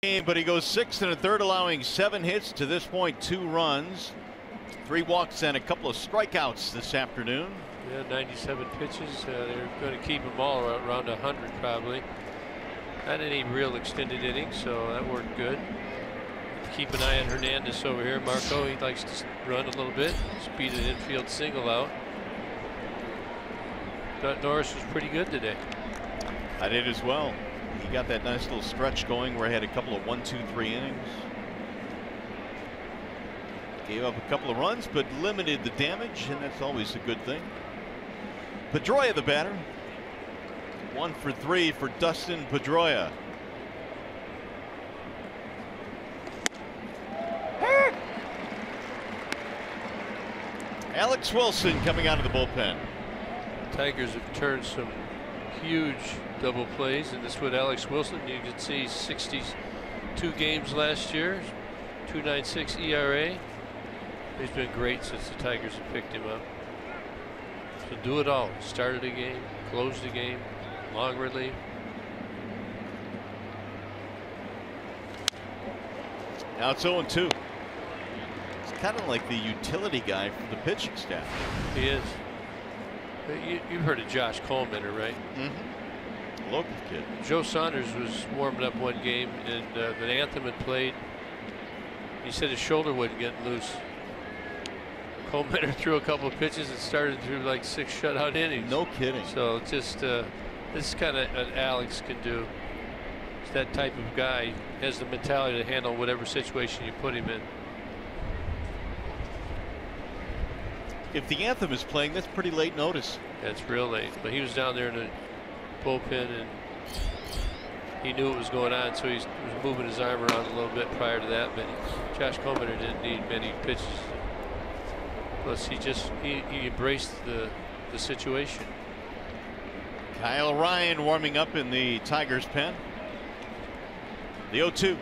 But he goes 6 1/3, allowing 7 hits to this point, 2 runs, 3 walks, and a couple of strikeouts this afternoon. Yeah, 97 pitches. They're going to keep them all around 100 probably. Not any real extended innings, so that worked good. Keep an eye on Hernandez over here. Marco, he likes to run a little bit, speed an infield single out. Thought Norris was pretty good today. I did as well. He got that nice little stretch going where he had a couple of 1, 2, 3 innings. Gave up a couple of runs, but limited the damage, and that's always a good thing. Pedroia, the batter. 1 for 3 for Dustin Pedroia. Alex Wilson coming out of the bullpen. Tigers have turned some huge double plays, and this with Alex Wilson. You can see 62 games last year, 2.96 ERA. He's been great since the Tigers have picked him up. So do it all. Started a game, closed a game, long relief. Now it's 0-2. It's kind of like the utility guy for the pitching staff. He is. You've heard of Josh Coleman, right? Mm-hmm. Local kid. Joe Saunders was warming up one game, and the Anthem had played. He said his shoulder wasn't getting loose. Coleman threw a couple of pitches and started through like 6 shutout innings. No kidding. So just this is kind of what Alex can do. He's that type of guy. Has the mentality to handle whatever situation you put him in. If the Anthem is playing, that's pretty late notice. That's real late. But he was down there in the bullpen, and he knew what was going on, so he was moving his arm around a little bit prior to that. But Josh Coleman didn't need many pitches. Plus, he embraced the situation. Kyle Ryan warming up in the Tigers pen. The 0-2.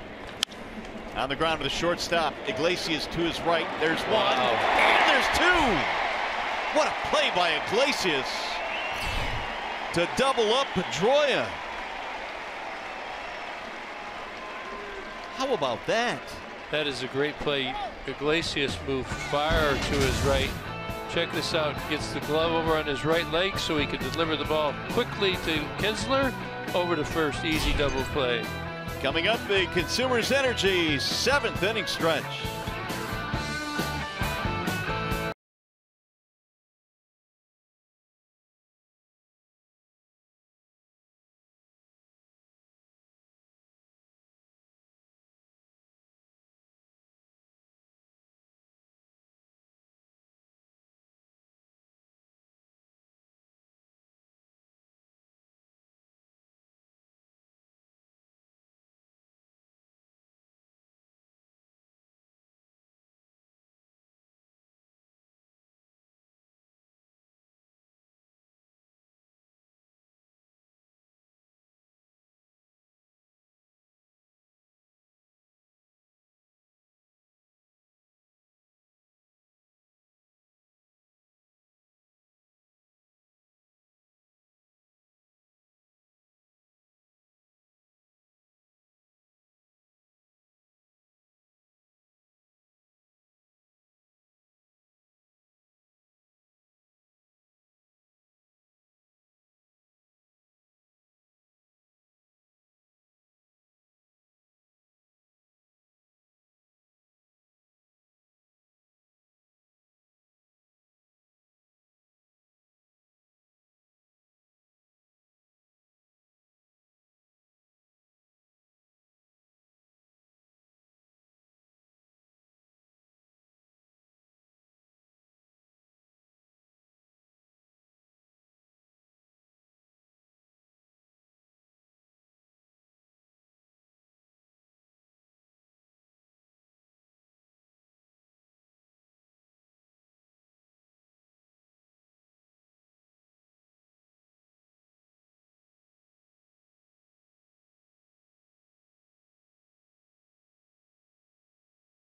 On the ground to the shortstop. Iglesias to his right. There's one. Wow. And there's 2. What a play by Iglesias to double up Pedroia. How about that? That is a great play. Iglesias moved far to his right. Check this out. Gets the glove over on his right leg so he can deliver the ball quickly to Kinsler. Over to first. Easy double play. Coming up, the Consumers Energy 7th inning stretch.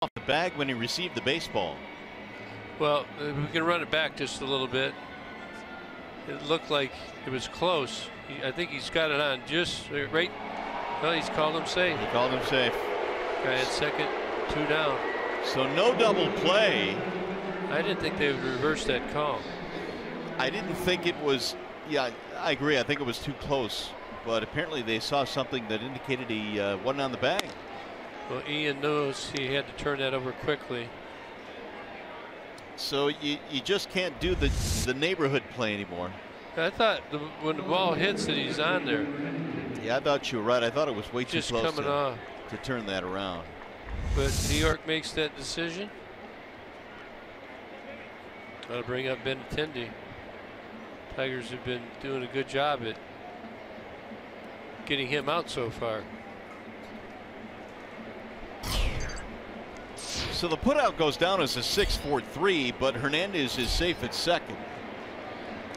Off the bag when he received the baseball. Well, we can run it back just a little bit. It looked like it was close. I think he's got it on just right. Well, he's called him safe. He called him safe. Guy at second, 2 down. So no double play. I didn't think they would reverse that call. I didn't think it was. Yeah, I agree. I think it was too close. But apparently they saw something that indicated he wasn't on the bag. Well, Ian knows he had to turn that over quickly. So you just can't do the neighborhood play anymore. I thought when the ball hits that he's on there. Yeah, I thought you were right. I thought it was way too Just close coming off. to turn that around. But New York makes that decision. I'll bring up Benintendi. Tigers have been doing a good job at getting him out so far. So the putout goes down as a 6-4-3, but Hernandez is safe at second.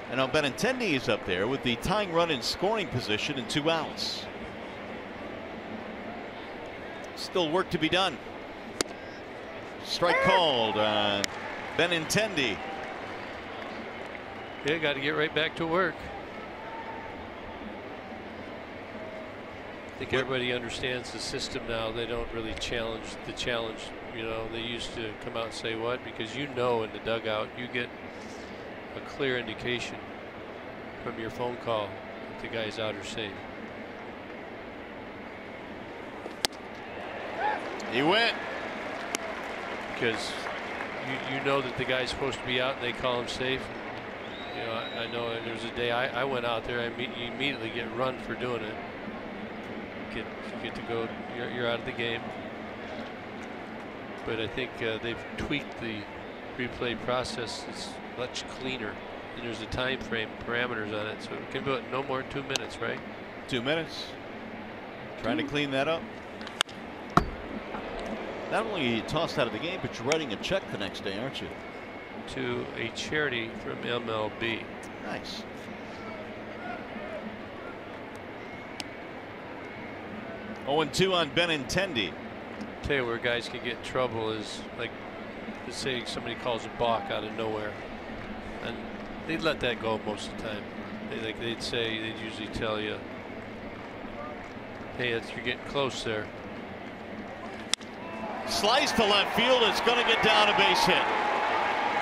And now Benintendi is up there with the tying run in scoring position and 2 outs. Still work to be done. Strike called on Benintendi. Yeah, got to get right back to work. I think everybody understands the system now. They don't really challenge the challenge. You know, they used to come out and say what, because you know in the dugout you get a clear indication from your phone call that the guy's out or safe. He went. Because you know that the guy's supposed to be out and they call him safe. You know, I know there was a day I went out there, you immediately get run for doing it. Get to go, you're out of the game. But I think they've tweaked the replay process. It's much cleaner. And there's a time frame, parameters on it, so it can be no more than 2 minutes, right? 2 minutes. Trying to clean that up. Not only are you tossed out of the game, but you're writing a check the next day, aren't you? To a charity from MLB. Nice. Oh, 2 on Benintendi. Tell you where guys can get in trouble is, like, let's say somebody calls a balk out of nowhere, and they'd let that go most of the time. They'd usually tell you, hey, you're getting close there. Slice to left field. It's going to get down a base hit.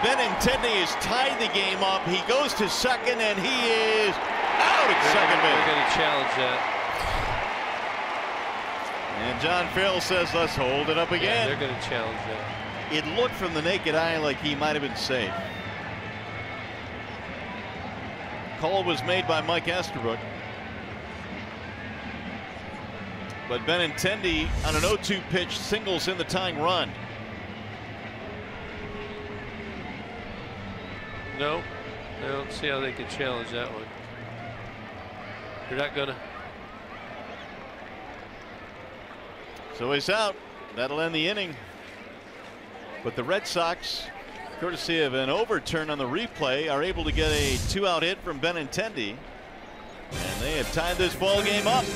Benintendi has tied the game up. He goes to second, and he is out at second base. They're going to challenge that. And John Farrell says, let's hold it up again. Yeah, they're going to challenge that. It looked from the naked eye like he might have been safe. Call was made by Mike Estabrook. But Benintendi on an 0-2 pitch singles in the tying run. No, I don't see how they can challenge that one. They're not gonna. So he's out. That'll end the inning. But the Red Sox, courtesy of an overturn on the replay, are able to get a 2-out hit from Benintendi. And they have tied this ball game up.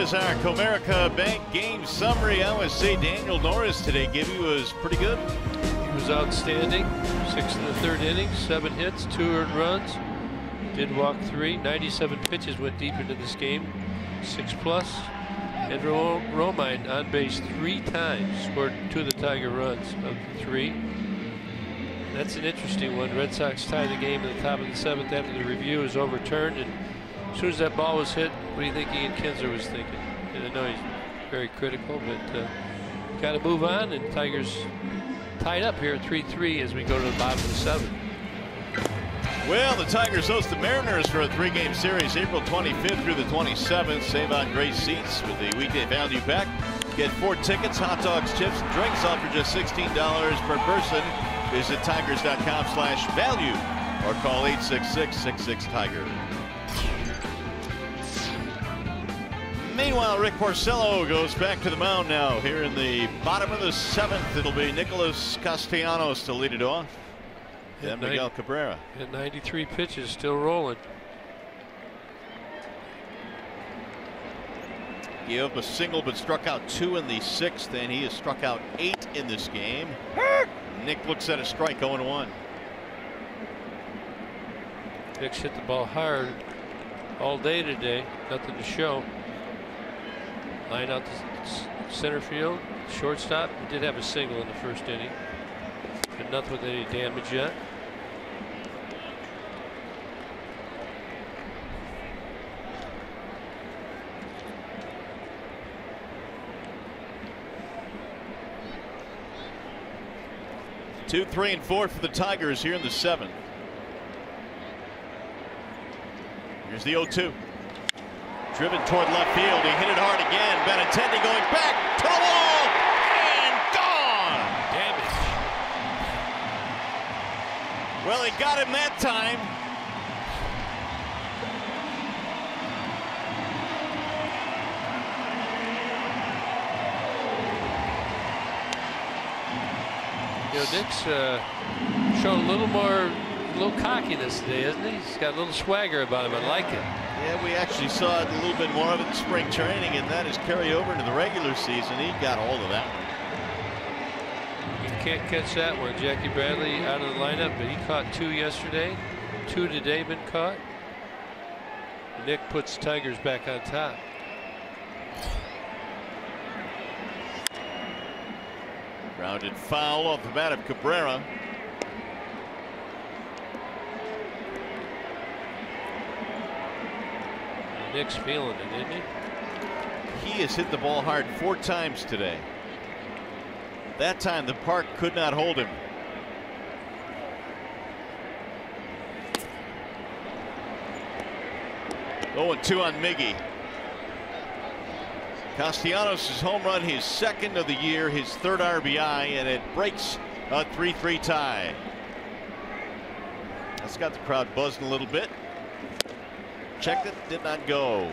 is our Comerica Bank game summary. I would say Daniel Norris today, Gibby, was pretty good. He was outstanding. 6 in the 3rd inning, 7 hits, 2 earned runs. Did walk 3. 97 pitches went deep into this game. 6+. And Romine on base 3 times. Scored 2 of the Tiger runs of the 3. That's an interesting one. Red Sox tie the game at the top of the 7th after the review is overturned. And as soon as that ball was hit, what do you think Ian Kinsler was thinking? And I know he's very critical, but got to move on. And Tigers tied up here at 3-3 as we go to the bottom of the 7th. Well, the Tigers host the Mariners for a 3-game series, April 25th through the 27th. Save on great seats with the weekday value pack. Get 4 tickets, hot dogs, chips, and drinks all for just $16 per person. Visit tigers.com/value or call 866-66-TIGER. Meanwhile, Rick Porcello goes back to the mound now. Here in the bottom of the 7th, it'll be Nicholas Castellanos to lead it off. Then Miguel Cabrera. At 93 pitches, still rolling. Gave up a single but struck out 2 in the 6th, and he has struck out 8 in this game. Nick looks at a strike, 0-1. Nick's hit the ball hard all day today. Nothing to show. Line out to center field. Shortstop did have a single in the 1st inning, but nothing with any damage yet. Two, 3, and 4 for the Tigers here in the 7th. Here's the 0-2. Driven toward left field. He hit it hard again. Benintendi going back to the wall and gone. Damage. Well, he got him that time. You know, Nick's showing a little cockiness today, isn't he? He's got a little swagger about him. I like it. Yeah, we actually saw a little bit more of it in spring training, and that has carried over into the regular season. He got hold of that one. You can't catch that one. Jackie Bradley out of the lineup, but he caught 2 yesterday. 2 today been caught. Nick puts Tigers back on top. Grounded foul off the bat of Cabrera. Nick's feeling it, isn't he? He has hit the ball hard 4 times today. That time the park could not hold him. Oh, and 2 on Miggy. Castellanos' home run, his 2nd of the year, his 3rd RBI, and it breaks a 3-3 tie. That's got the crowd buzzing a little bit. Checked it, did not go.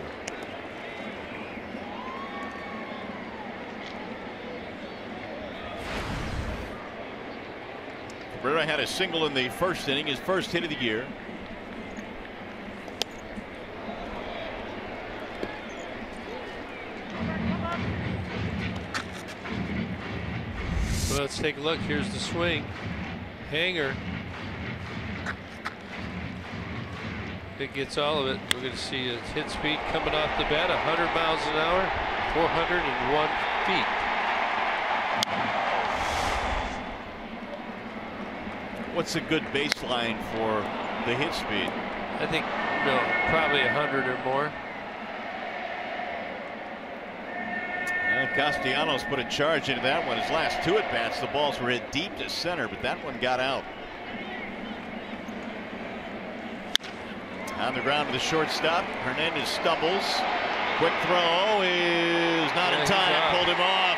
Cabrera had a single in the 1st inning, his 1st hit of the year. So let's take a look. Here's the swing. Hanger. It gets all of it. We're going to see its hit speed coming off the bat, 100 miles an hour, 401 feet. What's a good baseline for the hit speed? I think probably 100 or more. Castellanos put a charge into that one. His last 2 at-bats, the balls were hit deep to center, but that one got out. On the ground to the shortstop. Hernandez stumbles. Quick throw is not in time. Pulled him off.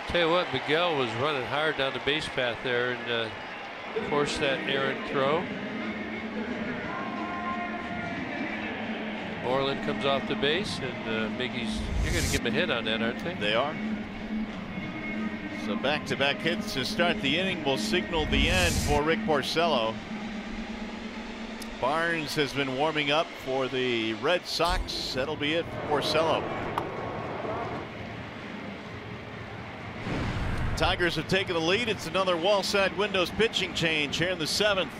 Tell you what, Miguel was running hard down the base path there and forced that errant throw. Moreland comes off the base, and Miggy's. You're going to give him a hit on that, aren't they? They are. So back-to-back hits to start the inning will signal the end for Rick Porcello. Barnes has been warming up for the Red Sox. That'll be it for Porcello. Tigers have taken the lead. It's another Wallside Windows pitching change here in the 7th.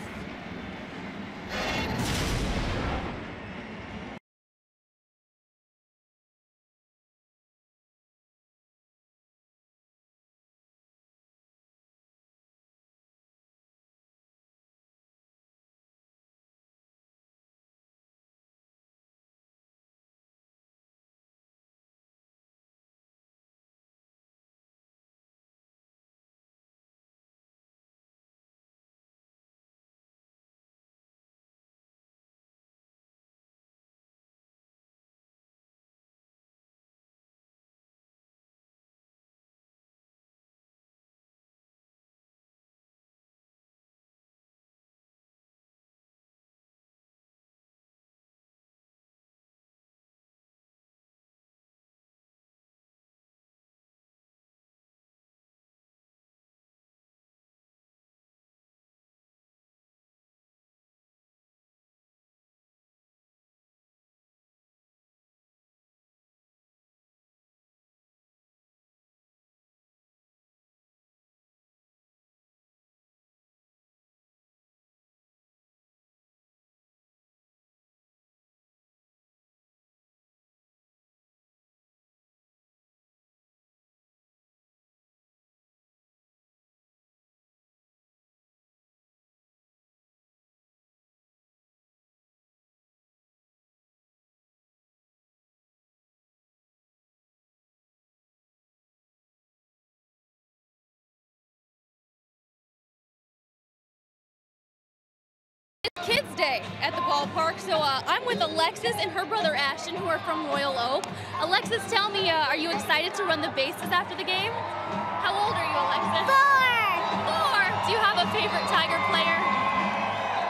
Kids Day at the ballpark, so I'm with Alexis and her brother Ashton, who are from Royal Oak. Alexis, tell me, are you excited to run the bases after the game? How old are you, Alexis? 4. Do you have a favorite Tiger player?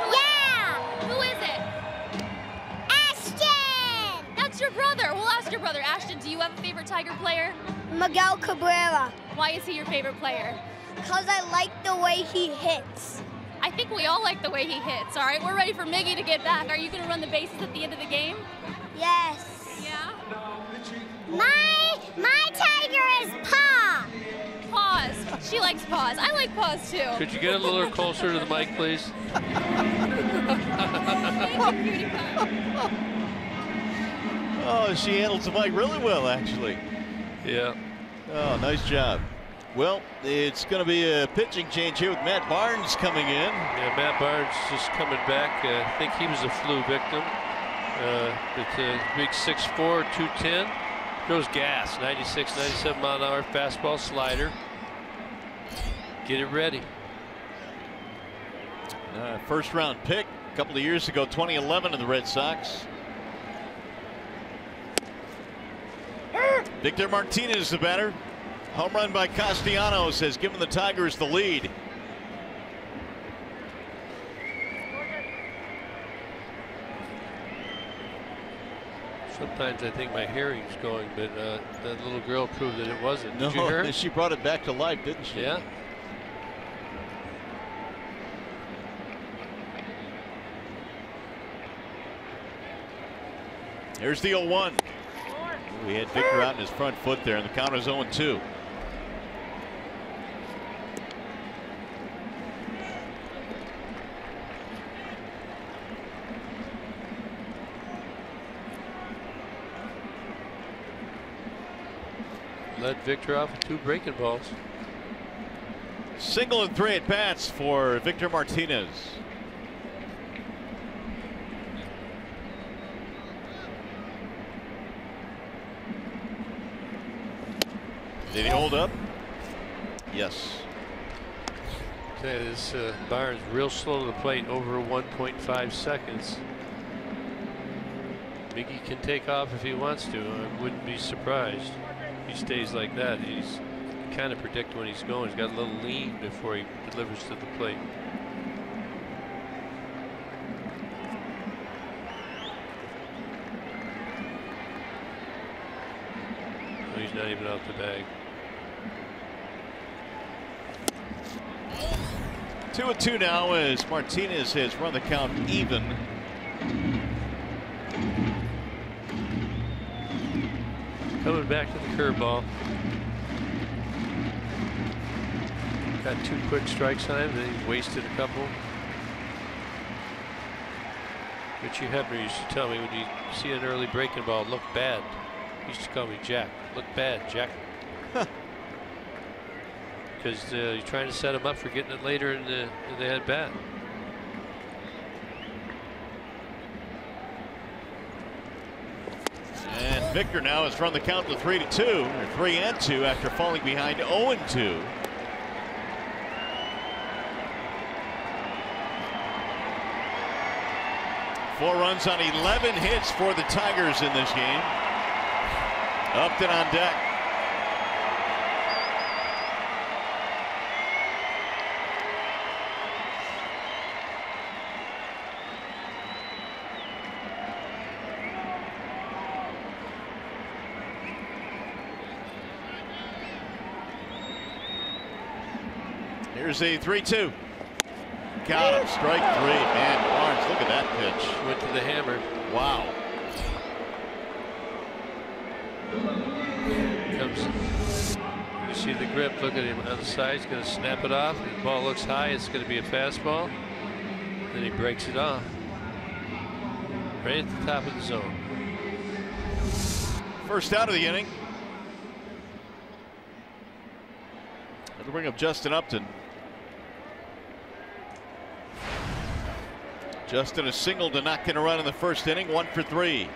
Yeah! Who is it? Ashton! That's your brother. We'll ask your brother. Ashton, do you have a favorite Tiger player? Miguel Cabrera. Why is he your favorite player? Because I like the way he hits. I think we all like the way he hits. All right, we're ready for Miggy to get back. Are you going to run the bases at the end of the game? Yes. Yeah? My Tiger is Paw. Paws. She likes paws. I like paws too. Could you get a little closer to the mic, please? Thank you, cutie pie. Oh, she handles the mic really well, actually. Yeah. Oh, nice job. Well, it's going to be a pitching change here with Matt Barnes coming in. Yeah, Matt Barnes just coming back. I think he was a flu victim. Big 6'4", 210. Throws gas, 96, 97 mile an hour fastball slider. Get it ready. First round pick a couple of years ago, 2011 in the Red Sox. Victor Martinez, the batter. Home run by Castellanos has given the Tigers the lead. Sometimes I think my hearing's going, but that little girl proved that it wasn't. No, did you hear it? She brought it back to life, didn't she? Yeah. Here's the 0-1. We had Victor out in his front foot there, and the count is 0-2. Led Victor off with 2 breaking balls. Single and 3 at bats for Victor Martinez. Did he hold up? Yes. Okay, this Barnes real slow to the plate, over 1.5 seconds. Miggy can take off if he wants to. I wouldn't be surprised. He stays like that. He's kind of predict when he's going. He's got a little lean before he delivers to the plate. Oh, he's not even out the bag. 2-2 now as Martinez has run the count even Coming back to the curveball. Got 2 quick strikes on him, then he wasted a couple. Richie Hebner used to tell me when you see an early breaking ball, look bad. He used to call me Jack. Look bad, Jack. Because you're trying to set him up for getting it later in the at bat. And Victor now has run the count to 3-2, or 3-2 after falling behind 0-2. Four runs on 11 hits for the Tigers in this game. Upton on deck. Here's a 3-2. Got him. Strike 3. Man, Barnes, look at that pitch. Went to the hammer. Wow. Comes. You see the grip. Look at him on the side. He's going to snap it off. The ball looks high. It's going to be a fastball. Then he breaks it off. Right at the top of the zone. First out of the inning. That'll bring up Justin Upton. Justin a single to not get a run in the first inning, 1 for 3.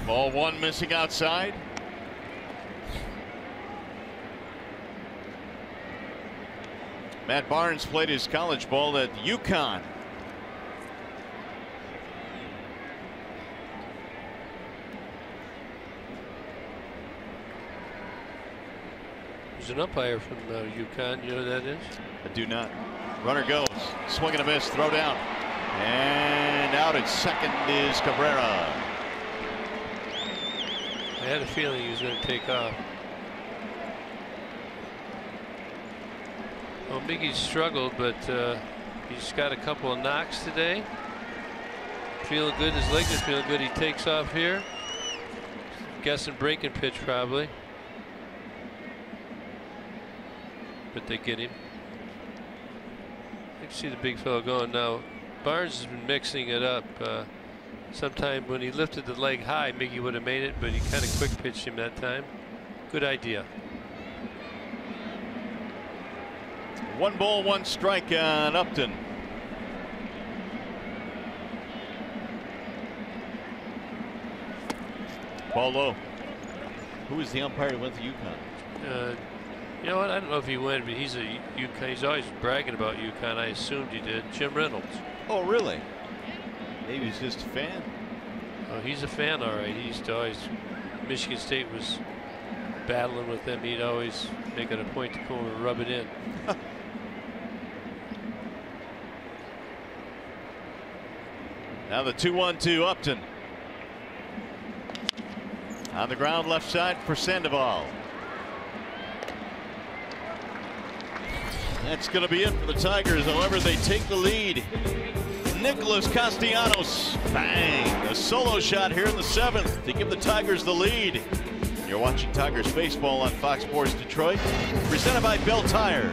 Ball 1 missing outside. Matt Barnes played his college ball at UConn. He's an umpire from UConn. You know who that is? I do not. Runner goes. Swing and a miss. Throw down. And out at second is Cabrera. I had a feeling he was going to take off. Well, Miggy's struggled, but he's got a couple of knocks today. Feeling good. His legs are feeling good. He takes off here. Guessing breaking pitch probably. But they get him. You can see the big fellow going now. Barnes has been mixing it up. Sometime when he lifted the leg high, Miggy would have made it, but he kind of quick pitched him that time. Good idea. 1 ball, 1 strike on Upton. Ball low. Who was the umpire who went to UConn? You know what? I don't know if he went, but he's a UConn. He's always bragging about UConn. I assumed he did. Jim Reynolds. Oh, really? Maybe he's just a fan. Oh, he's a fan, all right. He used to always. Michigan State was battling with them. He'd always make it a point to come over and rub it in. Now the 2-1 to Upton. On the ground left side for Sandoval. That's going to be it for the Tigers. However, they take the lead. Nicholas Castellanos, bang, a solo shot here in the 7th to give the Tigers the lead. You're watching Tigers baseball on Fox Sports Detroit, presented by Bell Tire.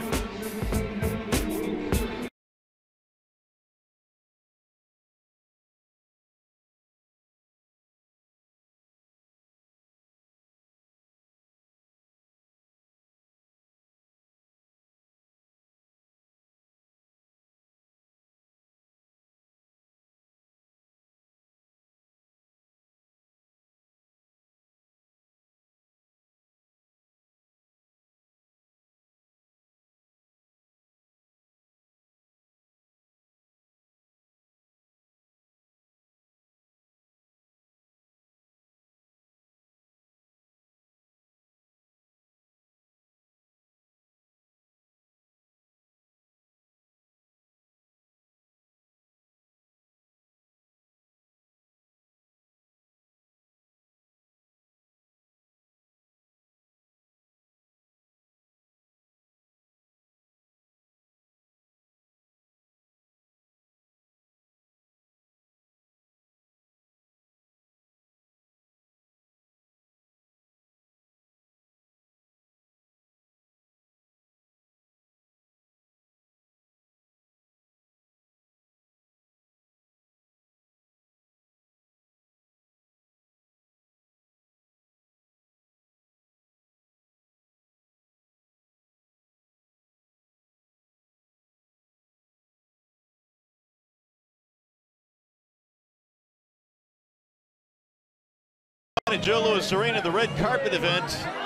At Joe Louis Arena, the red carpet event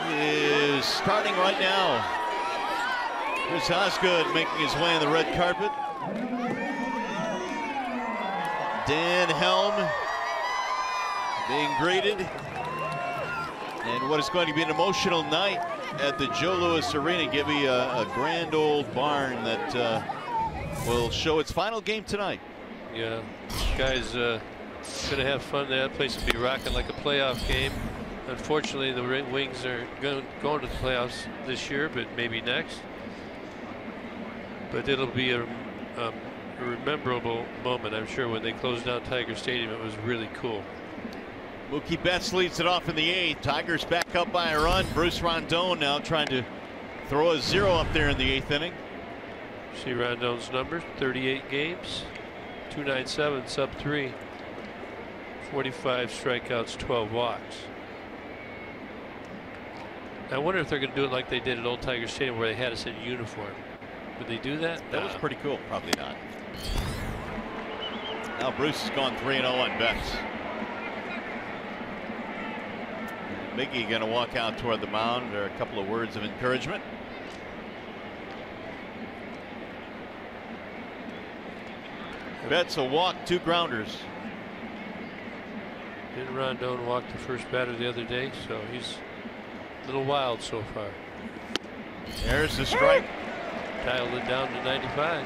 is starting right now. Chris Osgood making his way on the red carpet. Dan Helm being greeted. And what is going to be an emotional night at the Joe Louis Arena. Give me a grand old barn that will show its final game tonight. Yeah, guys gonna have fun. That place will be rocking like a playoff game. Unfortunately, the Wings are going to the playoffs this year, but maybe next. But it'll be a rememberable moment, I'm sure. When they closed down Tiger Stadium, it was really cool. Mookie Betts leads it off in the 8th. Tigers back up by a run. Bruce Rondon now trying to throw a 0 up there in the 8th inning. See Rondon's numbers: 38 games, 297, sub 3, 45 strikeouts, 12 walks. I wonder if they're going to do it like they did at Old Tiger Stadium, where they had us in uniform. Would they do that? That was pretty cool. Probably not. Now Bruce has gone 3-0 on Betts. Miggy going to walk out toward the mound. There are a couple of words of encouragement. Betts a walk, 2 grounders. Didn't Rondon walk the first batter the other day? So he's a little wild so far. There's the strike. Dialed it down to 95.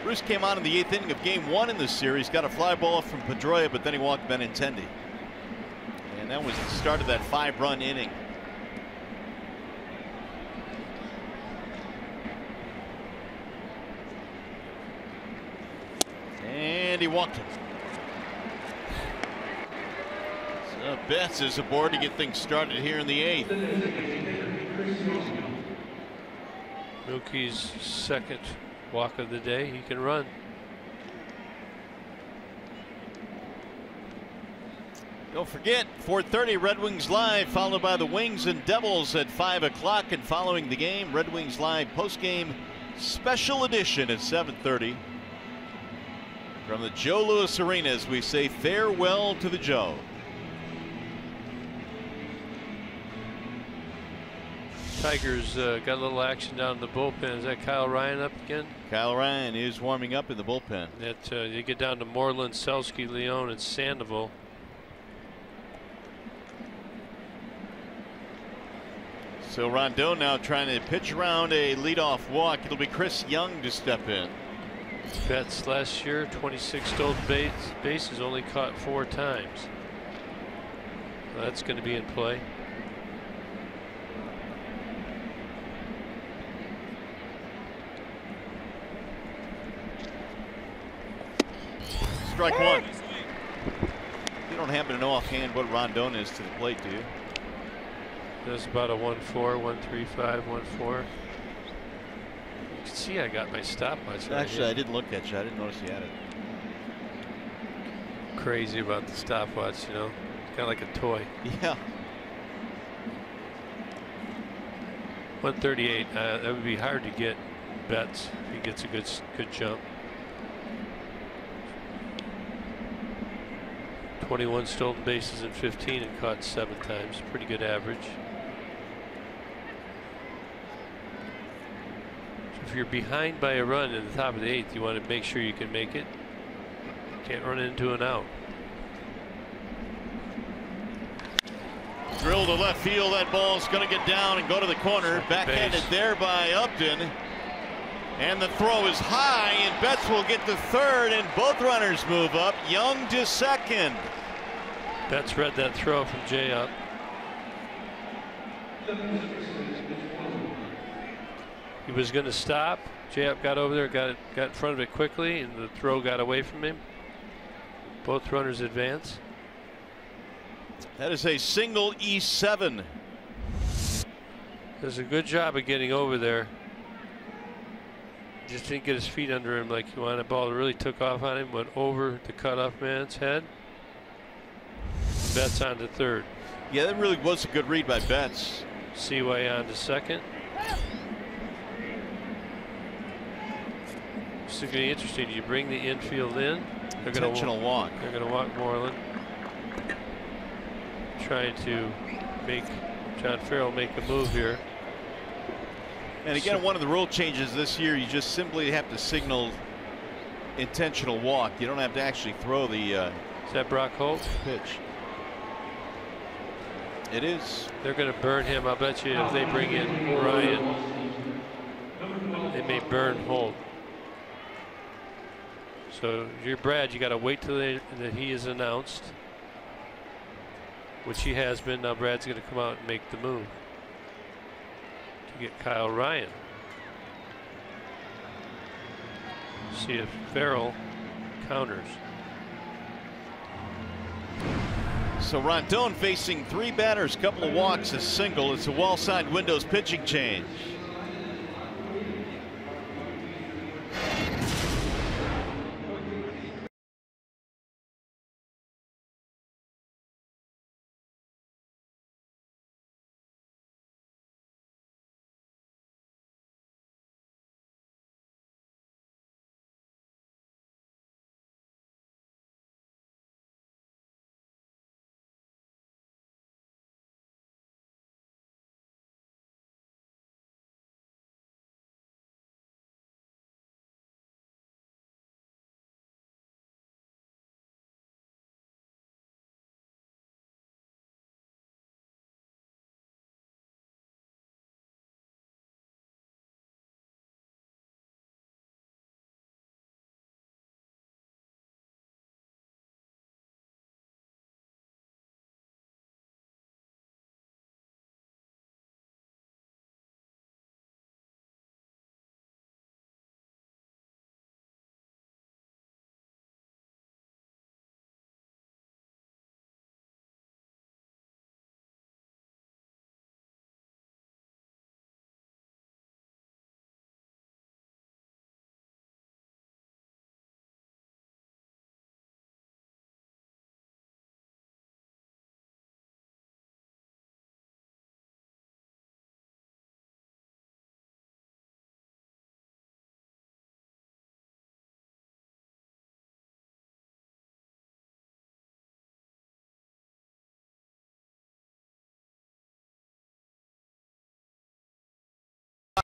Bruce came on in the 8th inning of game 1 in this series. Got a fly ball from Pedroia, but then he walked Benintendi. And that was the start of that 5-run inning. And he walked him. So Betts is aboard to get things started here in the 8th. Mookie's second walk of the day. He can run. Don't forget, 4:30 Red Wings Live, followed by the Wings and Devils at 5 o'clock. And following the game, Red Wings Live postgame special edition at 7:30. From the Joe Louis Arena, as we say farewell to the Joe. Tigers got a little action down in the bullpen. Is that Kyle Ryan up again? Kyle Ryan is warming up in the bullpen. That you get down to Moreland, Selsky, Leone, and Sandoval. So Rondon now trying to pitch around a leadoff walk. It'll be Chris Young to step in. Betts last year, 26 stolen bases, only caught 4 times. Well, that's going to be in play. Strike 1. You don't happen to know offhand what Rondon is to the plate, do you? That's about a 1-4, 1-3-5, 1-4. You can see I got my stopwatch. Actually, I didn't look at you. I didn't notice you had it. Crazy about the stopwatch, you know. Kind of like a toy. Yeah. 138. That would be hard to get Betts if he gets a good jump. 21 stolen bases in 15 and caught 7 times. Pretty good average. So if you're behind by a run in the top of the 8th, you want to make sure you can make it. Can't run into an out. Drill to left field. That ball's going to get down and go to the corner. Backhanded there by Upton. And the throw is high, and Betts will get to third, and both runners move up. Young to second. Betts read that throw from Jay Up. He was going to stop. Jay Up got over there, got in front of it quickly, and the throw got away from him. Both runners advance. That is a single E7. Does a good job of getting over there. Just didn't get his feet under him like he wanted. The ball really took off on him, went over the cutoff man's head. Betts on to third. Yeah, that really was a good read by Betts. Seaway on to second. It's going to be interesting. You bring the infield in. Intentional walk. They're going to walk Moreland. trying to make John Farrell make a move here. And again, one of the rule changes this year, you just simply have to signal intentional walk. You don't have to actually throw the Is that Brock Holt? pitch. It is. They're going to burn him. I'll bet you if they bring in Ryan, they may burn Holt. So you're Brad, you got to wait till that he is announced, which he has been. Now Brad's going to come out and make the move to get Kyle Ryan. See if Farrell counters. So Rondon facing 3 batters, couple of walks, a single. It's a wall side windows pitching change.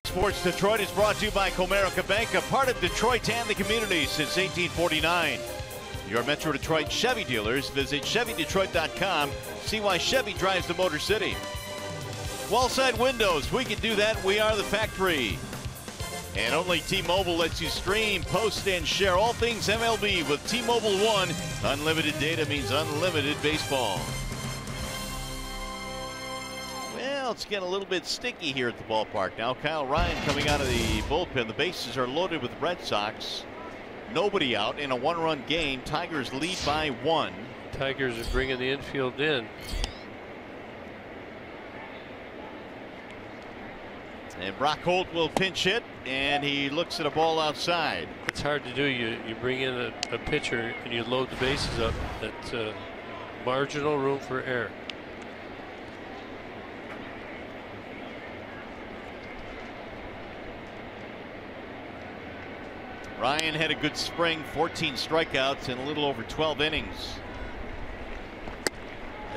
Sports Detroit is brought to you by Comerica Bank, a part of Detroit and the community since 1849. Your Metro Detroit Chevy dealers. Visit ChevyDetroit.com. See why Chevy drives the Motor City. Wallside Windows. We can do that. We are the factory. And only T-Mobile lets you stream, post, and share all things MLB with T-Mobile One. Unlimited data means unlimited baseball. Well, it's getting a little bit sticky here at the ballpark now. Kyle Ryan coming out of the bullpen. The bases are loaded with Red Sox. Nobody out in a 1-run game. Tigers lead by 1. Tigers are bringing the infield in. And Brock Holt will pinch hit, and he looks at a ball outside. It's hard to do. You bring in a pitcher and you load the bases up. That's marginal room for error. Ryan had a good spring, 14 strikeouts in a little over 12 innings.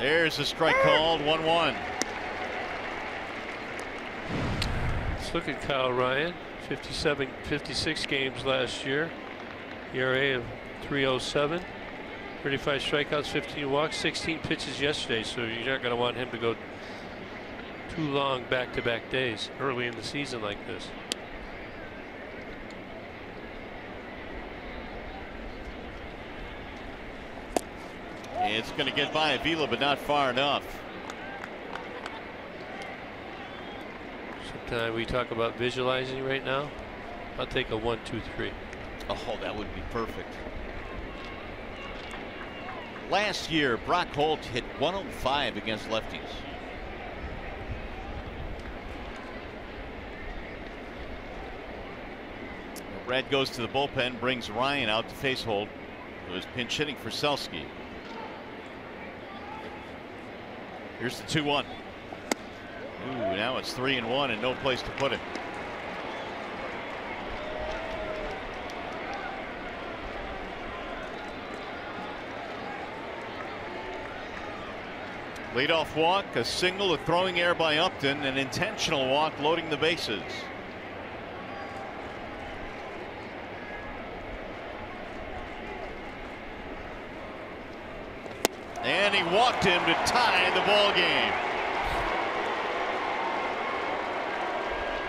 There's a strike called, 1-1. Let's look at Kyle Ryan. 56 games last year. ERA of 3.07. 35 strikeouts, 15 walks, 16 pitches yesterday. So you're not going to want him to go too long back-to-back days early in the season like this. It's going to get by Avila, but not far enough. Sometimes we talk about visualizing right now. I'll take a 1, 2, 3. Oh, that would be perfect. Last year, Brock Holt hit 105 against lefties. Brad goes to the bullpen, brings Ryan out to face Holt, who is pinch hitting for Selski. Here's the 2-1. Ooh, now it's 3-1 and no place to put it. Leadoff walk, a single, a throwing error by Upton, an intentional walk loading the bases. And he walked him to tie the ball game.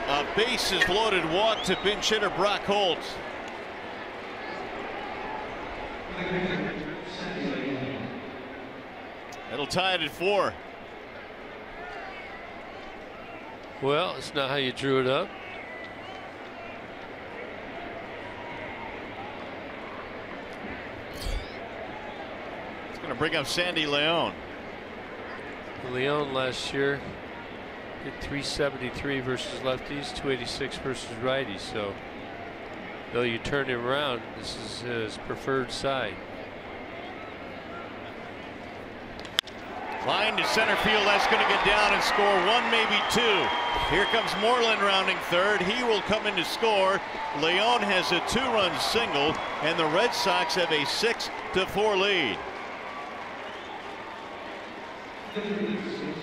A bases loaded walk to pinch hitter Brock Holt. It'll tie it at 4. Well, it's not how you drew it up. It's going to bring up Sandy León. León last year hit 373 versus lefties, 286 versus righties. So though you turn him around, this is his preferred side. Line to center field. That's going to get down and score 1, maybe 2. Here comes Moreland rounding third. He will come in to score. León has a 2-run single, and the Red Sox have a 6-4 lead.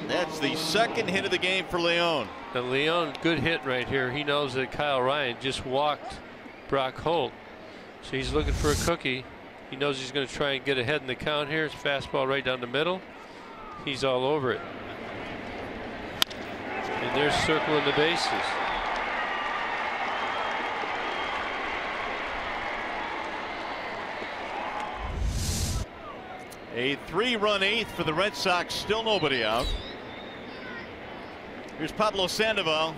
That's the second hit of the game for León. Now León, good hit right here. He knows that Kyle Ryan just walked Brock Holt, so he's looking for a cookie. He knows he's going to try and get ahead in the count here. It's fastball right down the middle. He's all over it. And they're circling the bases. A 3-run 8th for the Red Sox. Still nobody out. Here's Pablo Sandoval.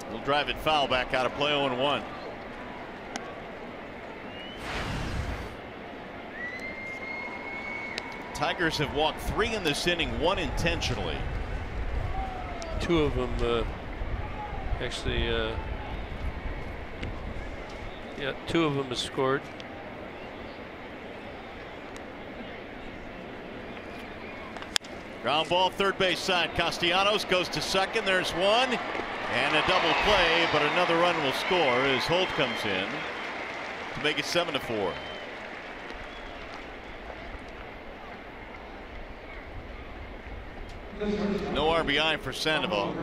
He'll drive it foul back out of play. 0-1. Tigers have walked 3 in this inning, 1 intentionally. 2 of them actually, yeah, 2 of them have scored. Ground ball, third base side. Castellanos goes to second. There's one, and a double play, but another run will score as Holt comes in to make it 7-4. No RBI for Sandoval.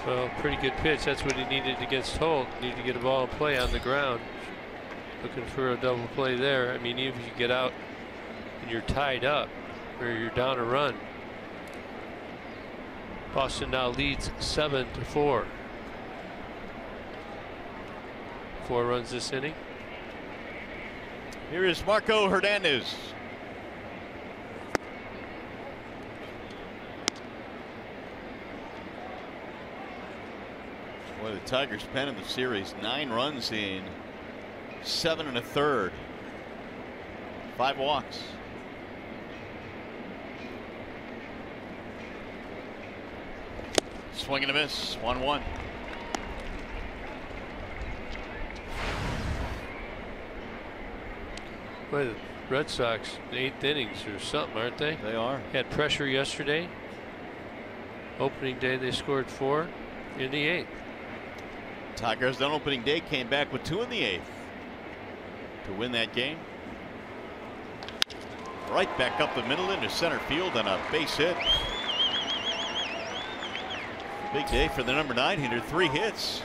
Well, pretty good pitch. That's what he needed against Holt. Needed to get a ball in play on the ground. Looking for a double play there. I mean, even if you get out and you're tied up or you're down a run. Boston now leads 7-4. 4 runs this inning. Here is Marco Hernandez. Boy, the Tigers pen in the series, 9 runs in 7 1/3. 5 walks. Swing and a miss. 1-1. Boy, the Red Sox, the 8th innings or something, aren't they? They are. Had pressure yesterday. Opening day they scored 4 in the 8th. Tigers on opening day came back with 2 in the 8th to win that game. Right back up the middle into center field and a base hit. Big day for the number 9 hitter. 3 hits.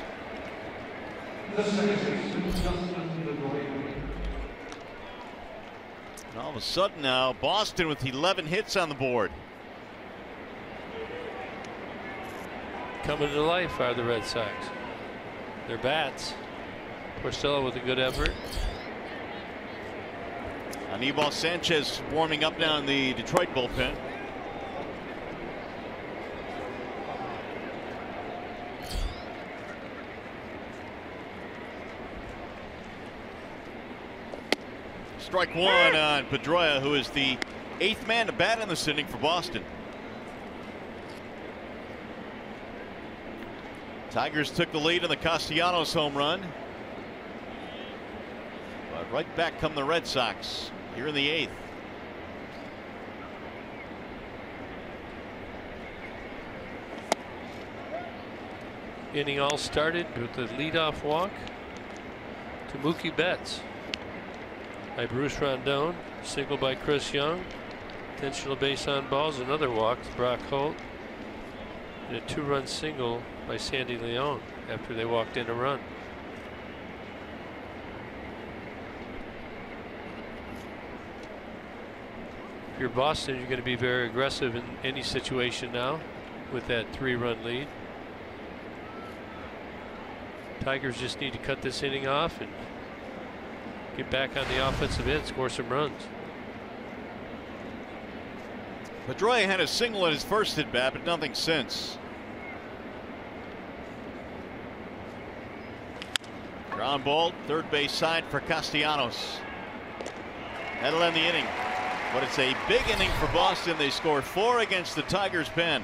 And all of a sudden now Boston with 11 hits on the board. Coming to life are the Red Sox. Their bats. Porcello with a good effort. Anibal Sanchez warming up now in the Detroit bullpen. Strike 1 on Pedroia, who is the 8th man to bat in this inning for Boston. Tigers took the lead in the Castellanos home run. But right back come the Red Sox here in the 8th. Inning all started with the leadoff walk. to Mookie Betts by Bruce Rondon, single by Chris Young, intentional base on balls, another walk to Brock Holt, and a 2-run single by Sandy Leon after they walked in a run. If you're Boston, you're going to be very aggressive in any situation now with that 3-run lead. Tigers just need to cut this inning off and get back on the offensive end, score some runs. Pedroia had a single at his first at bat, but nothing since. Ground ball, third base side for Castellanos. That'll end the inning. But it's a big inning for Boston. They scored 4 against the Tigers' pen.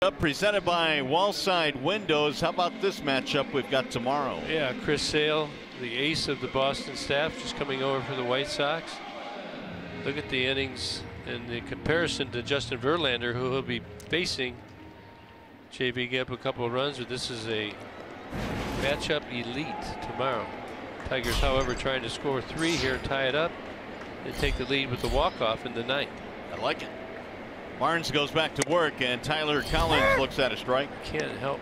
Up presented by Wallside Windows. How about this matchup we've got tomorrow? Yeah, Chris Sale, the ace of the Boston staff, just coming over for the White Sox. Look at the innings and the comparison to Justin Verlander, who he'll be facing. JB gave up a couple of runs, but this is a matchup elite tomorrow. Tigers, however, trying to score 3 here, tie it up, and take the lead with the walk-off in the 9th. I like it. Barnes goes back to work, and Tyler Collins looks at a strike. Can't help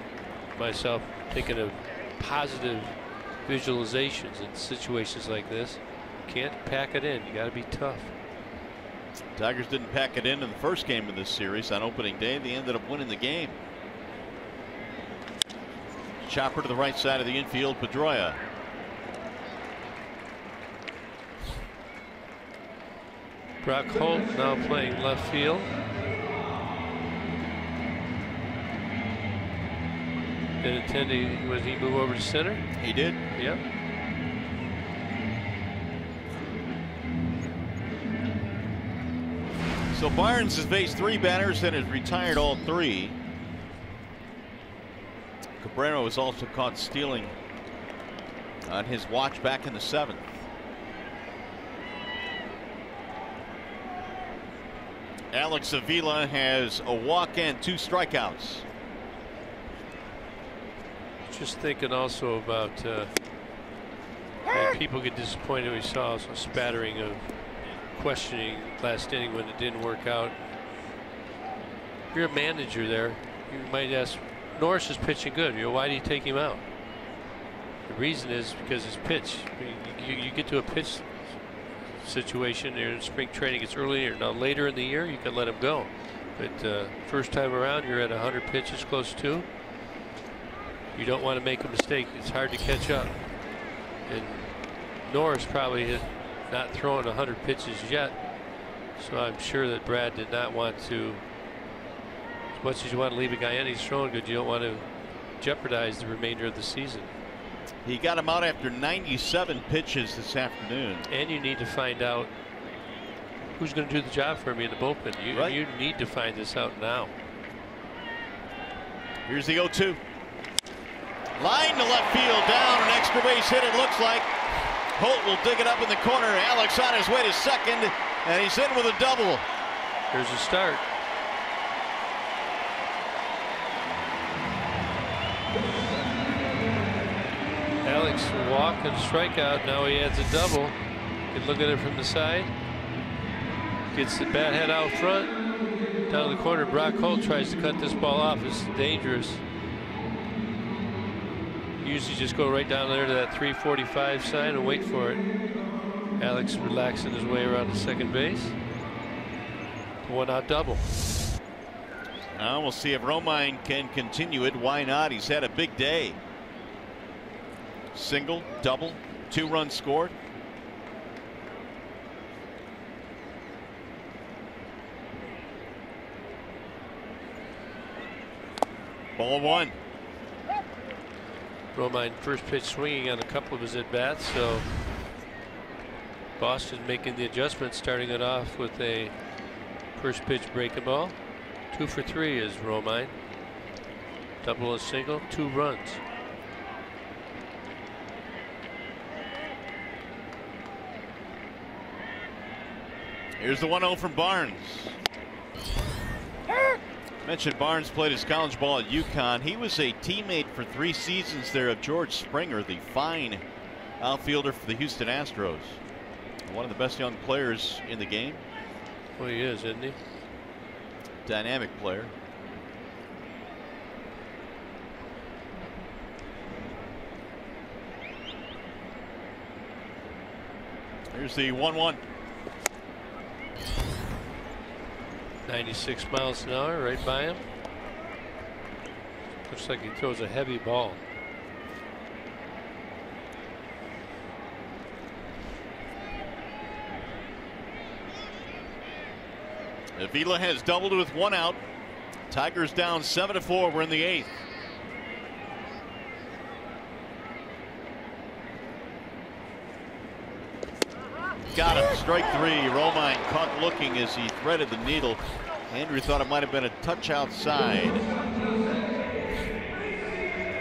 myself thinking of positive visualizations in situations like this. Can't pack it in. You got to be tough. Tigers didn't pack it in the first game of this series on opening day. They ended up winning the game. Chopper to the right side of the infield, Pedroia. Brock Holt now playing left field. Did intend was he move over to center? He did. Yep. So Barnes has faced 3 batters and has retired all 3. Cabrera was also caught stealing on his watch back in the 7th. Alex Avila has a walk and 2 strikeouts. Just thinking also about people get disappointed. We saw a spattering of questioning last inning when it didn't work out. If you're a manager there, you might ask, Norris is pitching good. You know, why do you take him out? The reason is because his pitch. You get to a pitch situation there in spring training. It's earlier. Now later in the year, you can let him go. But first time around, you're at 100 pitches, close to. You don't want to make a mistake. It's hard to catch up. And Norris probably has not thrown 100 pitches yet. So I'm sure that Brad did not want to, as much as you want to leave a guy in, he's throwing good, you don't want to jeopardize the remainder of the season. He got him out after 97 pitches this afternoon. And you need to find out who's going to do the job for me in the bullpen. You need to find this out now. Here's the 0-2. Line to left field, down, an extra base hit, it looks like. Holt will dig it up in the corner. Alex on his way to second, and he's in with a double. Here's the start. Alex walk and strikeout. Now he adds a double. You can look at it from the side. Gets the bat head out front. Down the corner, Brock Holt tries to cut this ball off. It's dangerous. Usually just go right down there to that 345 sign and wait for it. Alex relaxing his way around to second base. 1-out double. Now we'll see if Romine can continue it. Why not? He's had a big day. Single, double, 2 runs scored. Ball 1. Romine first pitch swinging on a couple of his at bats, so Boston making the adjustment, starting it off with a first pitch breaking ball. 2 for 3 is Romine. Double and single, 2 runs. Here's the 1-0 from Barnes. Mentioned Barnes played his college ball at UConn. He was a teammate for 3 seasons there of George Springer, the fine outfielder for the Houston Astros. One of the best young players in the game. Well, he is, isn't he? Dynamic player. Here's the 1-1. 96 miles an hour right by him. Looks like he throws a heavy ball. Avila has doubled with 1 out. Tigers down 7-4. We're in the 8th. Got him. Strike 3. Romine caught looking as he threaded the needle. Andrew thought it might have been a touch outside.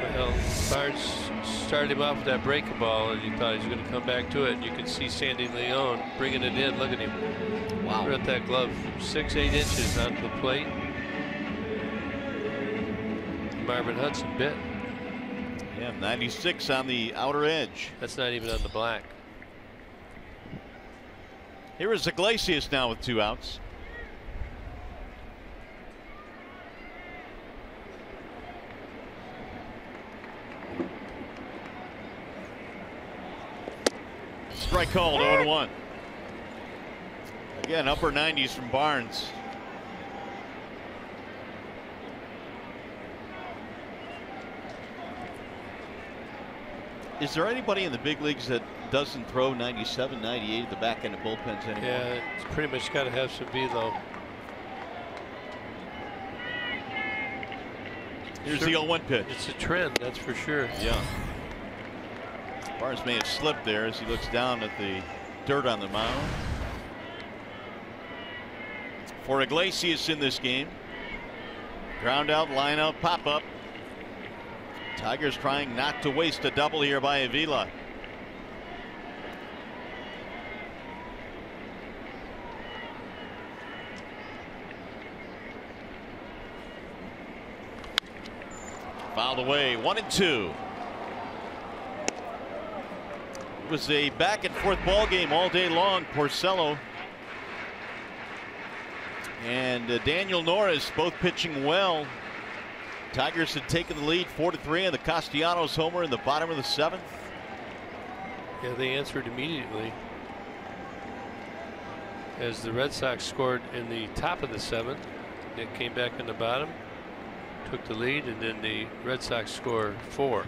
Well, Barnes started him off with that breaking ball, and he thought he was going to come back to it. And you can see Sandy Leon bringing it in. Look at him. Wow. Right at that glove. 6-8 inches onto the plate. Marvin Hudson bit. Yeah, 96 on the outer edge. That's not even on the black. Here is Iglesias now with 2 outs. Strike called, 0-1. Again, upper 90s from Barnes. Is there anybody in the big leagues that doesn't throw 97, 98 at the back end of bullpens anymore? Yeah, it's pretty much got to have some velo. Here's the 0-1 pitch. It's a trend, that's for sure. Yeah. Barnes may have slipped there as he looks down at the dirt on the mound. For Iglesias in this game. Ground out, line out, pop up. Tigers trying not to waste a double here by Avila. Fouled away, 1-2. It was a back and forth ball game all day long. Porcello and Daniel Norris both pitching well. Tigers had taken the lead 4-3 on the Castellanos homer in the bottom of the 7th. Yeah, they answered immediately as the Red Sox scored in the top of the 7th. Nick came back in the bottom, took the lead, and then the Red Sox score 4.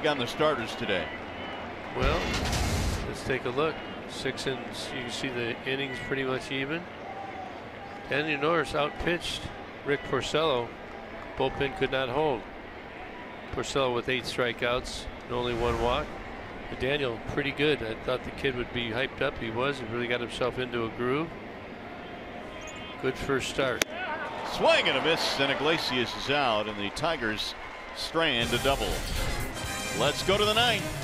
big on the starters today? Well, let's take a look. 6 innings. You can see the innings pretty much even. Daniel Norris outpitched Rick Porcello. Bullpen could not hold. Porcello with 8 strikeouts and only 1 walk. But Daniel pretty good. I thought the kid would be hyped up. He was. He really got himself into a groove. Good first start. Swing and a miss, and Iglesias is out, and the Tigers strand a double. Let's go to the 9th.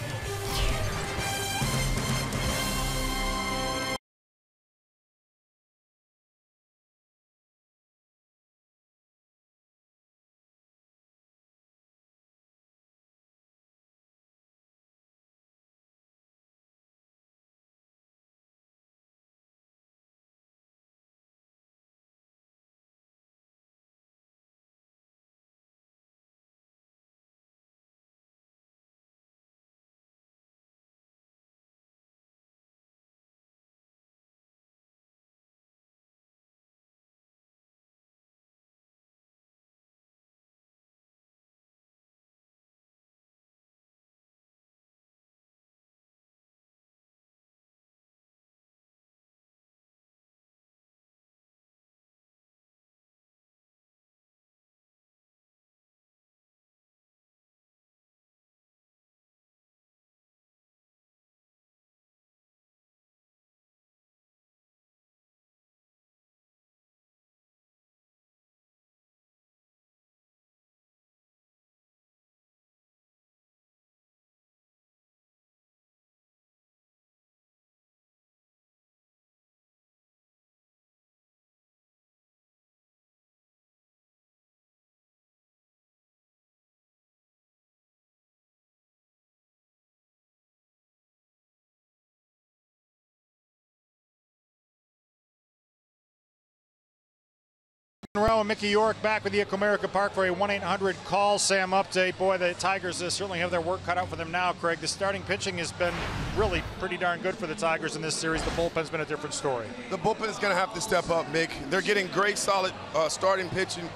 And Mickey York back with you at Comerica Park for a 1-800-CALL SAM update. Boy, the Tigers certainly have their work cut out for them now, Craig. The starting pitching has been really pretty darn good for the Tigers in this series. The bullpen's been a different story. The bullpen's going to have to step up, Mick. They're getting great, solid starting pitching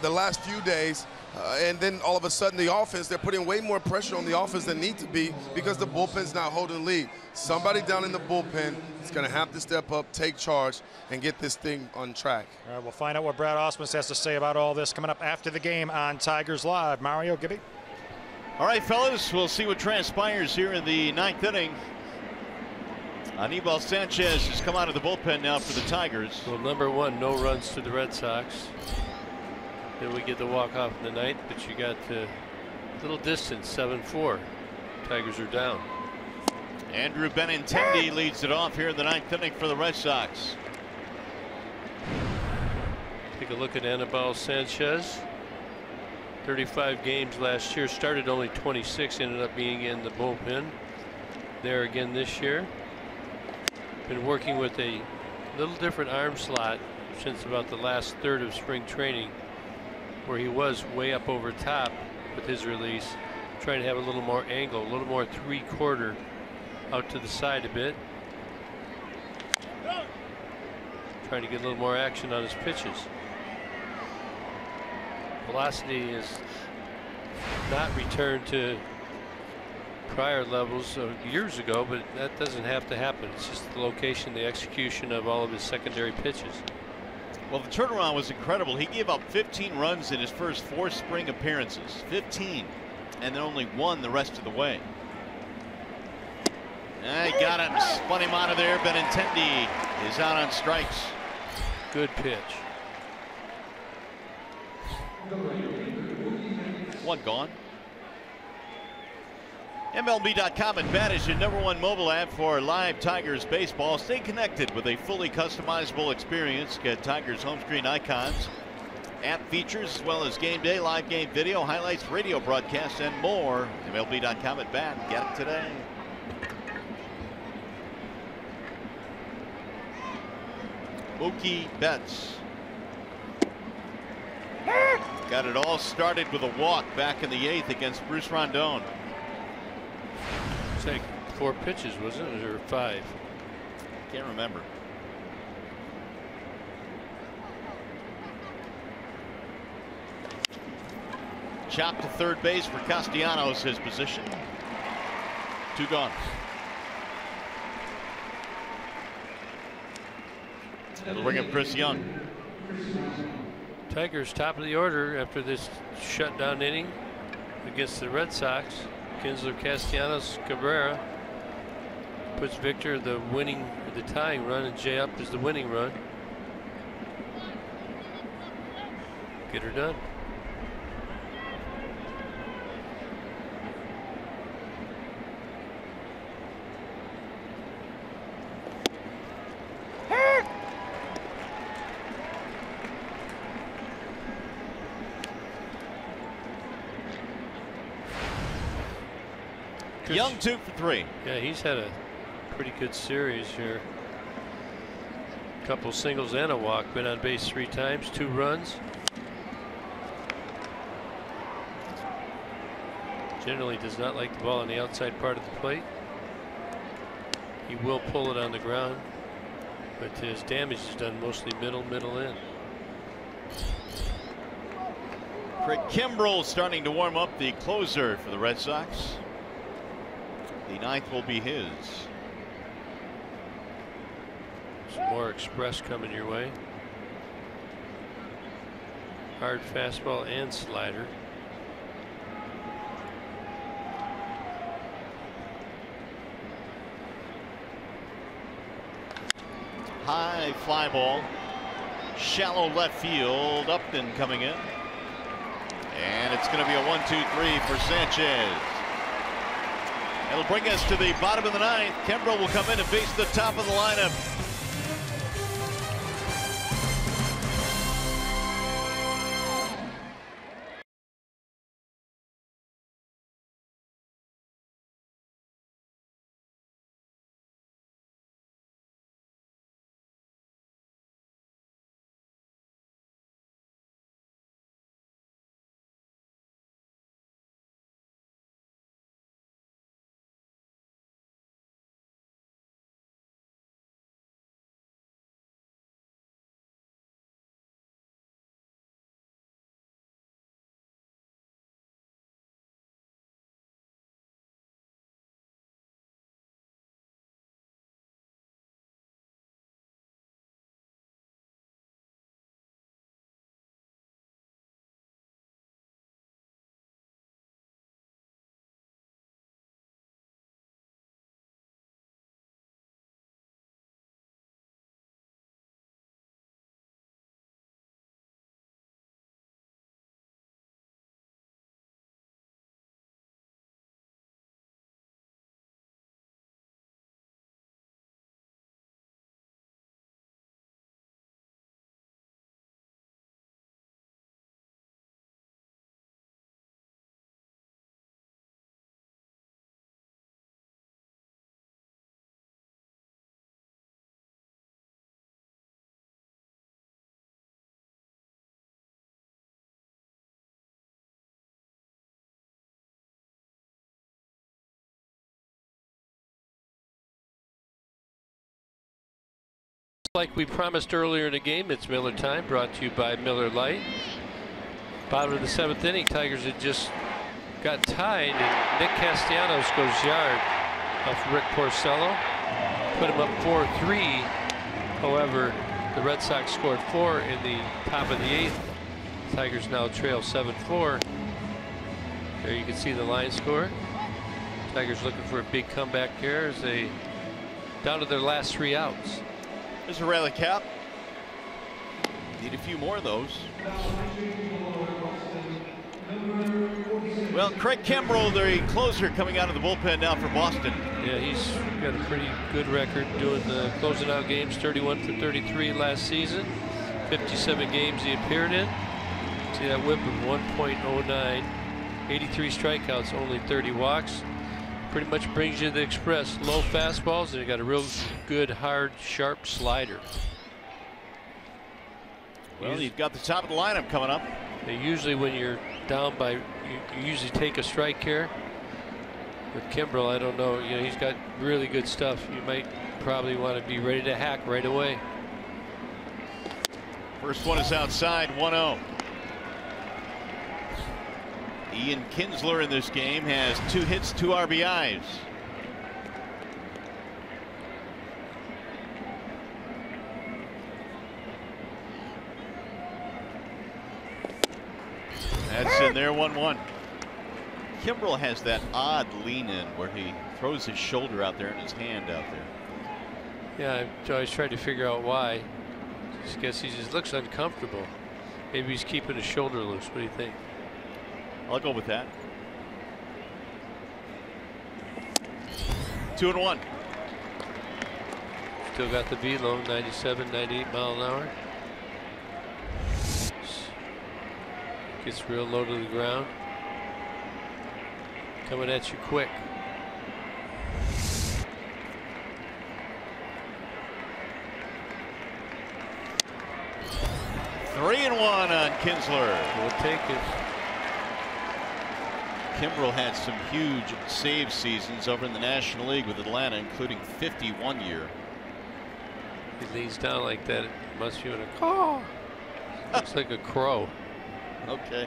the last few days. And then all of a sudden the offense, they're putting way more pressure on the offense than need to be because the bullpen's not holding lead. Somebody down in the bullpen is going to have to step up, take charge, and get this thing on track. All right, we'll find out what Brad Ausmus has to say about all this coming up after the game on Tigers Live. Mario, Gibby. All right, fellas, we'll see what transpires here in the 9th inning. Anibal Sanchez has come out of the bullpen now for the Tigers. Well, number 1, no runs to the Red Sox. Then we get the walk-off in the 9th, but you got a little distance, 7-4. Tigers are down. Andrew Benintendi leads it off here in the 9th inning for the Red Sox. Take a look at Anibal Sanchez. 35 games last year, started only 26, ended up being in the bullpen there again this year. Been working with a little different arm slot since about the last third of spring training, where he was way up over top with his release, trying to have a little more angle, a little more 3/4 out to the side a bit. Trying to get a little more action on his pitches. Velocity is not returned to prior levels of years ago, but that doesn't have to happen. It's just the location, the execution of all of his secondary pitches. Well, the turnaround was incredible. He gave up 15 runs in his first 4 spring appearances. 15. And then only 1 the rest of the way. He got him. Spun him out of there. Benintendi is out on strikes. Good pitch. 1 gone. MLB.com and Bet is your #1 mobile app for live Tigers baseball. Stay connected with a fully customizable experience. Get Tigers home screen icons, app features, as well as game day, live game video, highlights, radio broadcasts, and more. MLB.com and Bet. Get it today. Mookie Betts got it all started with a walk back in the 8th against Bruce Rondon. It's like 4 pitches, wasn't it, or 5? Can't remember. Chop to third base for Castellanos, his position. 2 gone. It'll bring up Chris Young. Tigers top of the order after this shutdown inning against the Red Sox. Kinsler, Castellanos, Cabrera puts Victor the winning, the tying run, and Jay up is the winning run. Get her done. Young 2 for 3. Yeah, he's had a pretty good series here. Couple singles and a walk. Been on base 3 times, 2 runs. Generally does not like the ball on the outside part of the plate. He will pull it on the ground, but his damage is done mostly middle in. Craig Kimbrel starting to warm up, the closer for the Red Sox. The 9th will be his. Some more express coming your way. Hard fastball and slider. High fly ball. Shallow left field. Upton coming in. And it's going to be a 1-2-3 for Sanchez. It'll bring us to the bottom of the 9th. Kimbrel will come in and face the top of the lineup. Like we promised earlier in the game, it's Miller time, brought to you by Miller Lite. Bottom of the 7th inning, Tigers had just got tied, and Nick Castellanos goes yard off Rick Porcello. Put him up 4-3. However, the Red Sox scored 4 in the top of the 8th. Tigers now trail 7-4. There you can see the line score. Tigers looking for a big comeback here as they down to their last 3 outs. There's a rally cap. Need a few more of those. Well, Craig Kimbrel, the closer, coming out of the bullpen now for Boston. Yeah, he's got a pretty good record doing the closing out games. 31 for 33 last season. 57 games he appeared in. See that whip of 1.09. 83 strikeouts, only 30 walks. Pretty much brings you the express. Low fastballs, and you got a real good, hard, sharp slider. Well, you've got the top of the lineup coming up. Usually when you're down by, you usually take a strike here. With Kimbrel, I don't know. You know, he's got really good stuff. You might probably want to be ready to hack right away. First one is outside, 1-0. Ian Kinsler in this game has 2 hits, 2 RBIs. That's in there, 1-1. Kimbrel has that odd lean in where he throws his shoulder out there and his hand out there. Yeah, I always tried to figure out why. Just guess he just looks uncomfortable. Maybe he's keeping his shoulder loose. What do you think? I'll go with that. 2-1. Still got the velo, 97, 98 mile an hour. Gets real low to the ground. Coming at you quick. Three and 1 on Kinsler. We'll take it. Kimbrel had some huge save seasons over in the National League with Atlanta, including 51 year. He leans down like that. It must be in a caw. Looks like a crow. Okay.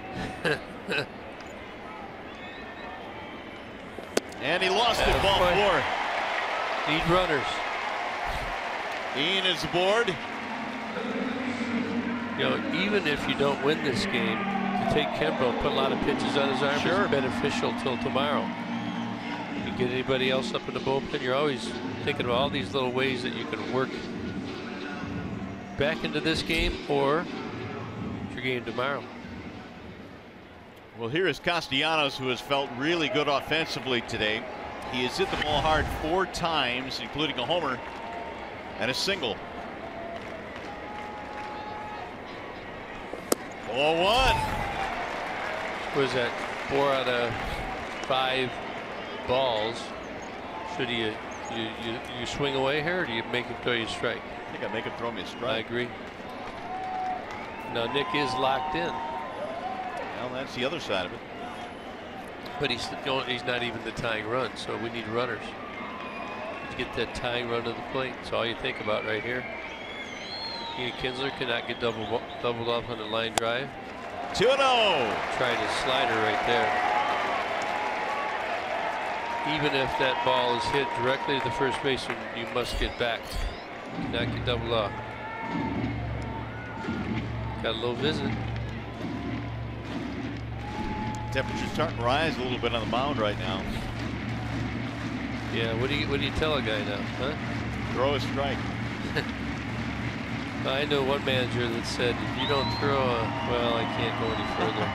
And he lost it, ball 4. Need runners. Ian is aboard. You know, even if you don't win this game, to take Kimbrel, put a lot of pitches on his arm Sure. is beneficial till tomorrow. You get anybody else up in the bullpen, you're always thinking of all these little ways that you can work back into this game or your game tomorrow. Well, here is Castellanos, who has felt really good offensively today. He has hit the ball hard 4 times, including a homer and a single. 0-1. What is that? 4 out of 5 balls. Should you swing away here, or do you make him throw you a strike? I think I make him throw me a strike. I agree. Now Nick is locked in. Well, that's the other side of it. But he's not even the tying run, so we need runners to get that tying run to the plate. That's all you think about right here. Ian Kinsler cannot get doubled off on the line drive. 2-0. Tried his slider right there. Even if that ball is hit directly to the first baseman, you must get back. Cannot get doubled off. Got a little visit. Temperature's starting to rise a little bit on the mound right now. Yeah, what do you tell a guy now, huh? Throw a strike. I know one manager that said, if you don't throw well, I can't go any further.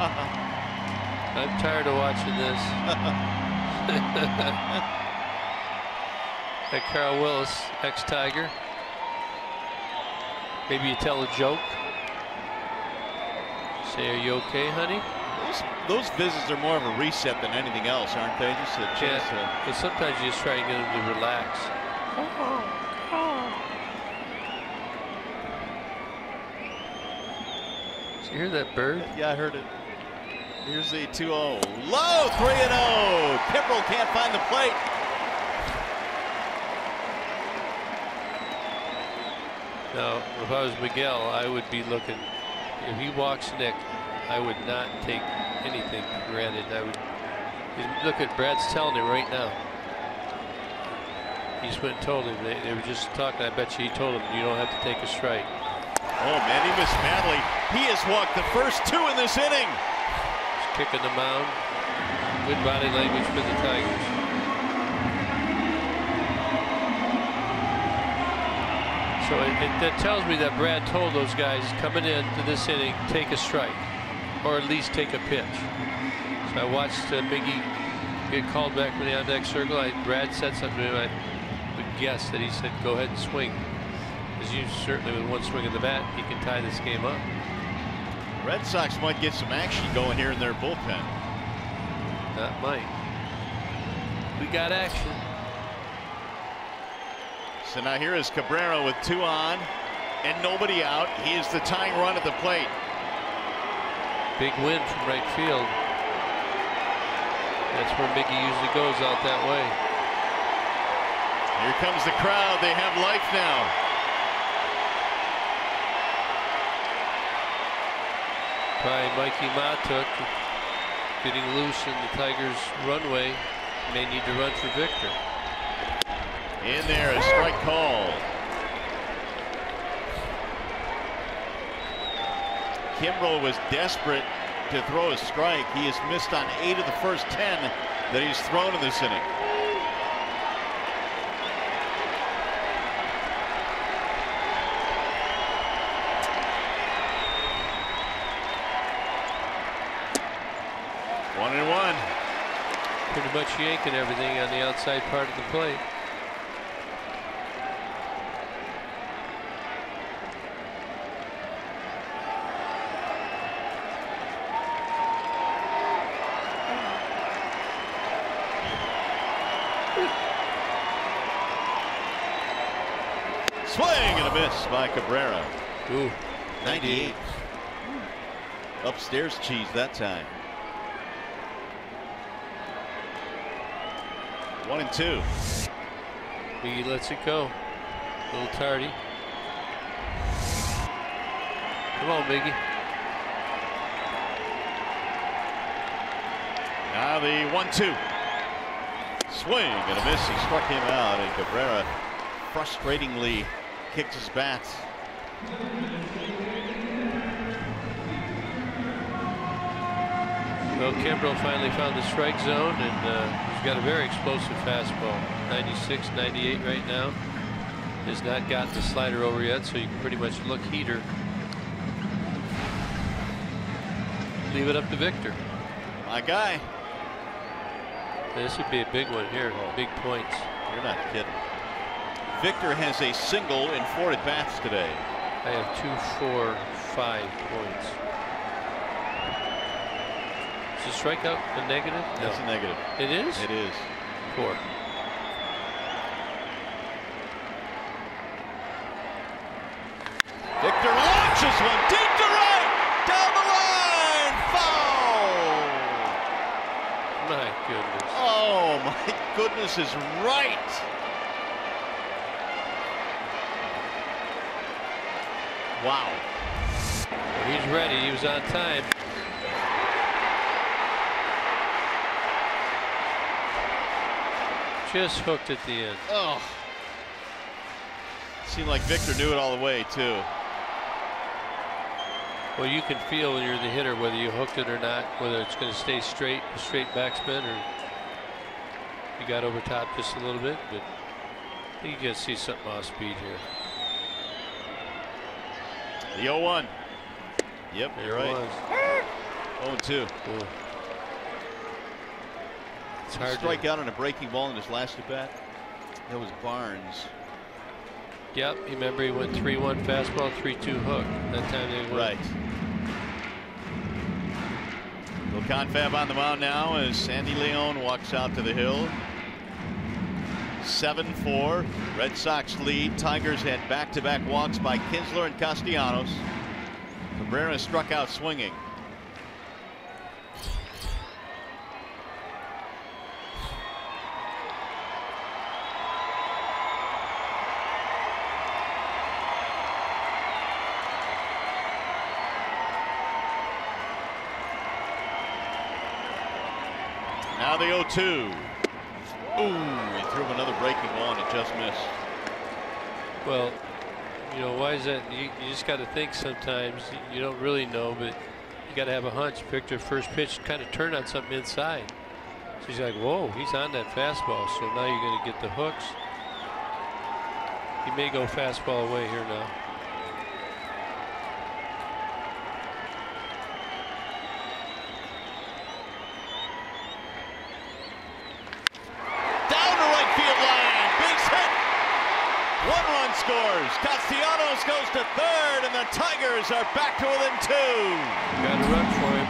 I'm tired of watching this. That Carl Willis, ex-Tiger. Maybe you tell a joke. Say, are you okay, honey? Those visits are more of a reset than anything else, aren't they? Just a chance But sometimes you just try and get them to relax. Did you hear that bird? Yeah, I heard it. Here's the 2-0. Low, 3-0. Kimbrel can't find the plate. Now, if I was Miguel, I would be looking. If he walks Nick, I would not take anything for granted. I would look at Brad's telling him right now. He just went and told him. They were just talking. I bet you he told him you don't have to take a strike. Oh man, he missed badly. He has walked the first 2 in this inning. Just kicking the mound. Good body language for the Tigers. So that tells me that Brad told those guys coming into this inning, take a strike, or at least take a pitch. So I watched Miggy get called back from the on-deck circle. Brad said something to him. I would guess that he said, go ahead and swing. Because you certainly with one swing of the bat, he can tie this game up. Red Sox might get some action going here in their bullpen. That might. We got action. So now here is Cabrera with 2 on and nobody out. He is the tying run at the plate. Big win from right field. That's where Mickey usually goes, out that way. Here comes the crowd. They have life now. Probably Mikey Matuk getting loose in the Tigers' runway. May need to run for Victor. In there, a strike call. Kimbrel was desperate to throw a strike. He has missed on 8 of the first 10 that he's thrown in this inning. One and one. Pretty much yanking everything on the outside part of the plate. Swing and a miss by Cabrera. Ooh, 98. Upstairs cheese that time. 1-2. Miggy lets it go. A little tardy. Come on, Miggy. Now the 1-2. Swing and a miss. He struck him out, and Cabrera frustratingly kicked his bat. Well, Kimbrel finally found the strike zone, and he's got a very explosive fastball. 96, 98 right now. Has not gotten the slider over yet, so you can pretty much look heater. Leave it up to Victor. My guy. This would be a big one here. Big points. You're not kidding. Victor has a single in 4 at-bats today. I have 2, 4, 5 points. Is the strikeout a negative? That's no. a negative. It is? It is. 4. Victor launches one deep to right. Down the line. Foul. My goodness. Oh, my goodness is right. Wow. He's ready. He was on time. Just hooked at the end. Oh. Seemed like Victor knew it all the way, too. Well, you can feel when you're the hitter whether you hooked it or not, whether it's going to stay straight, a straight backspin, or you got over top just a little bit. But I think you got to see something off speed here. The 0-1. Yep, There you're it right. was. 0-2. Cool. It's hard Strike to out on a breaking ball in his last at bat. That was Barnes. Yep, you remember he went 3-1 fastball, 3-2 hook. That time they went. Right. Will Confab on the mound now as Sandy Leon walks out to the hill. 7-4. Red Sox lead. Tigers had back-to-back walks by Kinsler and Castellanos. Cabrera struck out swinging. Now the 0-2. Ooh, he threw him another breaking ball and it just missed. Well, you know, why is that? You just got to think sometimes. You don't really know, but you got to have a hunch. Victor first pitch kind of turned on something inside. So he's like, whoa, he's on that fastball. So now you're going to get the hooks. He may go fastball away here now. Scores. Castellanos goes to third, and the Tigers are back to within 2. Got to run for him.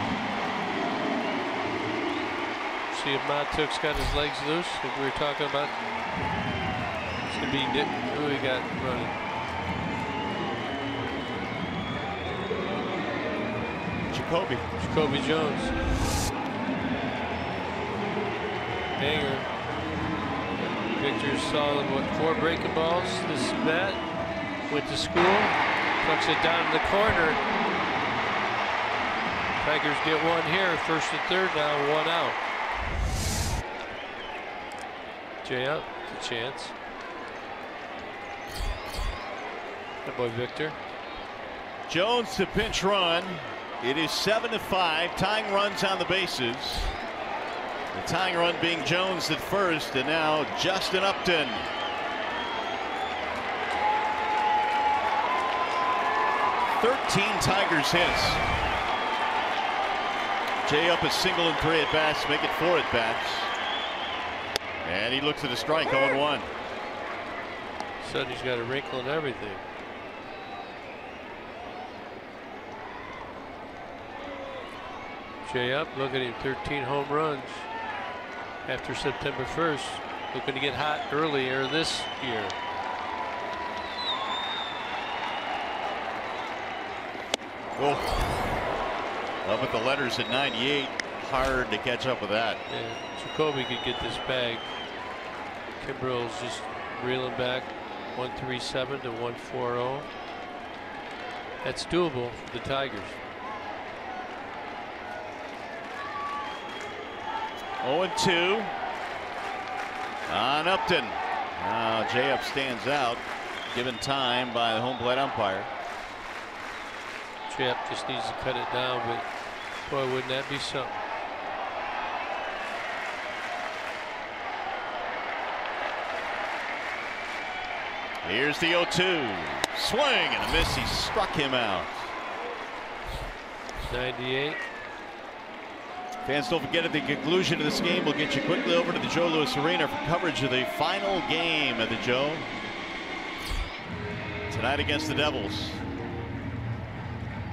See if Montook's got his legs loose. If we were talking about, it's gonna be Nick. Who we got running? Jacoby Jones. Hanger. Victor saw what 4 breaking balls this bat. Went to school, pucks it down in the corner. Tigers get one here. First and third now, one out. Jay up, the chance. Good boy, Victor. Jones to pinch run. It is 7-5. Tying runs on the bases. The tying run being Jones at first, and now Justin Upton. Tigers hits. Jay up a single and 3 at bats, make it 4 at bats. And he looks at a strike, 0-1. Suddenly he's got a wrinkle and everything. Jay up, look at him, 13 home runs after September 1st. Looking to get hot earlier this year. Oh. Up at the letters at 98. Hard to catch up with that. Yeah, Jacoby could get this bag. Kimbrel's just reeling back. 137 to 140. That's doable for the Tigers. 0-2 on Upton. Now Jay Up stands out, given time by the home plate umpire. Jay Up just needs to cut it down, but boy, wouldn't that be something. Here's the 0-2. Swing and a miss. He struck him out. 98. Fans, don't forget, at the conclusion of this game, we'll get you quickly over to the Joe Louis Arena for coverage of the final game of the Joe. Tonight against the Devils.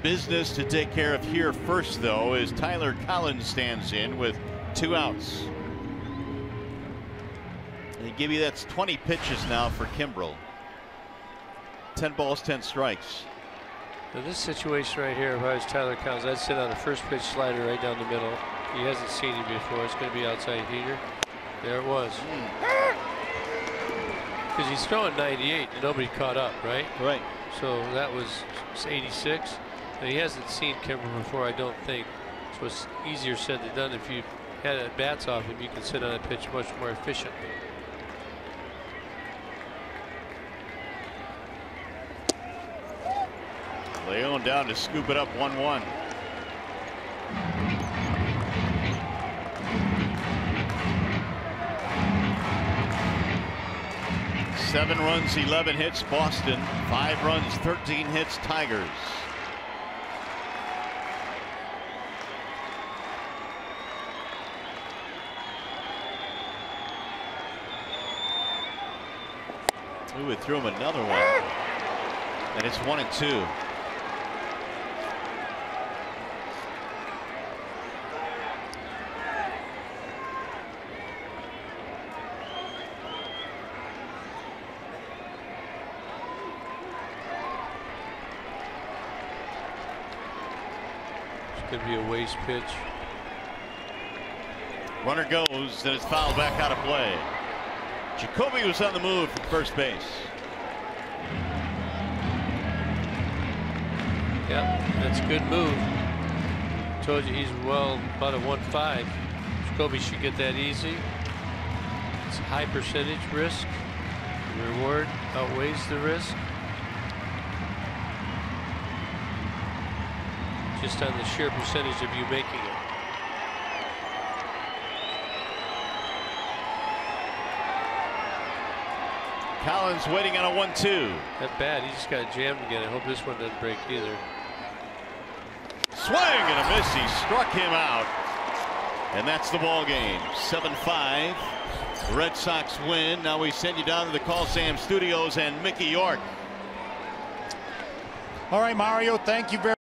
Business to take care of here first, though, as Tyler Collins stands in with 2 outs. They give you that's 20 pitches now for Kimbrel. 10 balls, 10 strikes. Now this situation right here, if I was Tyler Collins, I'd sit on a first pitch slider right down the middle. He hasn't seen it before. It's going to be outside heater. There it was. Because he's throwing 98 and nobody caught up, right? Right. So that was 86. And he hasn't seen Kimbrel before, I don't think. So it's easier said than done. If you had at bats off him, you can sit on a pitch much more efficiently. Leon down to scoop it up 1-1. Seven runs, 11 hits, Boston. 5 runs, 13 hits, Tigers. Ooh, it threw him another one. And it's 1-2. Could be a waste pitch. Runner goes, and it's fouled back out of play. Jacoby was on the move from first base. Yeah, that's a good move. Told you he's well about a 1.5. Jacoby should get that easy. It's a high percentage risk. The reward outweighs the risk. Just on the sheer percentage of you making it. Collins waiting on a 1-2. That bad. He just got jammed again. I hope this one doesn't break either. Swing and a miss. He struck him out. And that's the ball game. 7-5. The Red Sox win. Now we send you down to the Coliseum Studios and Mickey York. All right, Mario, thank you very much.